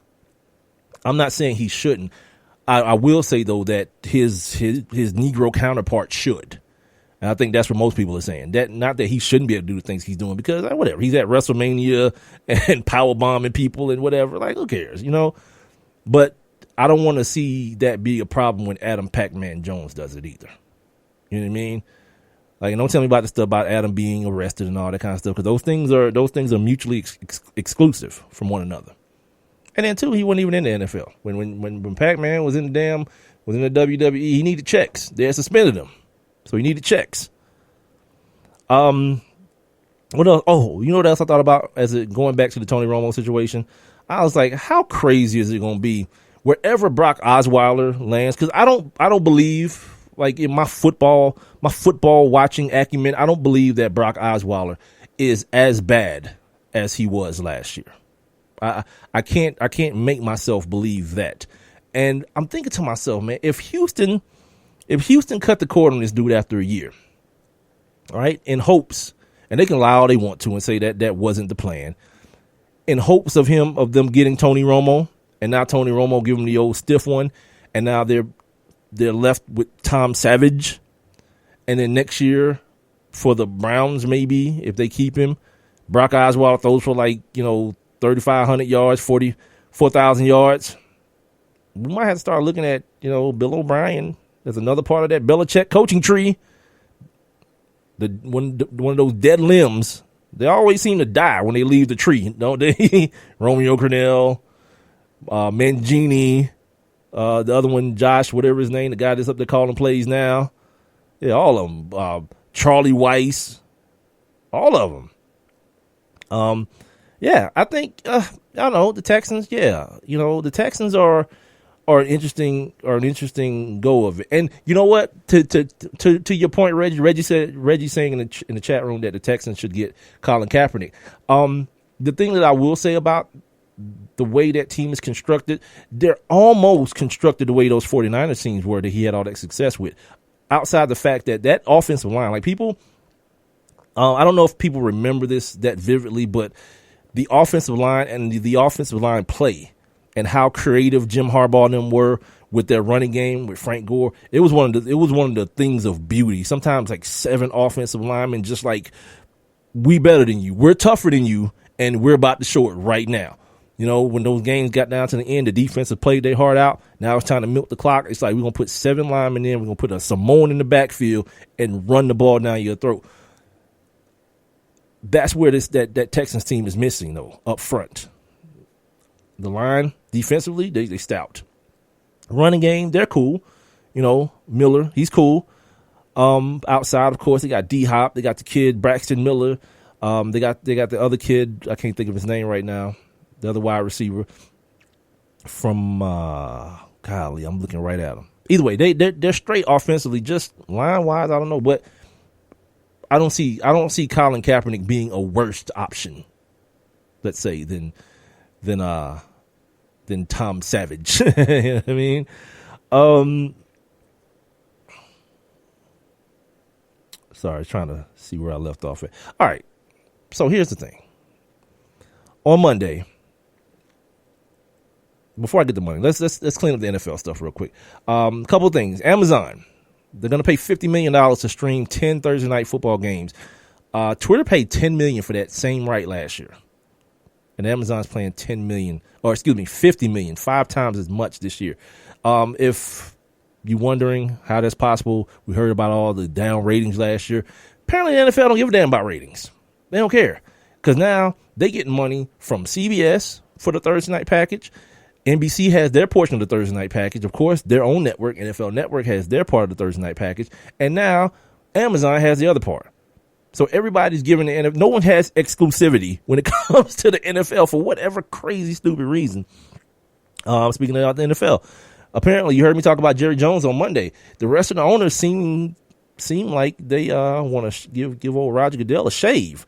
I'm not saying he shouldn't. I will say, though, that his Negro counterpart should. And I think that's what most people are saying. That not that he shouldn't be able to do the things he's doing, because whatever, he's at WrestleMania and power bombing people and whatever. Like, who cares, you know? But I don't want to see that be a problem when Adam Pac-Man Jones does it either. You know what I mean? Like, don't tell me about the stuff about Adam being arrested and all that kind of stuff, because those things are mutually exclusive from one another. And then too, he wasn't even in the NFL when Pac-Man was in the WWE. He needed checks. They had suspended him, so he needed checks. What else? Oh, you know what else I thought about going back to the Tony Romo situation? I was like, how crazy is it going to be wherever Brock Osweiler lands? Because I don't believe, like, in my football watching acumen, I don't believe that Brock Osweiler is as bad as he was last year. I can't make myself believe that. And I'm thinking to myself, man, if Houston cut the cord on this dude after a year, all right, in hopes, and they can lie all they want to and say that wasn't the plan, in hopes of them getting Tony Romo, and now Tony Romo give him the old stiff one, and now they're left with Tom Savage, and then next year for the Browns, maybe if they keep him, Brock Osweiler throws for 3,500 yards, 4,000 yards. We might have to start looking at, Bill O'Brien. There's another part of that Belichick coaching tree. One of those dead limbs. They always seem to die when they leave the tree, don't they? Romeo Crennel, Mangini, the other one, Josh, whatever his name, the guy that's up there calling plays now. Yeah, all of them. Charlie Weiss, all of them. Yeah, I think, I don't know, the Texans, the Texans are an interesting go of it. And you know what? To your point, Reggie saying in the chat room that the Texans should get Colin Kaepernick. The thing that I will say about the way that team is constructed, they're almost constructed the way those 49ers teams were that he had all that success with. Outside the fact that offensive line, like people, I don't know if people remember this that vividly, but the offensive line and the offensive line play and how creative Jim Harbaugh and them were with their running game with Frank Gore, it was one of the things of beauty. Sometimes like 7 offensive linemen just like, we better than you, we're tougher than you, and we're about to show it right now. You know, when those games got down to the end, the defense had played their heart out. Now it's time to milk the clock. It's like we're going to put 7 linemen in. We're going to put a Simone in the backfield and run the ball down your throat. That's where that Texans team is missing, though, up front. The line, defensively, they stout. Running game, they're cool. You know, Miller, he's cool. Outside, of course, they got D-Hop. They got the kid, Braxton Miller. They got the other kid. I can't think of his name right now. The other wide receiver from golly, I'm looking right at him. Either way, they're straight offensively. Just line wise, I don't know, but I don't see Colin Kaepernick being a worse option, let's say, than Tom Savage. You know what I mean? Sorry, I was trying to see where I left off at. All right, so here's the thing. On Monday, before I get the money, let's clean up the NFL stuff real quick. A couple of things. Amazon, they're going to pay $50 million to stream 10 Thursday night football games. Twitter paid $10 million for that same right last year, and Amazon's paying $50 million, 5 times as much this year. If you're wondering how that's possible, we heard about all the down ratings last year. Apparently, the NFL don't give a damn about ratings. They don't care because now they getting money from CBS for the Thursday night package. NBC has their portion of the Thursday night package. Of course, their own network, NFL Network, has their part of the Thursday night package. And now Amazon has the other part. So everybody's giving the NFL. No one has exclusivity when it comes to the NFL for whatever crazy, stupid reason. Speaking about the NFL, apparently you heard me talk about Jerry Jones on Monday. The rest of the owners seem like they want to give old Roger Goodell a shave.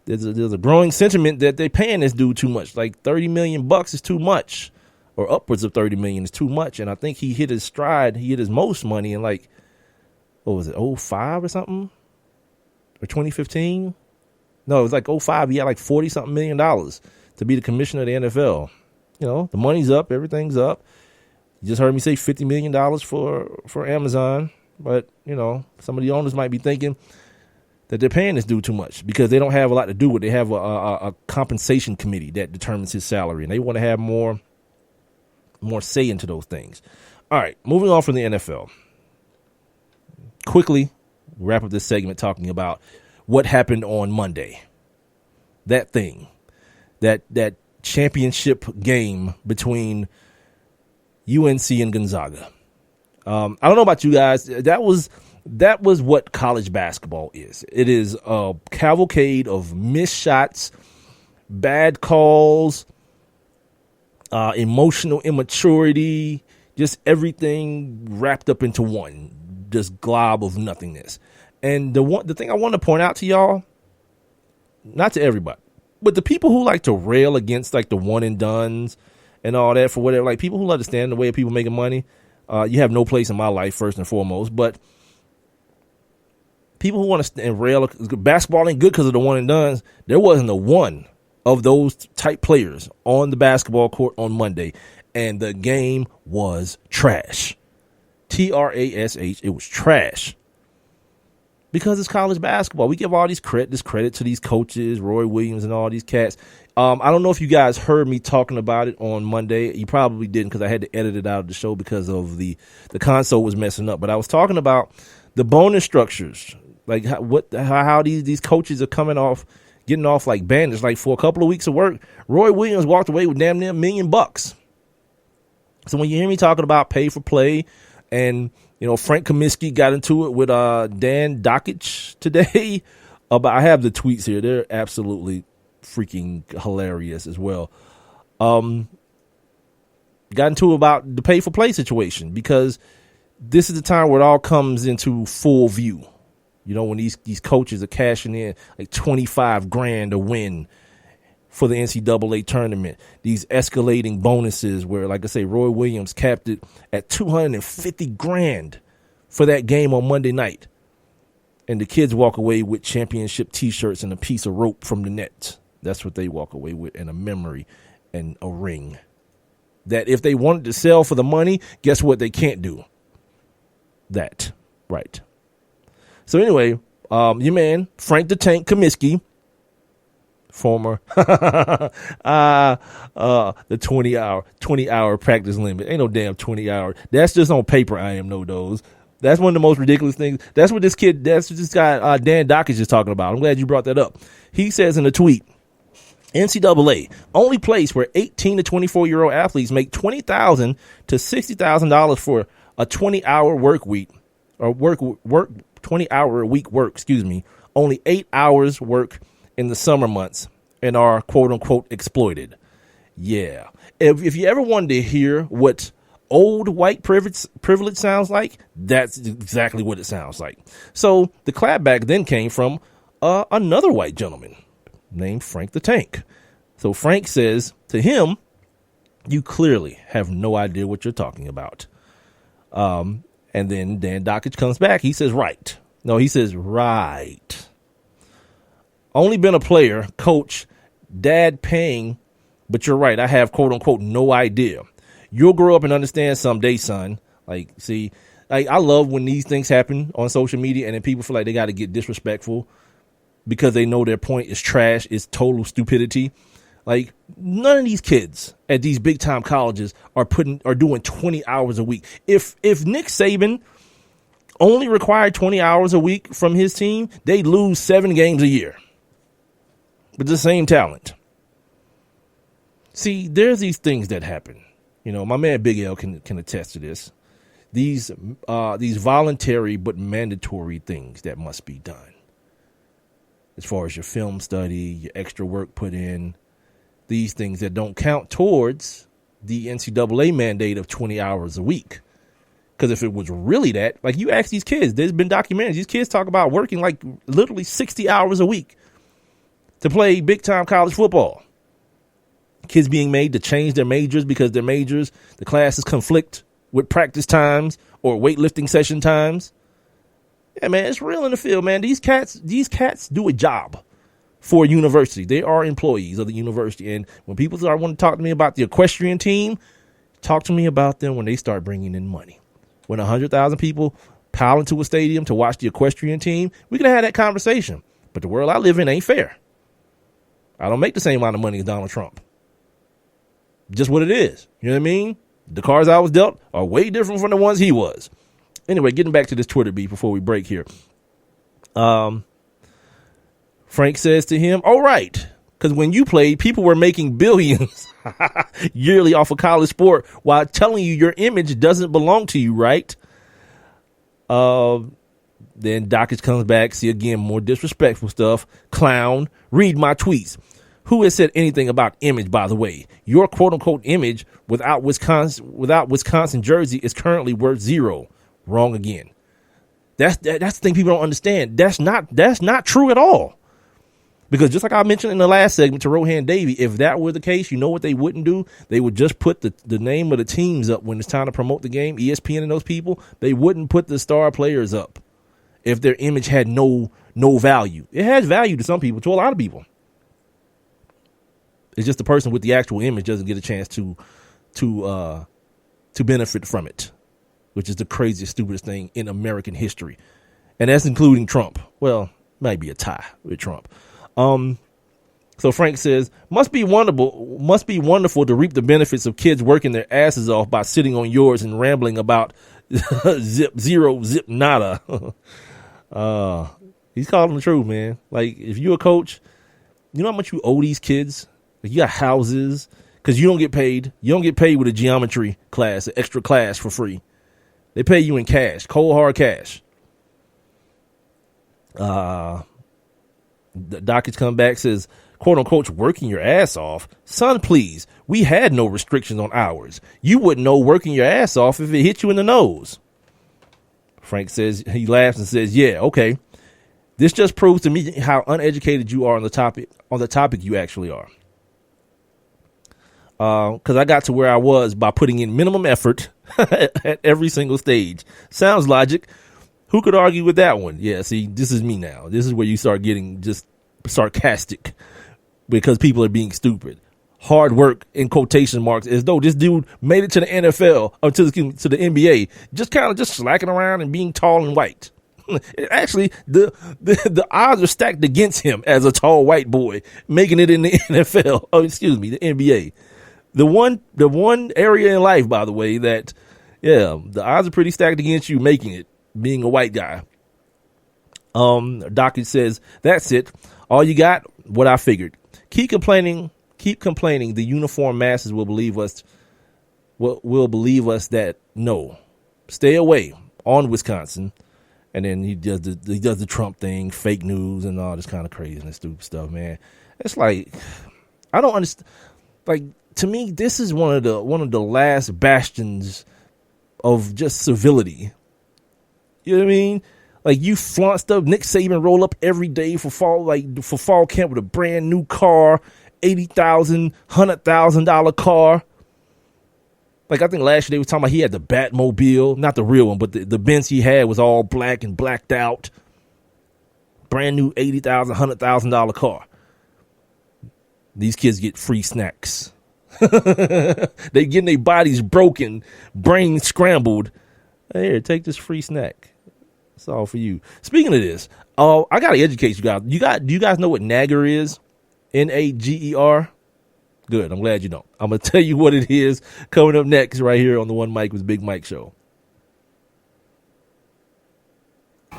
There's a growing sentiment that they're paying this dude too much. Like $30 million is too much. Or upwards of $30 million is too much. And I think he hit his stride. He hit his most money in like, what was it, 05 or something? Or 2015? No, it was like 05. He had like $40-something million to be the commissioner of the NFL. You know, the money's up. Everything's up. You just heard me say $50 million for Amazon. But, you know, some of the owners might be thinking that they're paying this dude too much because they don't have a lot to do with it. They have a compensation committee that determines his salary. And they want to have more say into those things. All right, moving on from the NFL. Quickly, wrap up this segment talking about what happened on Monday. That thing, that championship game between UNC and Gonzaga. I don't know about you guys. That was what college basketball is. It is a cavalcade of missed shots, bad calls, emotional immaturity, just everything wrapped up into one, just glob of nothingness. And the thing I want to point out to y'all, not to everybody, but the people who like to rail against like the one and dones and all that for whatever, like people who understand the way of people making money, you have no place in my life first and foremost. But people who want to rail, basketball ain't good because of the one and dones. There wasn't a one of those type players on the basketball court on Monday, and the game was trash. Trash. It was trash. Because it's college basketball. We give all this credit to these coaches, Roy Williams and all these cats. I don't know if you guys heard me talking about it on Monday. You probably didn't because I had to edit it out of the show because of the console was messing up. But I was talking about the bonus structures, like how these coaches are getting off like bandits. Like for a couple of weeks of work, Roy Williams walked away with damn near $1 million. So when you hear me talking about pay for play, and you know Frank Kaminsky got into it with Dan Dakich today, I have the tweets here. They're absolutely freaking hilarious as well. Got into about the pay for play situation because this is the time where it all comes into full view. You know, when these coaches are cashing in like $25,000 a win for the NCAA tournament, these escalating bonuses where, like I say, Roy Williams capped it at $250,000 for that game on Monday night. And the kids walk away with championship T-shirts and a piece of rope from the net. That's what they walk away with, and a memory and a ring. That if they wanted to sell for the money, guess what? They can't do that. Right. So anyway, your man, Frank the Tank Kaminsky, former the 20-hour practice limit. Ain't no damn 20 hour. That's just on paper. I am no those. That's one of the most ridiculous things. That's what this guy Dan Dockage is talking about. I'm glad you brought that up. He says in a tweet, NCAA, only place where 18 to 24-year-old athletes make $20,000 to $60,000 for a 20-hour work week, or work 20-hour a week work, only 8 hours work in the summer months and are quote unquote exploited. Yeah. If you ever wanted to hear what old white privilege sounds like, that's exactly what it sounds like. So the clapback then came from another white gentleman named Frank the Tank. So Frank says to him, you clearly have no idea what you're talking about. And then Dan Dockage comes back. He says, right. No, he says, right. Only been a player, coach, dad paying, but you're right. I have, quote unquote, no idea. You'll grow up and understand someday, son. Like, see, I love when these things happen on social media and then people feel like they got to get disrespectful because they know their point is trash, is total stupidity. Like, none of these kids at these big time colleges are doing 20 hours a week. If Nick Saban only required 20 hours a week from his team, they'd lose 7 games a year with the same talent. See, there's these things that happen. You know, my man Big L can attest to this. These voluntary but mandatory things that must be done. As far as your film study, your extra work put in, these things that don't count towards the NCAA mandate of 20 hours a week. Because if it was really that, like you ask these kids, there's been documentaries, these kids talk about working like literally 60 hours a week to play big time college football. Kids being made to change their majors because their majors, the classes conflict with practice times or weightlifting session times. Yeah, man, it's real in the field, man. These cats do a job for a university. They are employees of the university. And when people start wanting to talk to me about the equestrian team, talk to me about them when they start bringing in money. When 100,000 people pile into a stadium to watch the equestrian team, we can have that conversation. But the world I live in ain't fair. I don't make the same amount of money as Donald Trump. Just what it is. You know what I mean? The cards I was dealt are way different from the ones he was. Anyway, getting back to this Twitter beat before we break here. Frank says to him, all right, because when you played, people were making billions yearly off of college sport while telling you your image doesn't belong to you, right? Then Dockage comes back, see again, more disrespectful stuff. Clown, read my tweets. Who has said anything about image, by the way? Your quote-unquote image without Wisconsin jersey is currently worth 0. Wrong again. That's the thing people don't understand. That's not true at all. Because just like I mentioned in the last segment to Rohan Davey, if that were the case, you know what they wouldn't do? They would just put the name of the teams up when it's time to promote the game. ESPN and those people, they wouldn't put the star players up if their image had no value. It has value to some people, to a lot of people. It's just the person with the actual image doesn't get a chance to benefit from it, which is the craziest, stupidest thing in American history. And that's including Trump. Well, might be a tie with Trump. So Frank says, must be wonderful to reap the benefits of kids working their asses off by sitting on yours and rambling about zip nada. He's calling the truth, man. Like, if you're a coach, you know how much you owe these kids? Like, you got houses, because you don't get paid. You don't get paid with a geometry class, an extra class for free. They pay you in cash, cold hard cash. The Dockage come back, says, quote unquote, working your ass off. Son, please, we had no restrictions on hours. You wouldn't know working your ass off if it hit you in the nose. Frank says, he laughs and says, yeah, okay. This just proves to me how uneducated you are on the topic you actually are. Because I got to where I was by putting in minimum effort at every single stage. Sounds logic. Who could argue with that one? Yeah, see, this is me now. This is where you start getting just sarcastic because people are being stupid. Hard work in quotation marks, as though this dude made it to the NFL or to the NBA, just kind of just slacking around and being tall and white. Actually, the odds are stacked against him as a tall white boy making it in the NFL. Oh, excuse me, the NBA. The one area in life, by the way, that the odds are pretty stacked against you making it, being a white guy. Docket says, that's it. All you got, what I figured. Keep complaining. The uniformed masses will believe us. Will believe us that no, stay away on Wisconsin. And then he does the Trump thing, fake news and all this kind of crazy and stupid stuff, man. It's like, I don't understand. Like, to me, this is one of the last bastions of just civility. You know what I mean? Like, you flaunt stuff. Nick Saban roll up every day for fall camp with a brand new car, $80,000, $100,000 car. Like, I think last year they were talking about he had the Batmobile, not the real one, but the Benz he had was all black and blacked out. Brand new $80,000, $100,000 car. These kids get free snacks. They getting their bodies broken, brain scrambled. Here, take this free snack. It's all for you. Speaking of this, I gotta educate you guys. Do you guys know what Nager is? Nager. Good. I'm glad you don't. I'm gonna tell you what it is coming up next, right here on the One Mic with Big Mike show.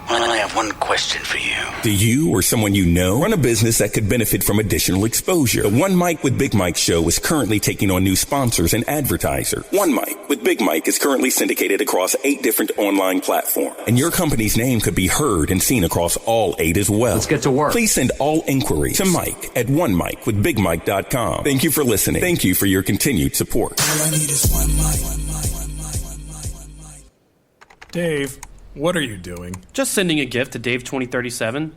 Well, I have one question for you. Do you or someone you know run a business that could benefit from additional exposure? The One Mic with Big Mike show is currently taking on new sponsors and advertisers. One Mic with Big Mike is currently syndicated across 8 different online platforms, and your company's name could be heard and seen across all 8 as well. Let's get to work. Please send all inquiries to Mike at onemicwithbigmike.com. Thank you for listening. Thank you for your continued support. All I need is one mic. Dave, what are you doing? Just sending a gift to Dave 2037.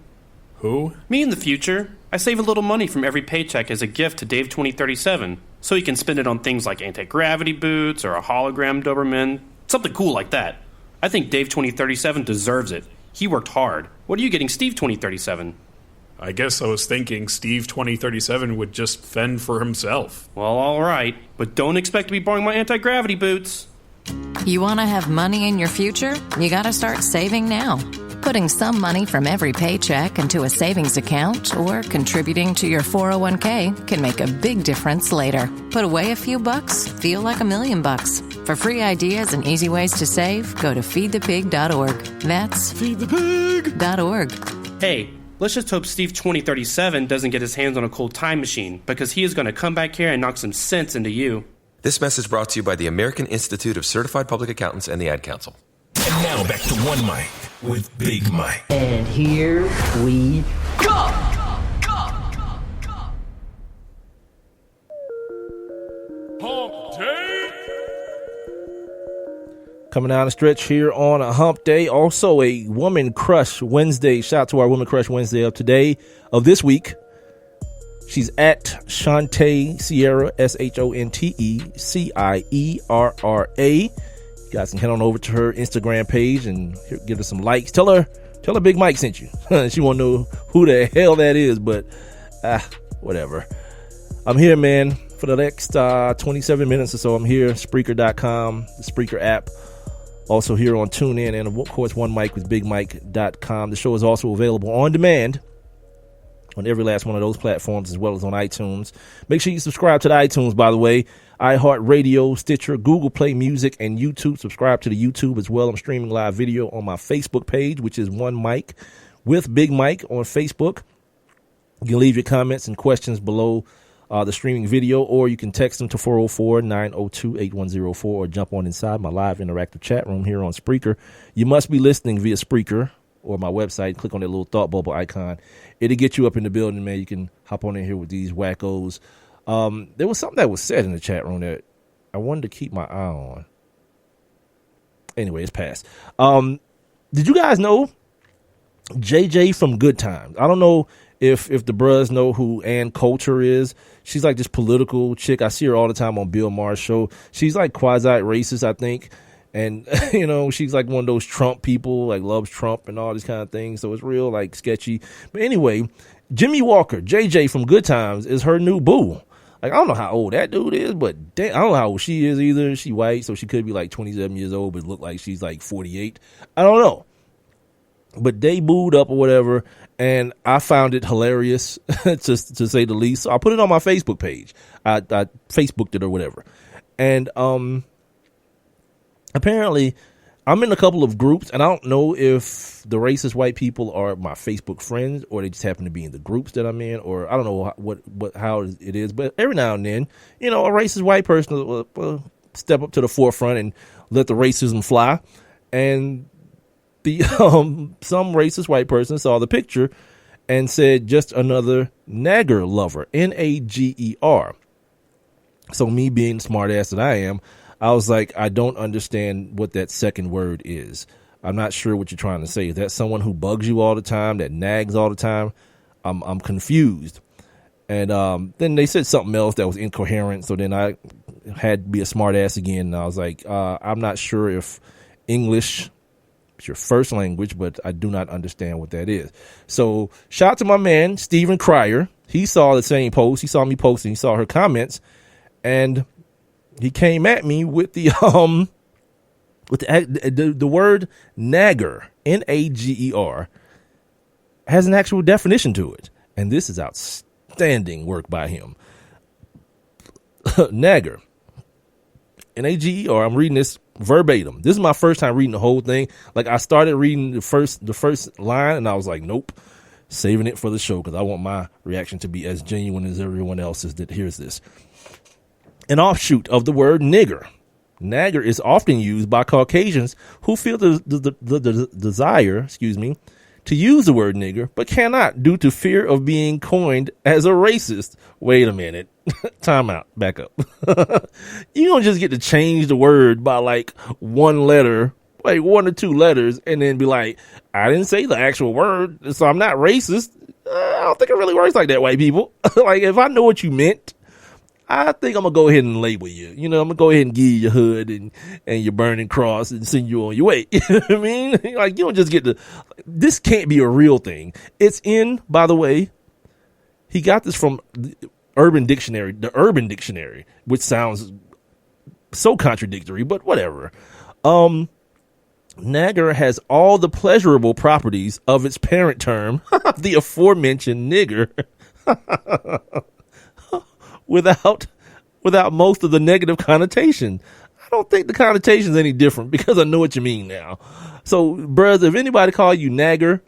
Who? Me in the future. I save a little money from every paycheck as a gift to Dave 2037, so he can spend it on things like anti-gravity boots or a hologram Doberman, something cool like that. I think Dave 2037 deserves it. He worked hard. What are you getting Steve 2037? I guess I was thinking Steve 2037 would just fend for himself. Well, all right, but don't expect to be borrowing my anti-gravity boots. You want to have money in your future? You got to start saving now. Putting some money from every paycheck into a savings account or contributing to your 401k can make a big difference later. Put away a few bucks, feel like $1 million. For free ideas and easy ways to save, go to feedthepig.org. That's feedthepig.org. Hey, let's just hope Steve 2037 doesn't get his hands on a cold time machine, because he is going to come back here and knock some sense into you. This message brought to you by the American Institute of Certified Public Accountants and the Ad Council. And now back to One Mic with Big Mike. And here we go! Hump Day! Coming down the stretch here on a Hump Day. Also a Woman Crush Wednesday. Shout out to our Woman Crush Wednesday of today, of this week. She's at Shantae Sierra, SHONTE CIERRA. You guys can head on over to her Instagram page and give her some likes. Tell her Big Mike sent you. She won't know who the hell that is, but whatever. I'm here, man, for the next 27 minutes or so. I'm here, Spreaker.com, the Spreaker app. Also here on TuneIn, and of course, OneMicWithBigMike.com. The show is also available on demand on every last one of those platforms, as well as on iTunes. Make sure you subscribe to the iTunes, by the way. iHeartRadio, Stitcher, Google Play Music, and YouTube. Subscribe to the YouTube as well. I'm streaming live video on my Facebook page, which is One Mic with Big Mike on Facebook. You can leave your comments and questions below the streaming video, or you can text them to 404-902-8104 or jump on inside my live interactive chat room here on Spreaker. You must be listening via Spreaker or my website. Click on that little thought bubble icon. It'll get you up in the building, man. You can hop on in here with these wackos. There was something that was said in the chat room that I wanted to keep my eye on. Anyway, it's passed. Did you guys know JJ from Good Times? I don't know if the bruhs know who Ann Coulter is. She's like this political chick. I see her all the time on Bill Maher's show. She's like quasi-racist, I think. And, you know, she's like one of those Trump people, like loves Trump and all these kind of things. So it's real, like, sketchy. But anyway, Jimmy Walker, JJ from Good Times, is her new boo. Like, I don't know how old that dude is, but damn, I don't know how old she is either. She white, so she could be like 27 years old, but look like she's like 48. I don't know. But they booed up or whatever, and I found it hilarious to say the least. So I put it on my Facebook page. I Facebooked it or whatever. And apparently I'm in a couple of groups, and I don't know if the racist white people are my Facebook friends or they just happen to be in the groups that I'm in, or I don't know how it is. But every now and then, a racist white person will step up to the forefront and let the racism fly. And the some racist white person saw the picture and said, just another nagger lover, Nager. So me being the smart ass that I am, I was like, I don't understand what that second word is. I'm not sure what you're trying to say. Is that someone who bugs you all the time, that nags all the time? I'm confused. And then they said something else that was incoherent. So then I had to be a smart ass again. And I was like, I'm not sure if English is your first language, but I do not understand what that is. So shout out to my man, Stephen Cryer. He saw the same post. He saw me posting. He saw her comments. And he came at me with the word nagger, Nager, has an actual definition to it. And this is outstanding work by him. Nagger, Nager. I'm reading this verbatim. This is my first time reading the whole thing. Like, I started reading the first line, and I was like, nope, saving it for the show because I want my reaction to be as genuine as everyone else's that hears this. An offshoot of the word nigger. Nagger is often used by Caucasians who feel the desire, to use the word nigger, but cannot due to fear of being coined as a racist. Wait a minute. Time out. Back up. You don't just get to change the word by like one letter, like one or two letters, and then be like, I didn't say the actual word, so I'm not racist. I don't think it really works like that, white people. Like, if I know what you meant, I think I'm going to go ahead and label you. I'm going to go ahead and give you your hood and your burning cross and send you on your way. You know what I mean? Like, you don't just get this can't be a real thing. It's in, by the way, he got this from the Urban Dictionary, which sounds so contradictory, but whatever. Nagger has all the pleasurable properties of its parent term, the aforementioned nigger. Without most of the negative connotation. I don't think the connotation is any different because I know what you mean now. So, bruh, if anybody call you nagger,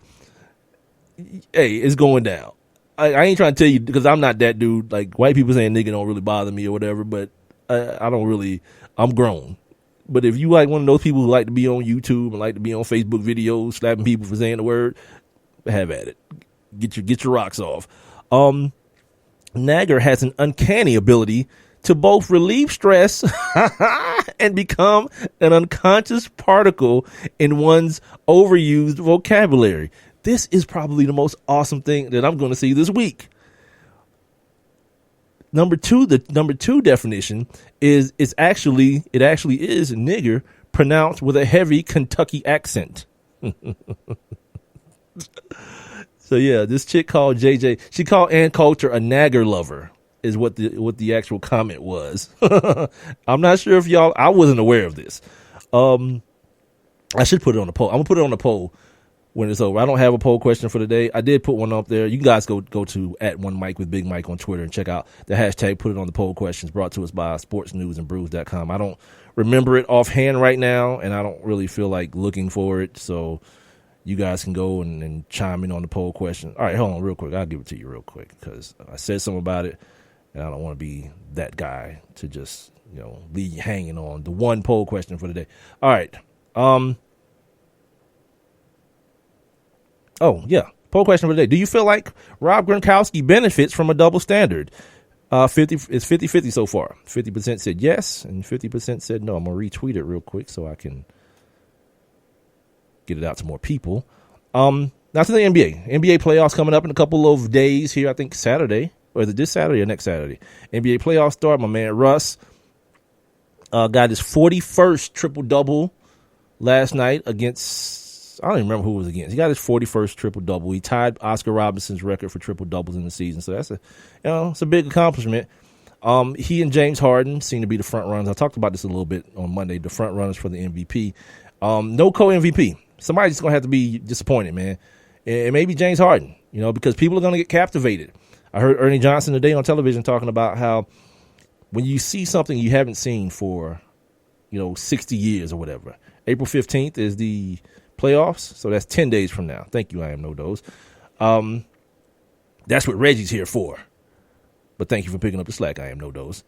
hey, it's going down. I ain't trying to tell you because I'm not that dude. Like, white people saying nigger don't really bother me or whatever, but I don't really, I'm grown. But if you like one of those people who like to be on YouTube and like to be on Facebook videos, slapping people for saying the word, have at it. Get your rocks off. Nagger has an uncanny ability to both relieve stress and become an unconscious particle in one's overused vocabulary. This is probably the most awesome thing that I'm going to see this week. Number two definition is it actually is nigger pronounced with a heavy Kentucky accent. So yeah, this chick called JJ, she called Ann Coulter a nagger lover is what the actual comment was. I'm not sure if I wasn't aware of this. I should put it on the poll. I'm gonna put it on the poll when it's over. I don't have a poll question for today. I did put one up there. You guys go to @1Mike with Big Mike on Twitter and check out the hashtag, put it on the poll questions, brought to us by sportsnewsandbrews.com. I don't remember it offhand right now, and I don't really feel like looking for it, so you guys can go and chime in on the poll question. All right, hold on real quick. I'll give it to you real quick because I said something about it, and I don't want to be that guy to just, leave you hanging on the one poll question for the day. All right. Oh, yeah. Poll question for the day. Do you feel like Rob Gronkowski benefits from a double standard? It's 50-50 so far. 50% said yes, and 50% said no. I'm going to retweet it real quick so I can get it out to more people. Now to the NBA. NBA playoffs coming up in a couple of days here, I think Saturday. Or is it this Saturday or next Saturday? NBA playoffs start. My man Russ got his 41st triple-double last night against, I don't even remember who it was against. He got his 41st triple-double. He tied Oscar Robinson's record for triple-doubles in the season. So that's it's a big accomplishment. He and James Harden seem to be the front runners. I talked about this a little bit on Monday, the front runners for the MVP. No co-MVP. somebody's going to have to be disappointed, man. And maybe James Harden, because people are going to get captivated. I heard Ernie Johnson today on television talking about how when you see something you haven't seen for, 60 years or whatever, April 15th is the playoffs. So that's 10 days from now. Thank you, I am No Dose. That's what Reggie's here for. But thank you for picking up the slack. I am No Dose.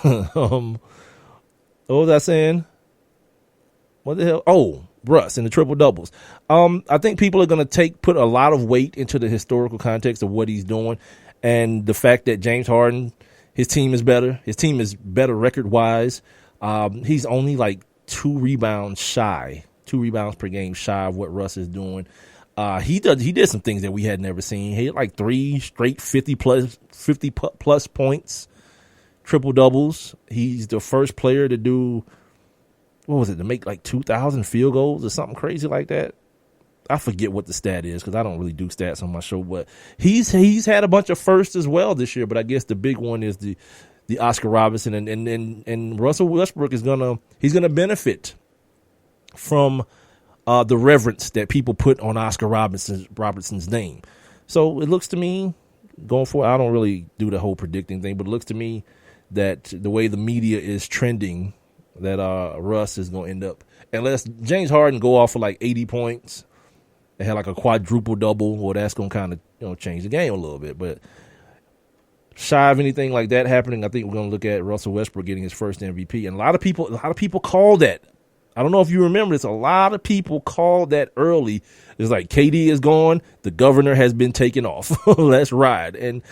What was I saying? What the hell? Oh, Russ and the triple doubles. I think people are going to put a lot of weight into the historical context of what he's doing, and the fact that James Harden, his team is better. His team is better record wise. He's only like 2 rebounds per game shy of what Russ is doing. He did some things that we had never seen. He had like 3 straight 50 plus points, triple doubles. He's the first player to do, to make like 2,000 field goals or something crazy like that. I forget what the stat is because I don't really do stats on my show, but he's had a bunch of firsts as well this year. But I guess the big one is the Oscar Robertson, and Russell Westbrook is gonna benefit from the reverence that people put on Oscar Robertson's name. So it looks to me, going forward, I don't really do the whole predicting thing, but it looks to me that the way the media is trending, that Russ is going to end up, unless James Harden go off for like 80 points and have like a quadruple double, well, that's going to kind of change the game a little bit. But shy of anything like that happening, I think we're going to look at Russell Westbrook getting his first MVP. And a lot of people call that. I don't know if you remember this. A lot of people called that early. It's like KD is gone. The governor has been taken off. Let's ride. And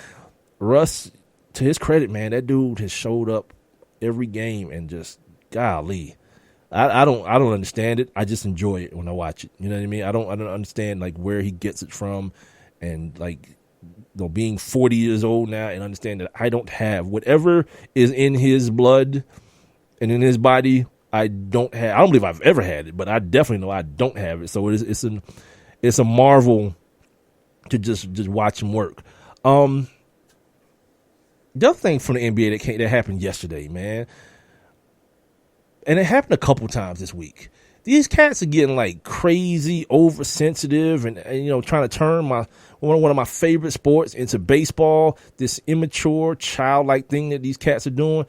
Russ, to his credit, man, that dude has showed up every game and just, golly. I don't understand it. I just enjoy it when I watch it. You know what I mean? I don't understand like where he gets it from, and like being 40 years old now, and understand that I don't have whatever is in his blood and in his body. I don't believe I've ever had it, but I definitely know I don't have it. So it's a marvel to just watch him work. The other thing from the NBA that happened yesterday, man, and it happened a couple times this week. These cats are getting like crazy oversensitive and trying to turn one of my favorite sports into baseball. This immature, childlike thing that these cats are doing.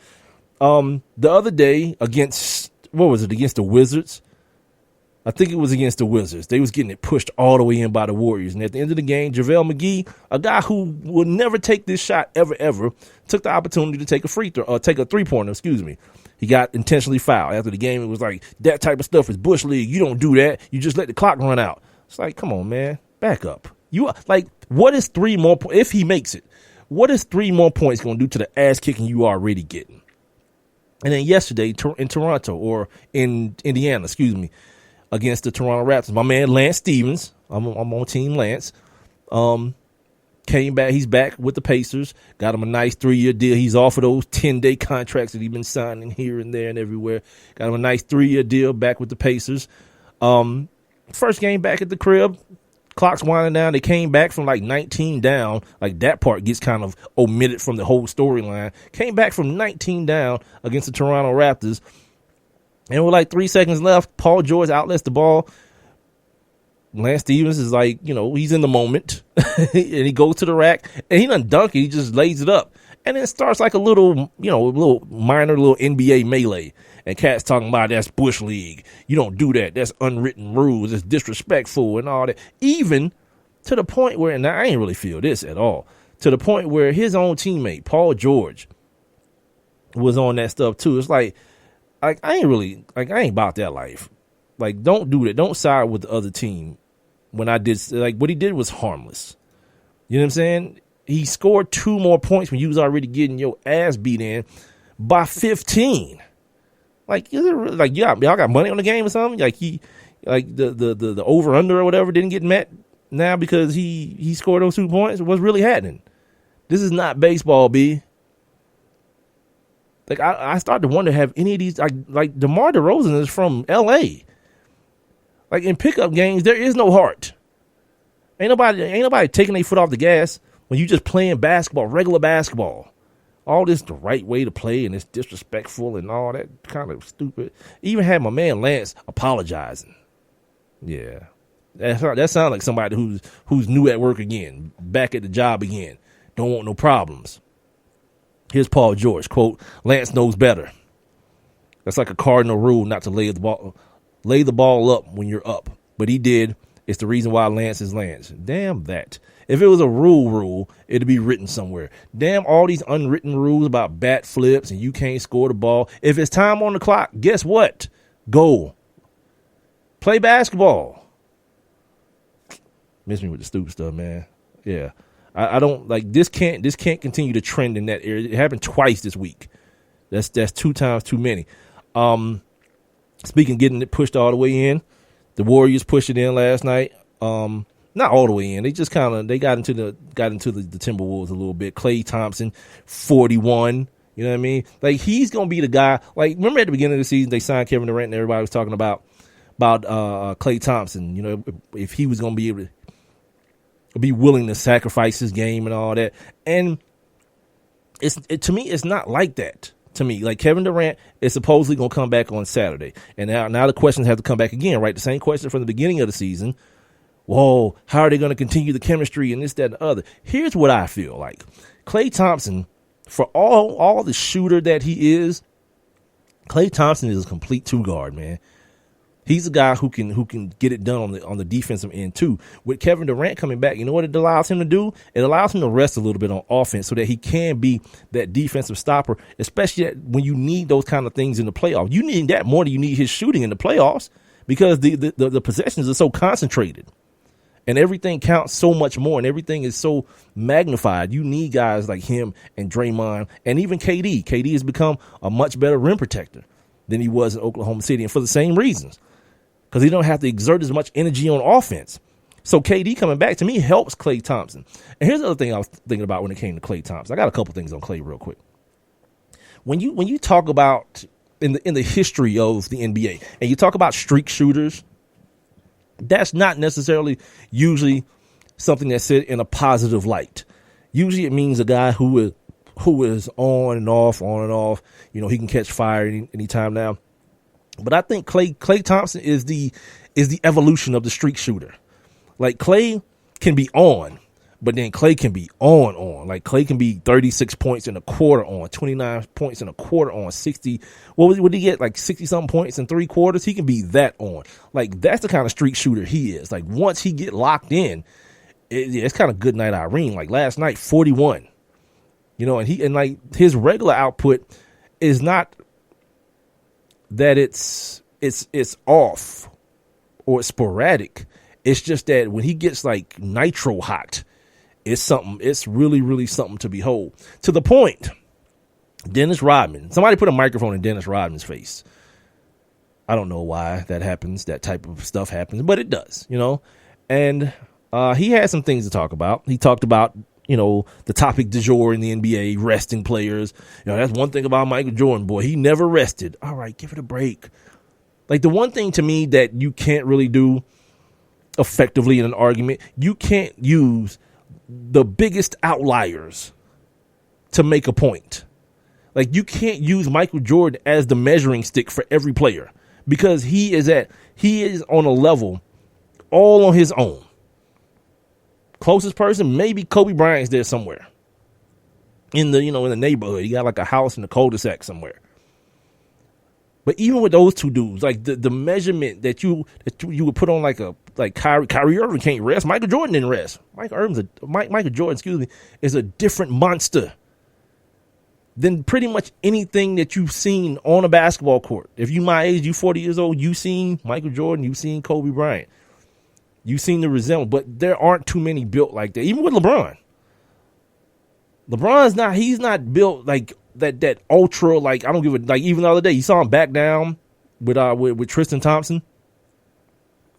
The other day against the Wizards? I think it was against the Wizards. They was getting it pushed all the way in by the Warriors. And at the end of the game, JaVale McGee, a guy who will never take this shot ever, took the opportunity to take a take a 3-pointer, He got intentionally fouled. After the game, it was like, that type of stuff is Bush League. You don't do that. You just let the clock run out. It's like, come on, man. Back up. What is 3 more points? If he makes it, what is 3 more points going to do to the ass kicking you are already getting? And then yesterday in Toronto, or in Indiana, against the Toronto Raptors, my man Lance Stevens, I'm on Team Lance, came back. He's back with the Pacers. Got him a nice 3-year deal. He's off of those 10-day contracts that he's been signing here and there and everywhere. Got him a nice 3-year deal back with the Pacers. First game back at the crib. Clock's winding down. They came back from like 19 down. Like that part gets kind of omitted from the whole storyline. Came back from 19 down against the Toronto Raptors. And with like 3 seconds left, Paul George outlets the ball. Lance Stevens is like, he's in the moment. And he goes to the rack. And he doesn't dunk it. He just lays it up. And then it starts like a little minor NBA melee. And cats talking about that's Bush League. You don't do that. That's unwritten rules. It's disrespectful and all that. Even to the point where, and I ain't really feel this at all, to the point where his own teammate, Paul George, was on that stuff too. It's like I ain't about that life. Like, don't do that. Don't side with the other team. When I did, what he did was harmless. You know what I'm saying? He scored 2 more points when you was already getting your ass beat in by 15. Like, is it really, like, y'all got money on the game or something? Like the over under or whatever didn't get met now because he scored those 2 points. What's really happening? This is not baseball, B. Like, I start to wonder, have any of these, like DeMar DeRozan is from L.A. Like, in pickup games, there is no heart. Ain't nobody taking their foot off the gas when you just playing basketball, regular basketball. All this the right way to play, and it's disrespectful and all that kind of stupid. Even had my man Lance apologizing. Yeah. That sounds like somebody who's new at work again, back at the job again. Don't want no problems. Here's Paul George, quote, Lance knows better. That's like a cardinal rule not to lay the ball up when you're up. But he did. It's the reason why Lance is Lance. Damn that. If it was a rule, it'd be written somewhere. Damn all these unwritten rules about bat flips and you can't score the ball. If it's time on the clock, guess what? Go. Play basketball. Miss me with the stupid stuff, man. Yeah. I don't like this can't continue to trend in that area. It happened twice this week. That's 2 times too many. Speaking of getting it pushed all the way in, the Warriors pushed it in last night. Not all the way in. They just got into the Timberwolves a little bit. Klay Thompson, 41. You know what I mean? Like, he's gonna be the guy. Like, remember at the beginning of the season they signed Kevin Durant and everybody was talking about Klay Thompson. You know, if he was gonna be able to be willing to sacrifice his game and all that. And to me, it's not like that. To me, like, Kevin Durant is supposedly going to come back on Saturday. And now the questions have to come back again, right? The same question from the beginning of the season. Whoa, how are they going to continue the chemistry and this, that, and the other? Here's what I feel like. Klay Thompson, for all the shooter that he is, Klay Thompson is a complete two-guard, man. He's a guy who can get it done on the defensive end too. With Kevin Durant coming back, you know what it allows him to do? It allows him to rest a little bit on offense so that he can be that defensive stopper, especially when you need those kind of things in the playoffs. You need that more than you need his shooting in the playoffs because the possessions are so concentrated and everything counts so much more and everything is so magnified. You need guys like him and Draymond and even KD. KD has become a much better rim protector than he was in Oklahoma City, and for the same reasons. Because he don't have to exert as much energy on offense. So KD coming back to me helps Klay Thompson. And here's the other thing I was thinking about when it came to Klay Thompson. I got a couple things on Klay real quick. When you talk about in the history of the NBA and you talk about streak shooters, that's not necessarily usually something that's said in a positive light. Usually it means a guy who is on and off. You know, he can catch fire anytime now. But I think Klay Thompson is the evolution of the streak shooter. Like, Klay can be on, but then Klay can be on. Like, Klay can be 36 points in a quarter on, 29 points in a quarter on, 60. What did he get? Like 60-something points in 3 quarters? He can be that on. Like, that's the kind of streak shooter he is. Like, once he get locked in, it's kind of good night Irene. Like, last night, 41. You know, and like his regular output is not that it's off or it's sporadic. It's just that when he gets like nitro hot, it's really, really something to behold. To the point, Dennis Rodman, somebody put a microphone in Dennis Rodman's face. I don't know why that happens. That type of stuff happens, but it does, you know. And he had some things to talk about. He talked about, you know, the topic du jour in the NBA, resting players. You know, that's one thing about Michael Jordan, boy. He never rested. All right, give it a break. Like, the one thing to me that you can't really do effectively in an argument, you can't use the biggest outliers to make a point. Like, you can't use Michael Jordan as the measuring stick for every player because he is on a level all on his own. Closest person, maybe Kobe Bryant's there somewhere in the neighborhood. He got like a house in the cul-de-sac somewhere. But even with those two dudes, like the measurement that you would put on like Kyrie Irving can't rest. Michael Jordan didn't rest. Michael Jordan, is a different monster than pretty much anything that you've seen on a basketball court. If you my age, you 40 years old, you've seen Michael Jordan, you've seen Kobe Bryant. You've seen the resemblance, but there aren't too many built like that. Even with LeBron. He's not built like that ultra, like, I don't give a, like, even the other day, you saw him back down with Tristan Thompson.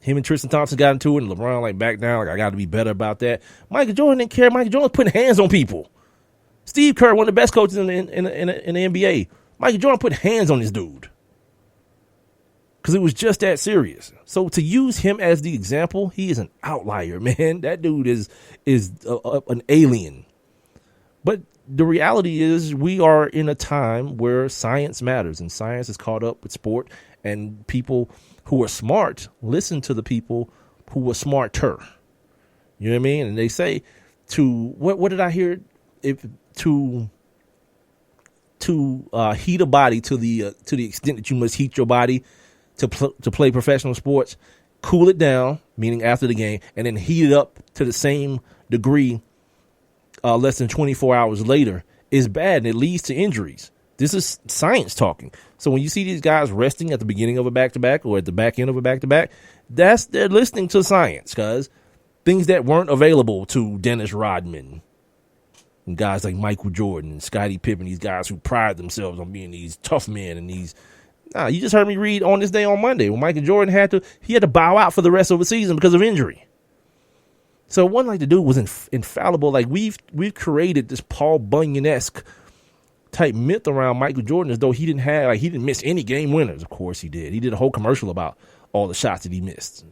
Him and Tristan Thompson got into it, and LeBron, like, back down, like, I got to be better about that. Michael Jordan didn't care. Michael Jordan was putting hands on people. Steve Kerr, one of the best coaches in the NBA. Michael Jordan put hands on this dude. Because it was just that serious. So to use him as the example, he is an outlier, man. That dude is an alien. But the reality is we are in a time where science matters, and science is caught up with sport, and people who are smart listen to the people who are smarter. You know what I mean? And they say what did I hear? To heat a body to the extent that you must heat your body to play professional sports, cool it down, meaning after the game, and then heat it up to the same degree less than 24 hours later is bad, and it leads to injuries. This is science talking. So when you see these guys resting at the beginning of a back-to-back or at the back end of a back-to-back, they're listening to science, because things that weren't available to Dennis Rodman and guys like Michael Jordan and Scottie Pippen, these guys who pride themselves on being these tough men and these. You just heard me read On This Day on Monday when Michael Jordan had to bow out for the rest of the season because of injury. So it wasn't like the dude was infallible. Like we've created this Paul Bunyan-esque type myth around Michael Jordan as though he didn't miss any game winners. Of course he did. He did a whole commercial about all the shots that he missed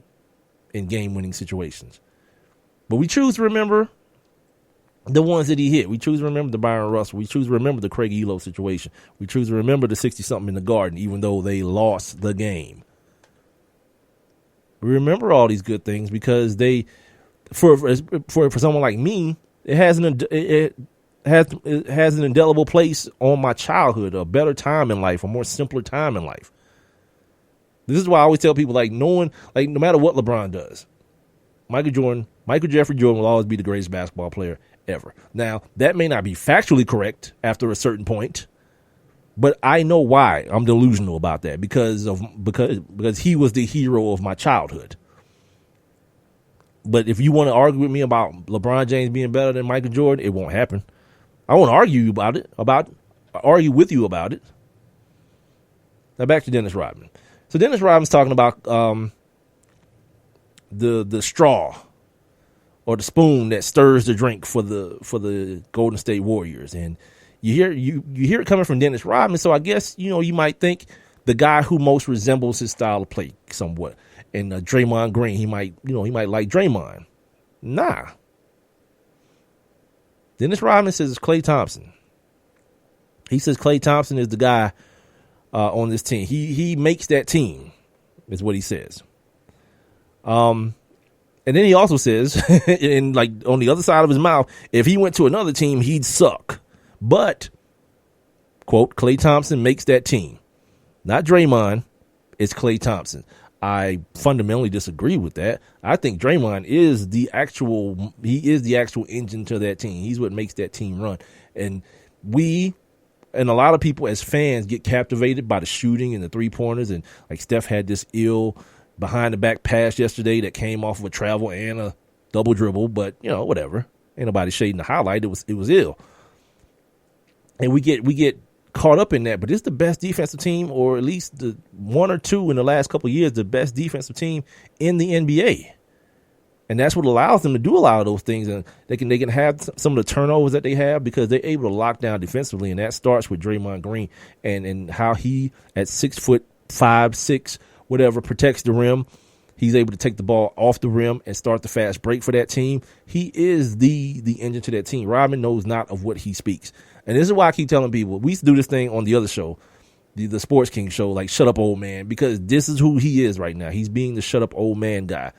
in game winning situations. But we choose to remember the ones that he hit. We choose to remember the Byron Russell. We choose to remember the Craig Elo situation. We choose to remember the 60-something in the Garden, even though they lost the game. We remember all these good things because for someone like me, it has an indelible place on my childhood, a better time in life, a more simpler time in life. This is why I always tell people, no matter what LeBron does, Michael Jeffrey Jordan will always be the greatest basketball player ever. Now, that may not be factually correct after a certain point, but I know why I'm delusional about that because he was the hero of my childhood. But if you want to argue with me about LeBron James being better than Michael Jordan, it won't happen. I won't argue with you about it. Now back to Dennis Rodman. So Dennis Rodman's talking about the straw or the spoon that stirs the drink for the Golden State Warriors, and you hear it coming from Dennis Rodman. So I guess you might think the guy who most resembles his style of play somewhat. And Draymond Green, he might like Draymond. Nah. Dennis Rodman says it's Klay Thompson. He says Klay Thompson is the guy on this team. He makes that team, is what he says. And then he also says, and on the other side of his mouth, if he went to another team, he'd suck. But, quote, Klay Thompson makes that team. Not Draymond, it's Klay Thompson. I fundamentally disagree with that. I think Draymond is the actual engine to that team. He's what makes that team run. And a lot of people as fans get captivated by the shooting and the 3-pointers. And like Steph had this ill behind the back pass yesterday that came off of a travel and a double dribble, but whatever. Ain't nobody shading the highlight. It was ill. And we get caught up in that, but it's the best defensive team, or at least the one or two in the last couple of years, the best defensive team in the NBA. And that's what allows them to do a lot of those things. And they can have some of the turnovers that they have because they're able to lock down defensively. And that starts with Draymond Green and how he at 6'5", 6", whatever, protects the rim. He's able to take the ball off the rim and start the fast break for that team. He is the engine to that team. Rodman knows not of what he speaks. And this is why I keep telling people, we used to do this thing on the other show, the Sports King show, like shut up old man, because this is who he is right now. He's being the shut up old man guy.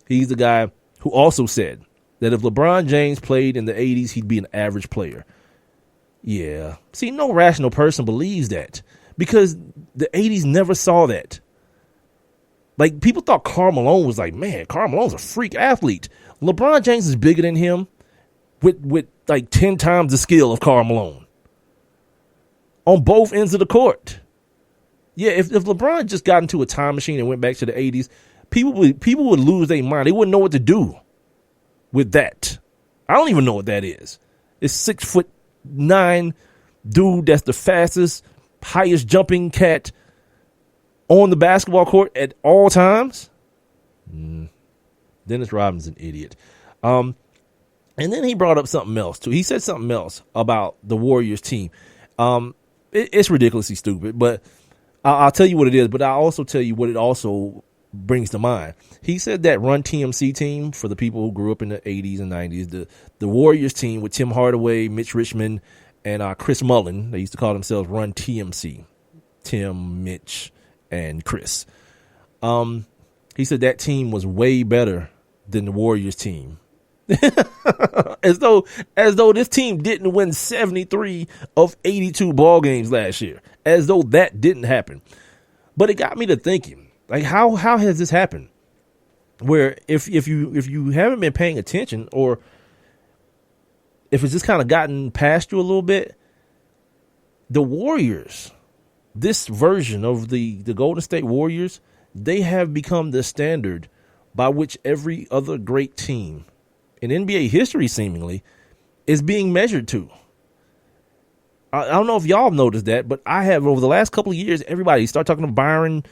He's the guy who also said that if LeBron James played in the 80s, he'd be an average player. Yeah. See, no rational person believes that because the 80s never saw that. Like, people thought Karl Malone was like, man, Karl Malone's a freak athlete. LeBron James is bigger than him with like 10 times the skill of Karl Malone on both ends of the court. Yeah, if LeBron just got into a time machine and went back to the 80s, people would lose their mind. They wouldn't know what to do with that. I don't even know what that is. It's 6'9" dude that's the fastest, highest jumping cat on the basketball court at all times. Dennis Rodman's an idiot. And then he brought up something else too. He said something else about the Warriors team. It's ridiculously stupid, but I'll tell you what it is, but I'll also tell you what it also brings to mind. He said that Run TMC team, for the people who grew up in the 80s and 90s, the Warriors team with Tim Hardaway, Mitch Richmond, and Chris Mullin. They used to call themselves Run TMC. Tim, Mitch, and Chris. He said that team was way better than the Warriors team. as though this team didn't win 73 of 82 ball games last year. As though that didn't happen. But it got me to thinking, like, how has this happened? Where if you haven't been paying attention, or if it's just kind of gotten past you a little bit, the Warriors, this version of the Golden State Warriors, they have become the standard by which every other great team in NBA history seemingly is being measured to. I don't know if y'all have noticed that, but I have over the last couple of years. Everybody start talking to Byron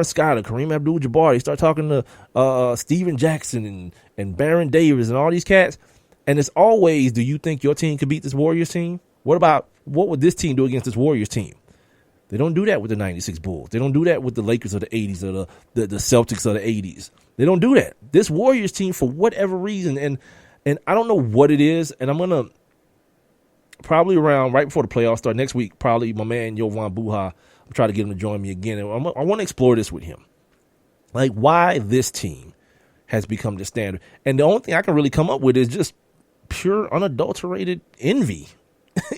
Scott, Kareem Abdul-Jabbar. They start talking to Steven Jackson and Baron Davis and all these cats. And it's always, do you think your team could beat this Warriors team? What would this team do against this Warriors team? They don't do that with the 96 Bulls. They don't do that with the Lakers of the 80s or the Celtics of the 80s. They don't do that. This Warriors team, for whatever reason, and I don't know what it is, and I'm going to probably around right before the playoffs start next week, probably my man Jovan Buha, I'm trying to get him to join me again. And I want to explore this with him. Like, why this team has become the standard. And the only thing I can really come up with is just pure unadulterated envy.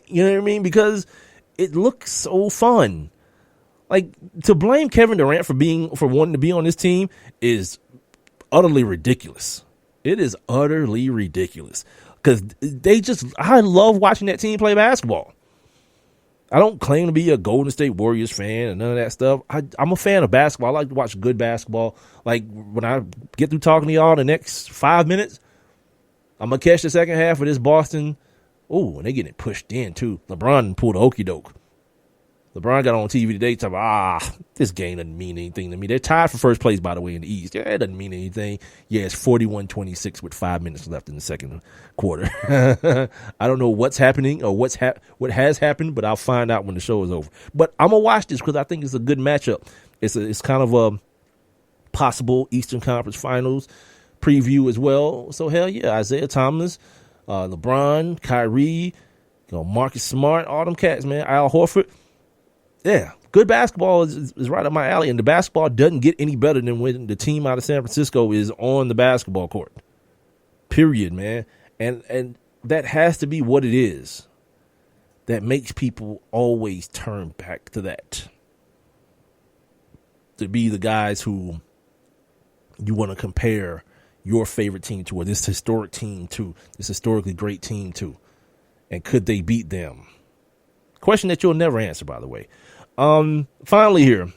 You know what I mean? Because it looks so fun. Like, to blame Kevin Durant for wanting to be on this team is utterly ridiculous. It is utterly ridiculous. Because I love watching that team play basketball. I don't claim to be a Golden State Warriors fan and none of that stuff. I'm a fan of basketball. I like to watch good basketball. Like, when I get through talking to y'all in the next 5 minutes, I'm going to catch the second half of this Boston. Oh, and they getting pushed in, too. LeBron pulled a okey doke. LeBron got on TV today talking about, this game doesn't mean anything to me. They're tied for first place, by the way, in the East. Yeah, it doesn't mean anything. Yeah, it's 41-26 with 5 minutes left in the second quarter. I don't know what's happening or what has happened, but I'll find out when the show is over. But I'm going to watch this because I think it's a good matchup. It's kind of a possible Eastern Conference Finals preview as well. So, hell yeah, Isaiah Thomas, LeBron, Kyrie, Marcus Smart, all them cats, man. Al Horford. Yeah, good basketball is right up my alley, and the basketball doesn't get any better than when the team out of San Francisco is on the basketball court. Period, man. And that has to be what it is that makes people always turn back to that. To be the guys who you want to compare your favorite team to, or this historic team to, this historically great team to, and could they beat them? Question that you'll never answer, by the way. Finally here.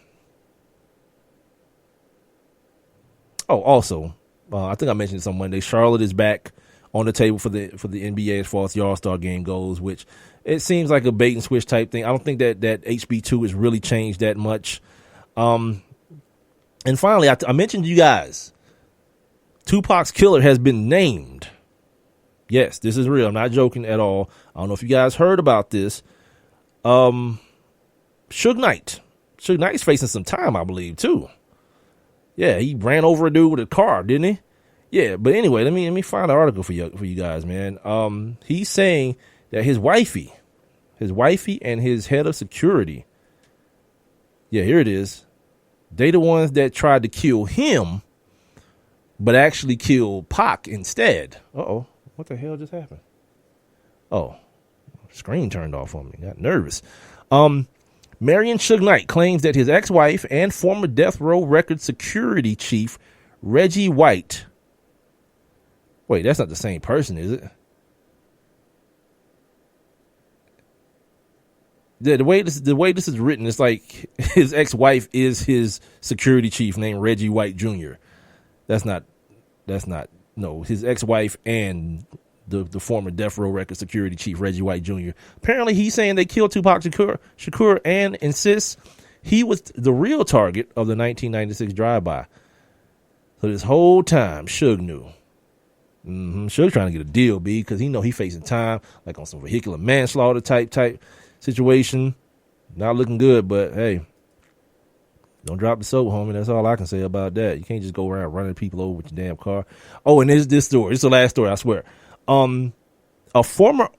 Oh, also, I think I mentioned this on Monday. Charlotte is back on the table for the NBA as far as the All-Star game goes, which it seems like a bait and switch type thing. I don't think that HB2 has really changed that much. And finally, I mentioned to you guys, Tupac's killer has been named. Yes, this is real. I'm not joking at all. I don't know if you guys heard about this. Suge Knight. Suge Knight's facing some time, I believe, too. Yeah, he ran over a dude with a car, didn't he? Yeah, but anyway, let me find an article for you guys, man. He's saying that his wifey and his head of security, yeah, here it is. They the ones that tried to kill him, but actually killed Pac instead. Uh-oh, what the hell just happened? Oh, screen turned off on me. Got nervous. Marion Suge Knight claims that his ex-wife and former Death Row Records security chief, Reggie White. Wait, that's not the same person, is it? The way this is written, it's like his ex-wife is his security chief named Reggie White Jr. That's not, no, his ex-wife and the former Death Row Records security chief, Reggie White Jr. Apparently, he's saying they killed Tupac Shakur and insists he was the real target of the 1996 drive-by. So this whole time, Suge knew. Suge trying to get a deal, B, because he know he facing time, like on some vehicular manslaughter type situation. Not looking good, but hey, don't drop the soap, homie. That's all I can say about that. You can't just go around running people over with your damn car. Oh, and there's this story. It's the last story, I swear. A former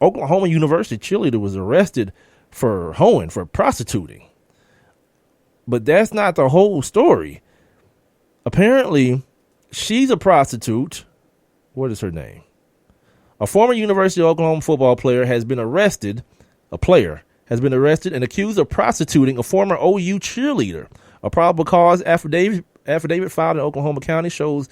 Oklahoma University cheerleader was arrested for hoeing, for prostituting. But that's not the whole story. Apparently, she's a prostitute. What is her name? A former University of Oklahoma football player has been arrested. A player has been arrested and accused of prostituting a former OU cheerleader. A probable cause affidavit filed in Oklahoma County shows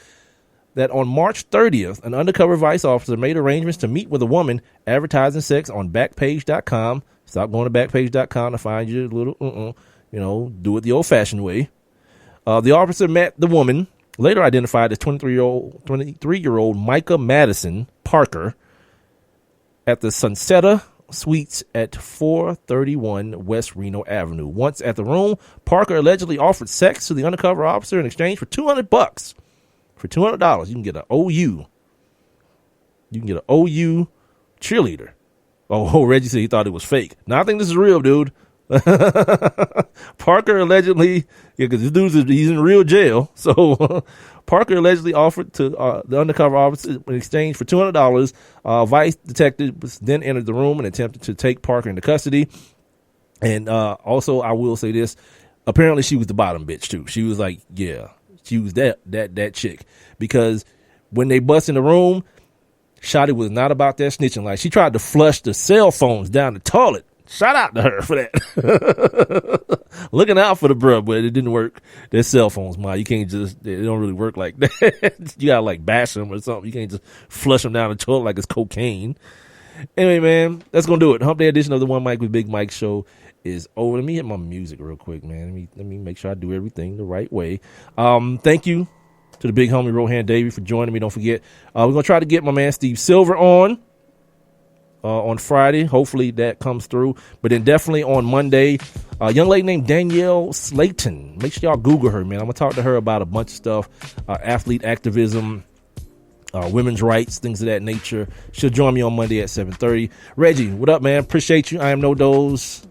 that on March 30th, an undercover vice officer made arrangements to meet with a woman advertising sex on Backpage.com. Stop going to Backpage.com to find your little, do it the old-fashioned way. The officer met the woman, later identified as 23-year-old Micah Madison Parker, at the Sunsetta Suites at 431 West Reno Avenue. Once at the room, Parker allegedly offered sex to the undercover officer in exchange for $200. For $200, you can get an OU. You can get an OU cheerleader. Oh, Reggie said he thought it was fake. Now I think this is real, dude. Parker allegedly, because this dude he's in real jail. So Parker allegedly offered to the undercover officer in exchange for $200. Vice detectives then entered the room and attempted to take Parker into custody. And also, I will say this: apparently, she was the bottom bitch too. She was like, yeah, she was that chick, because when they bust in the room, Shotty was not about that snitching. Like, she tried to flush the cell phones down the toilet. Shout out to her for that. Looking out for the bruh, but it didn't work. Their cell phones, you can't just, they don't really work like that. You gotta like bash them or something. You can't just flush them down the toilet like it's cocaine. Anyway, man, that's gonna do it. Hump Day edition of the One Mic with Big Mike show is over. Let me hit my music real quick, man. Let me make sure I do everything the right way. Thank you to the big homie Rohan Davey for joining me. Don't forget, we're gonna try to get my man Steve Silver on Friday. Hopefully that comes through. But then definitely on Monday, a young lady named Danielle Slayton. Make sure y'all Google her, man. I'm going to talk to her about a bunch of stuff, athlete activism, women's rights, things of that nature. She'll join me on Monday at 7:30. Reggie, what up, man? Appreciate you. I am No Dose.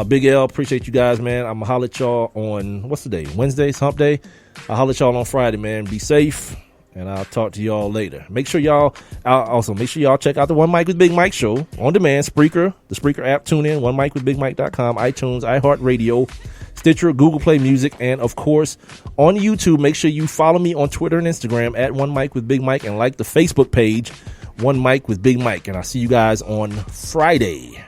Big L, appreciate you guys, man. I'm going to holler at y'all on, what's the day? Wednesday's Hump Day. I'll holler at y'all on Friday, man. Be safe. And I'll talk to y'all later. Make sure y'all check out the One Mic with Big Mike show on demand. Spreaker, the Spreaker app, tune in, onemicwithbigmike.com, iTunes, iHeartRadio, Stitcher, Google Play Music, and of course on YouTube. Make sure you follow me on Twitter and Instagram at One Mic with Big Mike, and like the Facebook page, One Mic with Big Mike. And I'll see you guys on Friday.